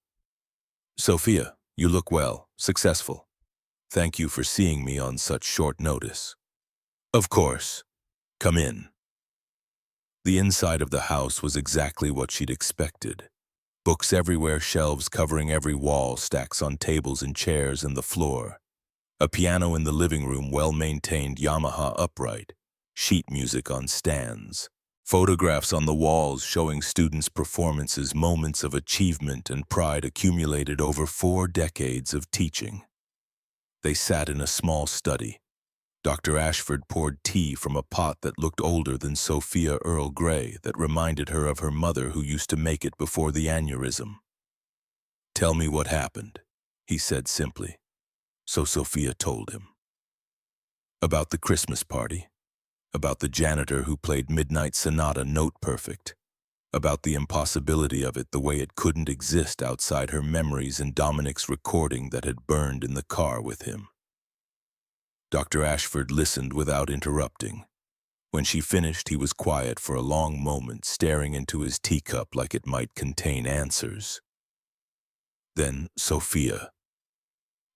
Sophia, you look well, successful. Thank you for seeing me on such short notice. Of course. Come in. The inside of the house was exactly what she'd expected. Books everywhere, shelves covering every wall, stacks on tables and chairs and the floor. A piano in the living room, well-maintained Yamaha upright. Sheet music on stands. Photographs on the walls showing students' performances, moments of achievement and pride accumulated over 4 decades of teaching. They sat in a small study. Dr. Ashford poured tea from a pot that looked older than Sophia Earl Grey, that reminded her of her mother who used to make it before the aneurysm. "Tell me what happened," he said simply. So Sophia told him. About the Christmas party. About the janitor who played Midnight Sonata note perfect. About the impossibility of it, the way it couldn't exist outside her memories and Dominic's recording that had burned in the car with him. Dr. Ashford listened without interrupting. When she finished, he was quiet for a long moment, staring into his teacup like it might contain answers. Then, "Sophia,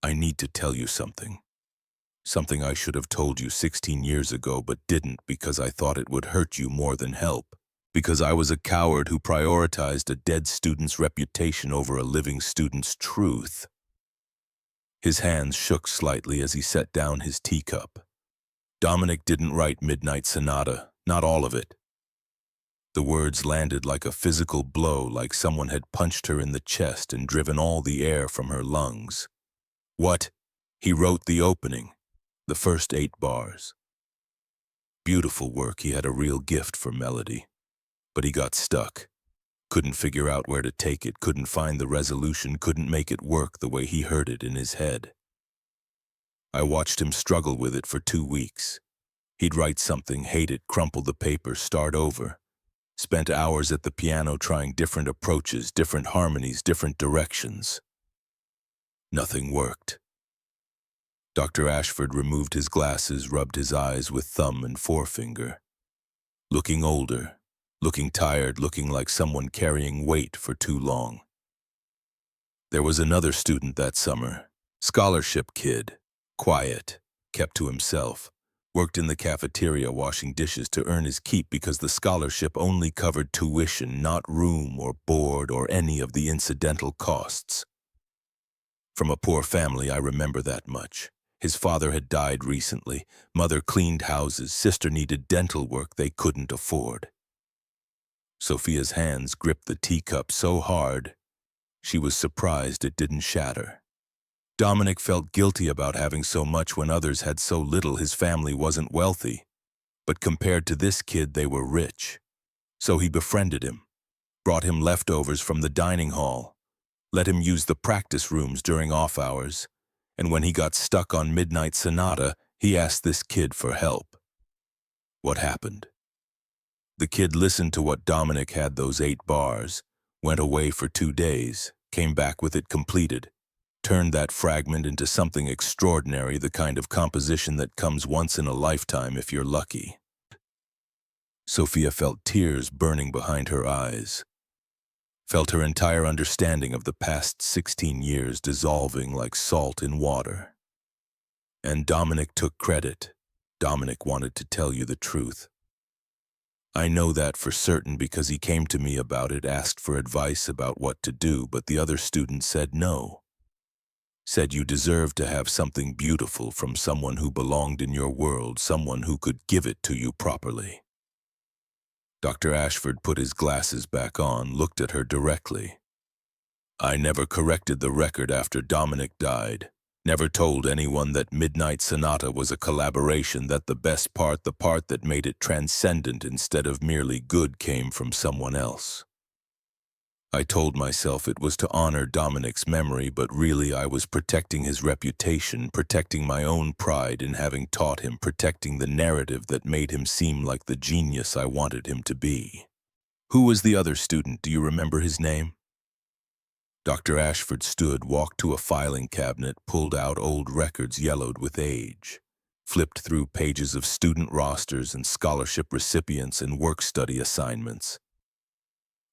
I need to tell you something. Something I should have told you 16 years ago but didn't because I thought it would hurt you more than help. Because I was a coward who prioritized a dead student's reputation over a living student's truth." His hands shook slightly as he set down his teacup. Dominic didn't write Midnight Sonata, not all of it. The words landed like a physical blow, like someone had punched her in the chest and driven all the air from her lungs. What? He wrote the opening, the first 8 bars. Beautiful work, he had a real gift for melody. But he got stuck. Couldn't figure out where to take it, couldn't find the resolution, couldn't make it work the way he heard it in his head. I watched him struggle with it for 2 weeks. He'd write something, hate it, crumple the paper, start over. Spent hours at the piano trying different approaches, different harmonies, different directions. Nothing worked. Dr. Ashford removed his glasses, rubbed his eyes with thumb and forefinger. Looking older, looking tired, looking like someone carrying weight for too long. There was another student that summer, scholarship kid, quiet, kept to himself, worked in the cafeteria washing dishes to earn his keep because the scholarship only covered tuition, not room or board or any of the incidental costs. From a poor family, I remember that much. His father had died recently, mother cleaned houses, sister needed dental work they couldn't afford. Sophia's hands gripped the teacup so hard, she was surprised it didn't shatter. Dominic felt guilty about having so much when others had so little. His family wasn't wealthy, but compared to this kid, they were rich. So he befriended him, brought him leftovers from the dining hall, let him use the practice rooms during off hours, and when he got stuck on Midnight Sonata, he asked this kid for help. What happened? The kid listened to what Dominic had, those 8 bars, went away for 2 days, came back with it completed, turned that fragment into something extraordinary, the kind of composition that comes once in a lifetime if you're lucky. Sophia felt tears burning behind her eyes, felt her entire understanding of the past 16 years dissolving like salt in water. And Dominic took credit. Dominic wanted to tell you the truth. I know that for certain because he came to me about it, asked for advice about what to do, but the other student said no. Said you deserved to have something beautiful from someone who belonged in your world, someone who could give it to you properly. Dr. Ashford put his glasses back on, looked at her directly. I never corrected the record after Dominic died. Never told anyone that Midnight Sonata was a collaboration, that the best part, the part that made it transcendent instead of merely good, came from someone else. I told myself it was to honor Dominic's memory, but really I was protecting his reputation, protecting my own pride in having taught him, protecting the narrative that made him seem like the genius I wanted him to be. Who was the other student? Do you remember his name? Dr. Ashford stood, walked to a filing cabinet, pulled out old records yellowed with age, flipped through pages of student rosters and scholarship recipients and work-study assignments.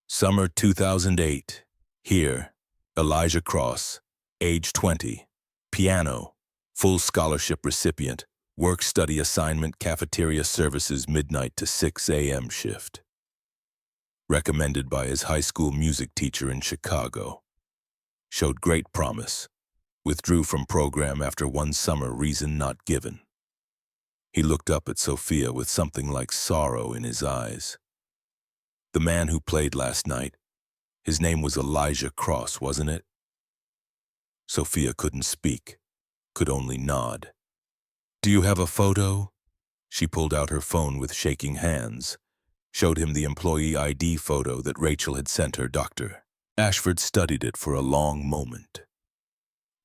Summer 2008. Here, Elijah Cross, age 20, piano, full scholarship recipient, work-study assignment, cafeteria services, midnight to 6 a.m. shift. recommended by his high school music teacher in Chicago. Showed great promise. Withdrew from program after one summer, reason not given. He looked up at Sophia with something like sorrow in his eyes. The man who played last night, his name was Elijah Cross, wasn't it? Sophia couldn't speak, could only nod. Do you have a photo? She pulled out her phone with shaking hands, showed him the employee ID photo that Rachel had sent her. Dr. Ashford studied it for a long moment,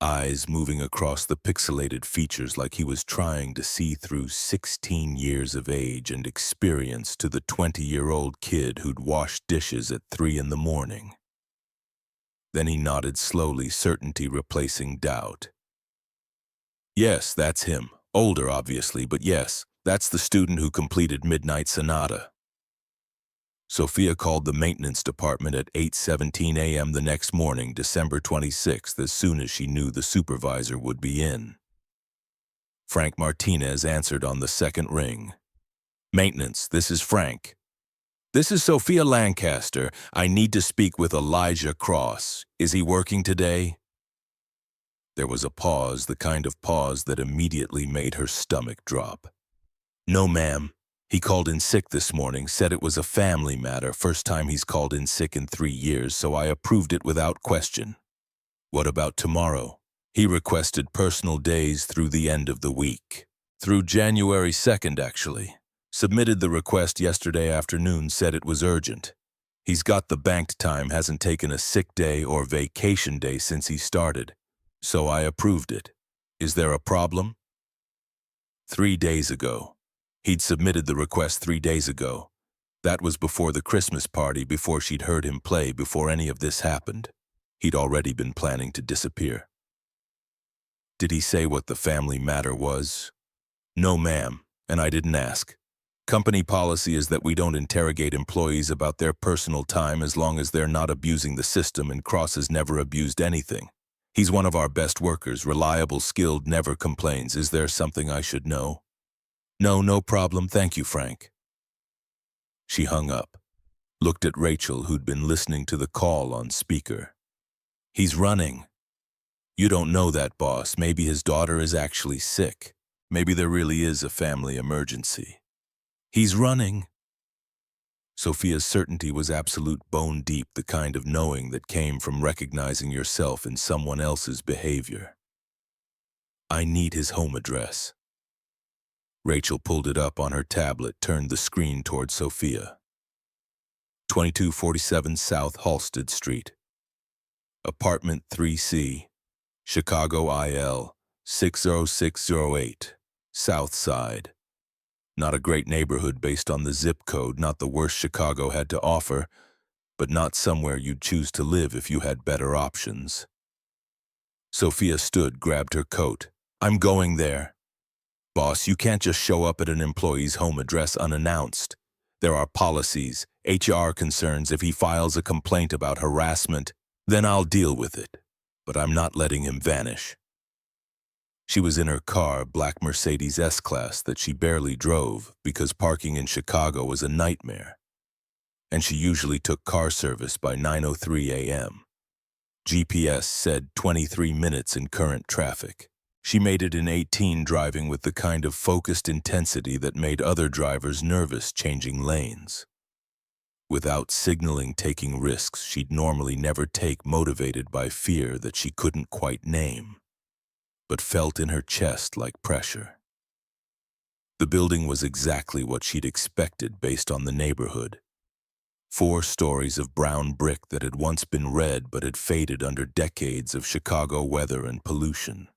eyes moving across the pixelated features like he was trying to see through 16 years of age and experience to the 20-year-old kid who'd washed dishes at 3 in the morning. Then he nodded slowly, certainty replacing doubt. Yes, that's him. Older, obviously, but yes, that's the student who completed Midnight Sonata. Sophia called the maintenance department at 8:17 a.m. the next morning, December 26th, as soon as she knew the supervisor would be in. Frank Martinez answered on the second ring. Maintenance, this is Frank. This is Sophia Lancaster. I need to speak with Elijah Cross. Is he working today? There was a pause, the kind of pause that immediately made her stomach drop. No, ma'am. He called in sick this morning, said it was a family matter, first time he's called in sick in 3 years, so I approved it without question. What about tomorrow? He requested personal days through the end of the week. Through January 2nd, actually. Submitted the request yesterday afternoon, said it was urgent. He's got the banked time, hasn't taken a sick day or vacation day since he started. So I approved it. Is there a problem? 3 days ago. He'd submitted the request 3 days ago. That was before the Christmas party, before she'd heard him play, before any of this happened. He'd already been planning to disappear. Did he say what the family matter was? No, ma'am, and I didn't ask. Company policy is that we don't interrogate employees about their personal time as long as they're not abusing the system, and Cross has never abused anything. He's one of our best workers, reliable, skilled, never complains. Is there something I should know? No, no problem. Thank you, Frank. She hung up, looked at Rachel, who'd been listening to the call on speaker. He's running. You don't know that, boss. Maybe his daughter is actually sick. Maybe there really is a family emergency. He's running. Sophia's certainty was absolute, bone deep, the kind of knowing that came from recognizing yourself in someone else's behavior. I need his home address. Rachel pulled it up on her tablet, turned the screen toward Sophia. 2247 South Halsted Street. Apartment 3C, Chicago IL 60608, South Side. Not a great neighborhood based on the zip code, not the worst Chicago had to offer, but not somewhere you'd choose to live if you had better options. Sophia stood, grabbed her coat. I'm going there. Boss, you can't just show up at an employee's home address unannounced. There are policies, HR concerns. If he files a complaint about harassment, then I'll deal with it. But I'm not letting him vanish. She was in her car, black Mercedes S-Class that she barely drove because parking in Chicago was a nightmare. And she usually took car service by 9:03 a.m. GPS said 23 minutes in current traffic. She made it in 18, driving with the kind of focused intensity that made other drivers nervous, changing lanes. Without signaling, taking risks she'd normally never take, motivated by fear that she couldn't quite name, but felt in her chest like pressure. The building was exactly what she'd expected based on the neighborhood. 4 stories of brown brick that had once been red but had faded under decades of Chicago weather and pollution.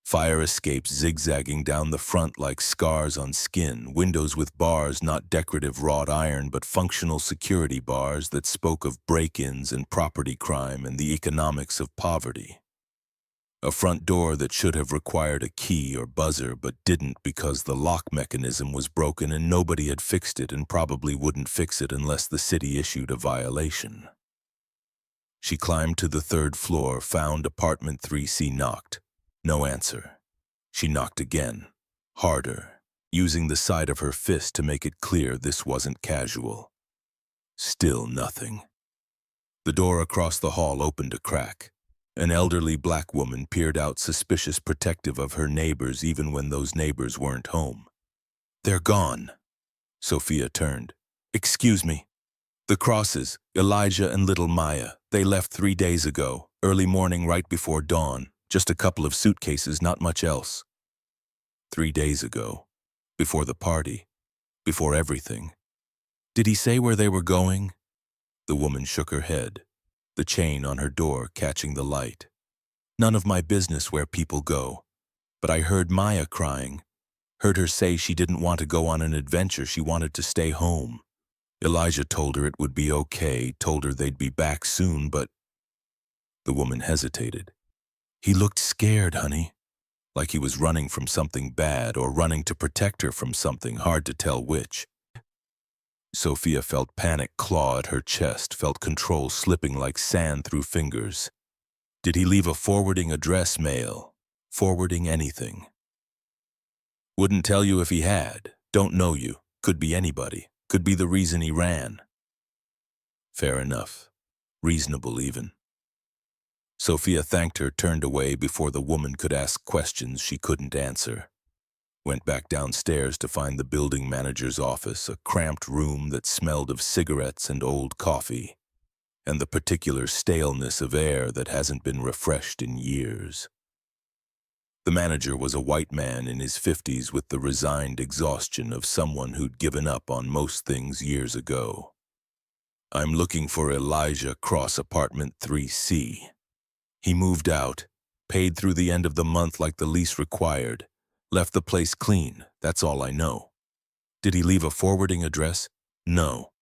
Fire escapes zigzagging down the front like scars on skin, windows with bars, not decorative wrought iron but functional security bars that spoke of break-ins and property crime and the economics of poverty. A front door that should have required a key or buzzer but didn't because the lock mechanism was broken and nobody had fixed it and probably wouldn't fix it unless the city issued a violation. She climbed to the 3rd floor, found apartment 3C, knocked. No answer. She knocked again, harder, using the side of her fist to make it clear this wasn't casual. Still nothing. The door across the hall opened a crack. An elderly black woman peered out, suspicious, protective of her neighbors even when those neighbors weren't home. "They're gone." Sophia turned. "Excuse me. The Crosses, Elijah and little Maya, they left 3 days ago, early morning right before dawn. Just a couple of suitcases, not much else." 3 days ago. Before the party. Before everything. Did he say where they were going? The woman shook her head, the chain on her door catching the light. "None of my business where people go. But I heard Maya crying. Heard her say she didn't want to go on an adventure, she wanted to stay home. Elijah told her it would be okay, told her they'd be back soon, but—" The woman hesitated. "He looked scared, honey. Like he was running from something bad or running to protect her from something, hard to tell which." Sophia felt panic claw at her chest, felt control slipping like sand through fingers. Did he leave a forwarding address, mail? Forwarding anything? "Wouldn't tell you if he had. Don't know you. Could be anybody. Could be the reason he ran." Fair enough. Reasonable even. Sophia thanked her, turned away before the woman could ask questions she couldn't answer. Went back downstairs to find the building manager's office, a cramped room that smelled of cigarettes and old coffee, and the particular staleness of air that hasn't been refreshed in years. The manager was a white man in his 50s with the resigned exhaustion of someone who'd given up on most things years ago. "I'm looking for Elijah Cross, apartment 3C. He moved out, paid through the end of the month like the lease required, left the place clean, that's all I know." "Did he leave a forwarding address?" "No."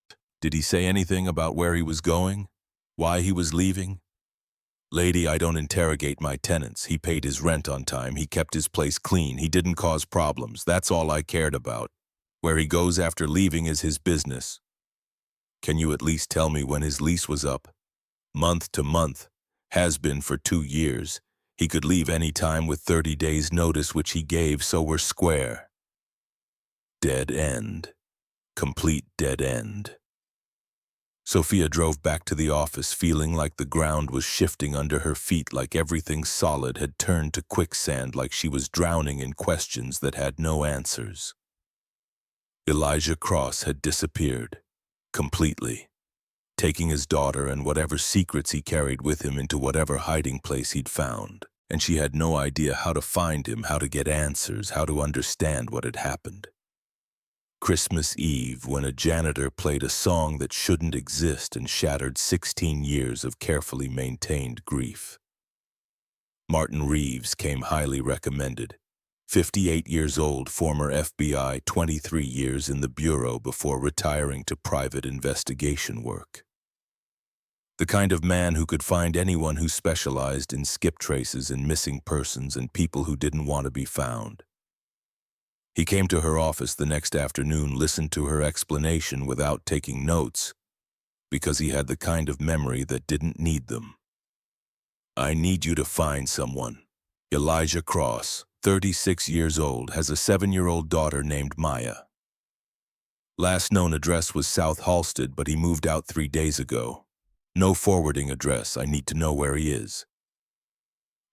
"Did he say anything about where he was going? Why he was leaving?" "Lady, I don't interrogate my tenants. He paid his rent on time, he kept his place clean, he didn't cause problems, that's all I cared about. Where he goes after leaving is his business." "Can you at least tell me when his lease was up?" "Month to month. Has been for 2 years. He could leave any time with 30 days' notice, which he gave, so we're square." Dead end. Complete dead end. Sophia drove back to the office feeling like the ground was shifting under her feet, like everything solid had turned to quicksand, like she was drowning in questions that had no answers. Elijah Cross had disappeared. Completely. Taking his daughter and whatever secrets he carried with him into whatever hiding place he'd found, and she had no idea how to find him, how to get answers, how to understand what had happened. Christmas Eve, when a janitor played a song that shouldn't exist and shattered 16 years of carefully maintained grief. Martin Reeves came highly recommended. 58 years old, former FBI, 23 years in the Bureau before retiring to private investigation work. The kind of man who could find anyone who specialized in skip traces and missing persons and people who didn't want to be found. He came to her office the next afternoon, listened to her explanation without taking notes, because he had the kind of memory that didn't need them. "I need you to find someone. Elijah Cross, 36 years old, has a 7-year-old daughter named Maya. Last known address was South Halsted, but he moved out 3 days ago. No forwarding address, I need to know where he is."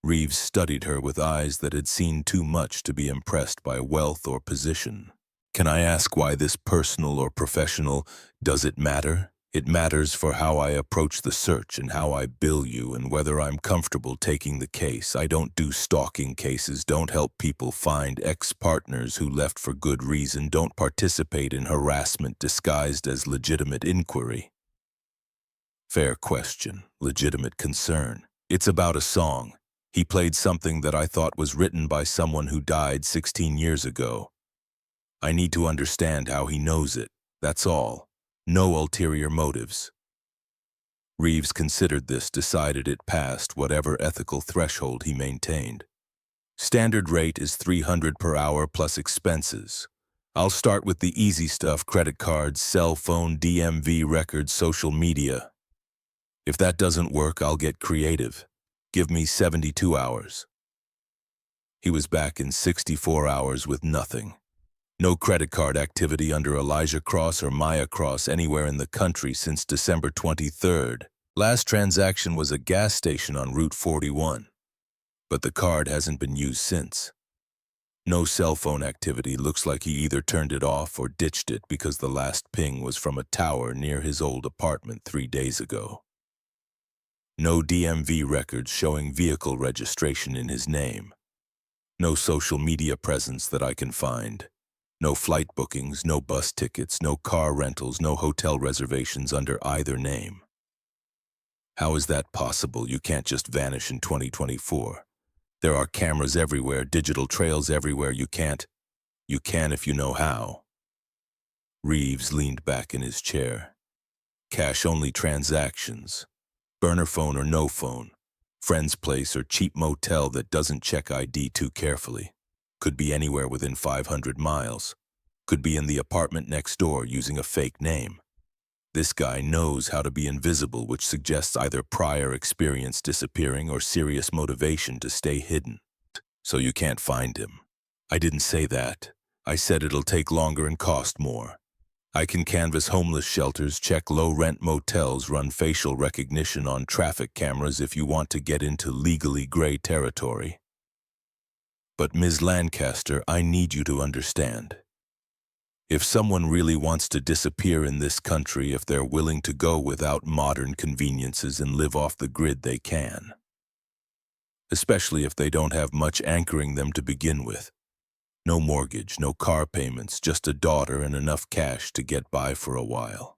Reeves studied her with eyes that had seen too much to be impressed by wealth or position. "Can I ask why this personal or professional? Does it matter? It matters for how I approach the search and how I bill you and whether I'm comfortable taking the case. I don't do stalking cases, don't help people find ex-partners who left for good reason, don't participate in harassment disguised as legitimate inquiry." Fair question, legitimate concern. It's about a song. He played something that I thought was written by someone who died 16 years ago. I need to understand how he knows it, that's all. No ulterior motives. Reeves considered this, decided it passed whatever ethical threshold he maintained. Standard rate is $300 per hour plus expenses. I'll start with the easy stuff: credit cards, cell phone, DMV records, social media. If that doesn't work, I'll get creative. Give me 72 hours. He was back in 64 hours with nothing. No credit card activity under Elijah Cross or Maya Cross anywhere in the country since December 23rd. Last transaction was a gas station on Route 41, but the card hasn't been used since. No cell phone activity. Looks like he either turned it off or ditched it because the last ping was from a tower near his old apartment 3 days ago. No DMV records showing vehicle registration in his name. No social media presence that I can find. No flight bookings, no bus tickets, no car rentals, no hotel reservations under either name. How is that possible? You can't just vanish in 2024. There are cameras everywhere, digital trails everywhere. You can if you know how. Reeves leaned back in his chair. Cash-only transactions. Burner phone or no phone. Friend's place or cheap motel that doesn't check ID too carefully. Could be anywhere within 500 miles. Could be in the apartment next door using a fake name. This guy knows how to be invisible, which suggests either prior experience disappearing or serious motivation to stay hidden. So you can't find him. I didn't say that. I said it'll take longer and cost more. I can canvass homeless shelters, check low-rent motels, run facial recognition on traffic cameras if you want to get into legally gray territory. But Ms. Lancaster, I need you to understand. If someone really wants to disappear in this country, if they're willing to go without modern conveniences and live off the grid, they can. Especially if they don't have much anchoring them to begin with. No mortgage, no car payments, just a daughter and enough cash to get by for a while.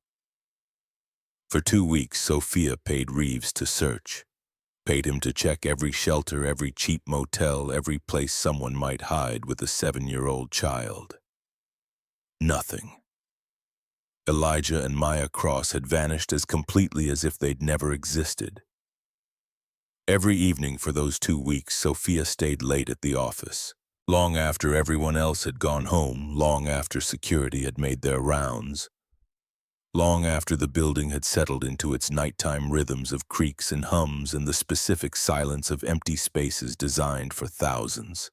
For 2 weeks, Sophia paid Reeves to search. Paid him to check every shelter, every cheap motel, every place someone might hide with a 7-year-old child. Nothing. Elijah and Maya Cross had vanished as completely as if they'd never existed. Every evening for those 2 weeks, Sophia stayed late at the office. Long after everyone else had gone home, long after security had made their rounds, long after the building had settled into its nighttime rhythms of creaks and hums and the specific silence of empty spaces designed for thousands.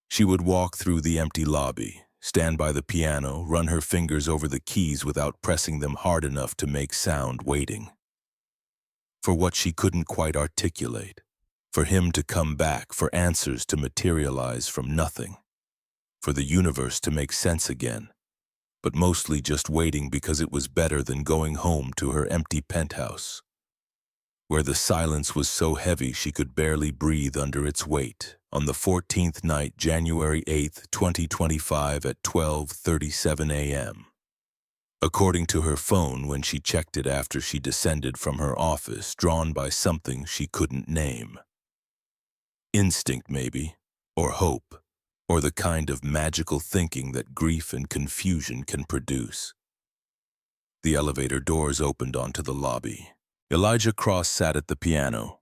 She would walk through the empty lobby, stand by the piano, run her fingers over the keys without pressing them hard enough to make sound, waiting for what she couldn't quite articulate. For him to come back, for answers to materialize from nothing, for the universe to make sense again, but mostly just waiting because it was better than going home to her empty penthouse, where the silence was so heavy she could barely breathe under its weight. On the 14th night, January 8th, 2025 at 12:37 a.m. According to her phone, when she checked it after she descended from her office, drawn by something she couldn't name. Instinct, maybe, or hope, or the kind of magical thinking that grief and confusion can produce. The elevator doors opened onto the lobby. Elijah Cross sat at the piano,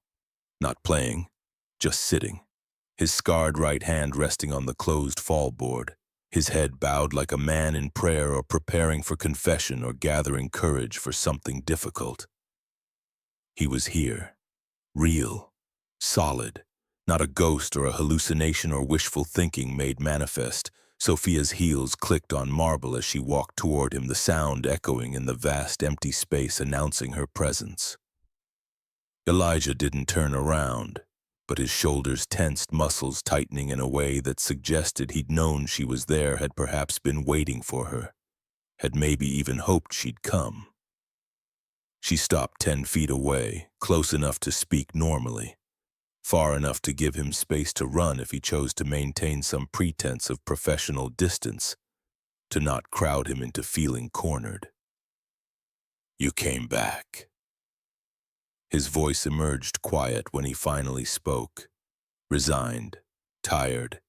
not playing, just sitting, his scarred right hand resting on the closed fallboard, his head bowed like a man in prayer or preparing for confession or gathering courage for something difficult. He was here, real, solid. Not a ghost or a hallucination or wishful thinking made manifest. Sophia's heels clicked on marble as she walked toward him, the sound echoing in the vast empty space announcing her presence. Elijah didn't turn around, but his shoulders tensed, muscles tightening in a way that suggested he'd known she was there, had perhaps been waiting for her, had maybe even hoped she'd come. She stopped 10 feet away, close enough to speak normally. Far enough to give him space to run if he chose to maintain some pretense of professional distance, to not crowd him into feeling cornered. "You came back." His voice emerged quiet when he finally spoke, resigned, tired,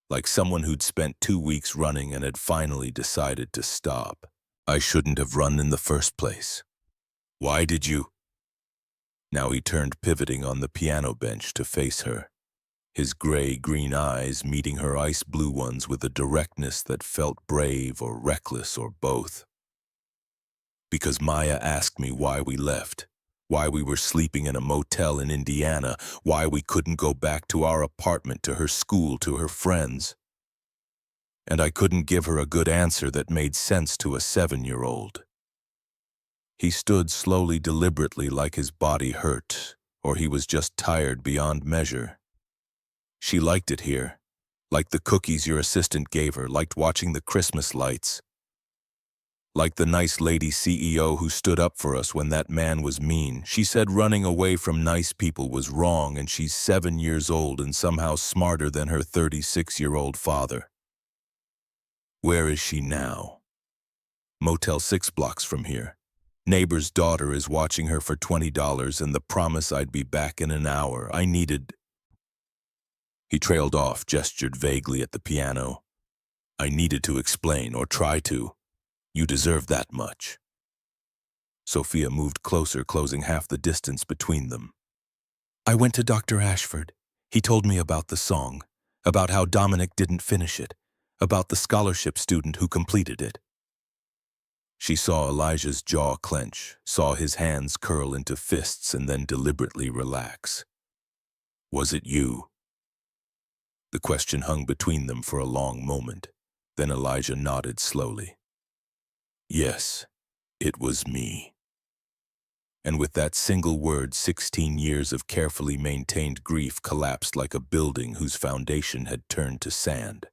like someone who'd spent 2 weeks running and had finally decided to stop. "I shouldn't have run in the first place. Why did you?" Now he turned, pivoting on the piano bench to face her, his gray-green eyes meeting her ice-blue ones with a directness that felt brave or reckless or both. "Because Maya asked me why we left, why we were sleeping in a motel in Indiana, why we couldn't go back to our apartment, to her school, to her friends. and I couldn't give her a good answer that made sense to a 7-year-old. He stood slowly, deliberately, like his body hurt, or he was just tired beyond measure. She liked it here, liked the cookies your assistant gave her, liked watching the Christmas lights, like the nice lady CEO who stood up for us when that man was mean. She said running away from nice people was wrong, and she's 7 years old and somehow smarter than her 36-year-old father. Where is she now? Motel 6 blocks from here. Neighbor's daughter is watching her for $20 and the promise I'd be back in an hour. I needed... He trailed off, gestured vaguely at the piano. I needed to explain, or try to. You deserve that much. Sophia moved closer, closing half the distance between them. I went to Dr. Ashford. He told me about the song, about how Dominic didn't finish it, about the scholarship student who completed it. She saw Elijah's jaw clench, saw his hands curl into fists and then deliberately relax. Was it you? The question hung between them for a long moment. Then Elijah nodded slowly. Yes, it was me. And with that single word, 16 years of carefully maintained grief collapsed like a building whose foundation had turned to sand.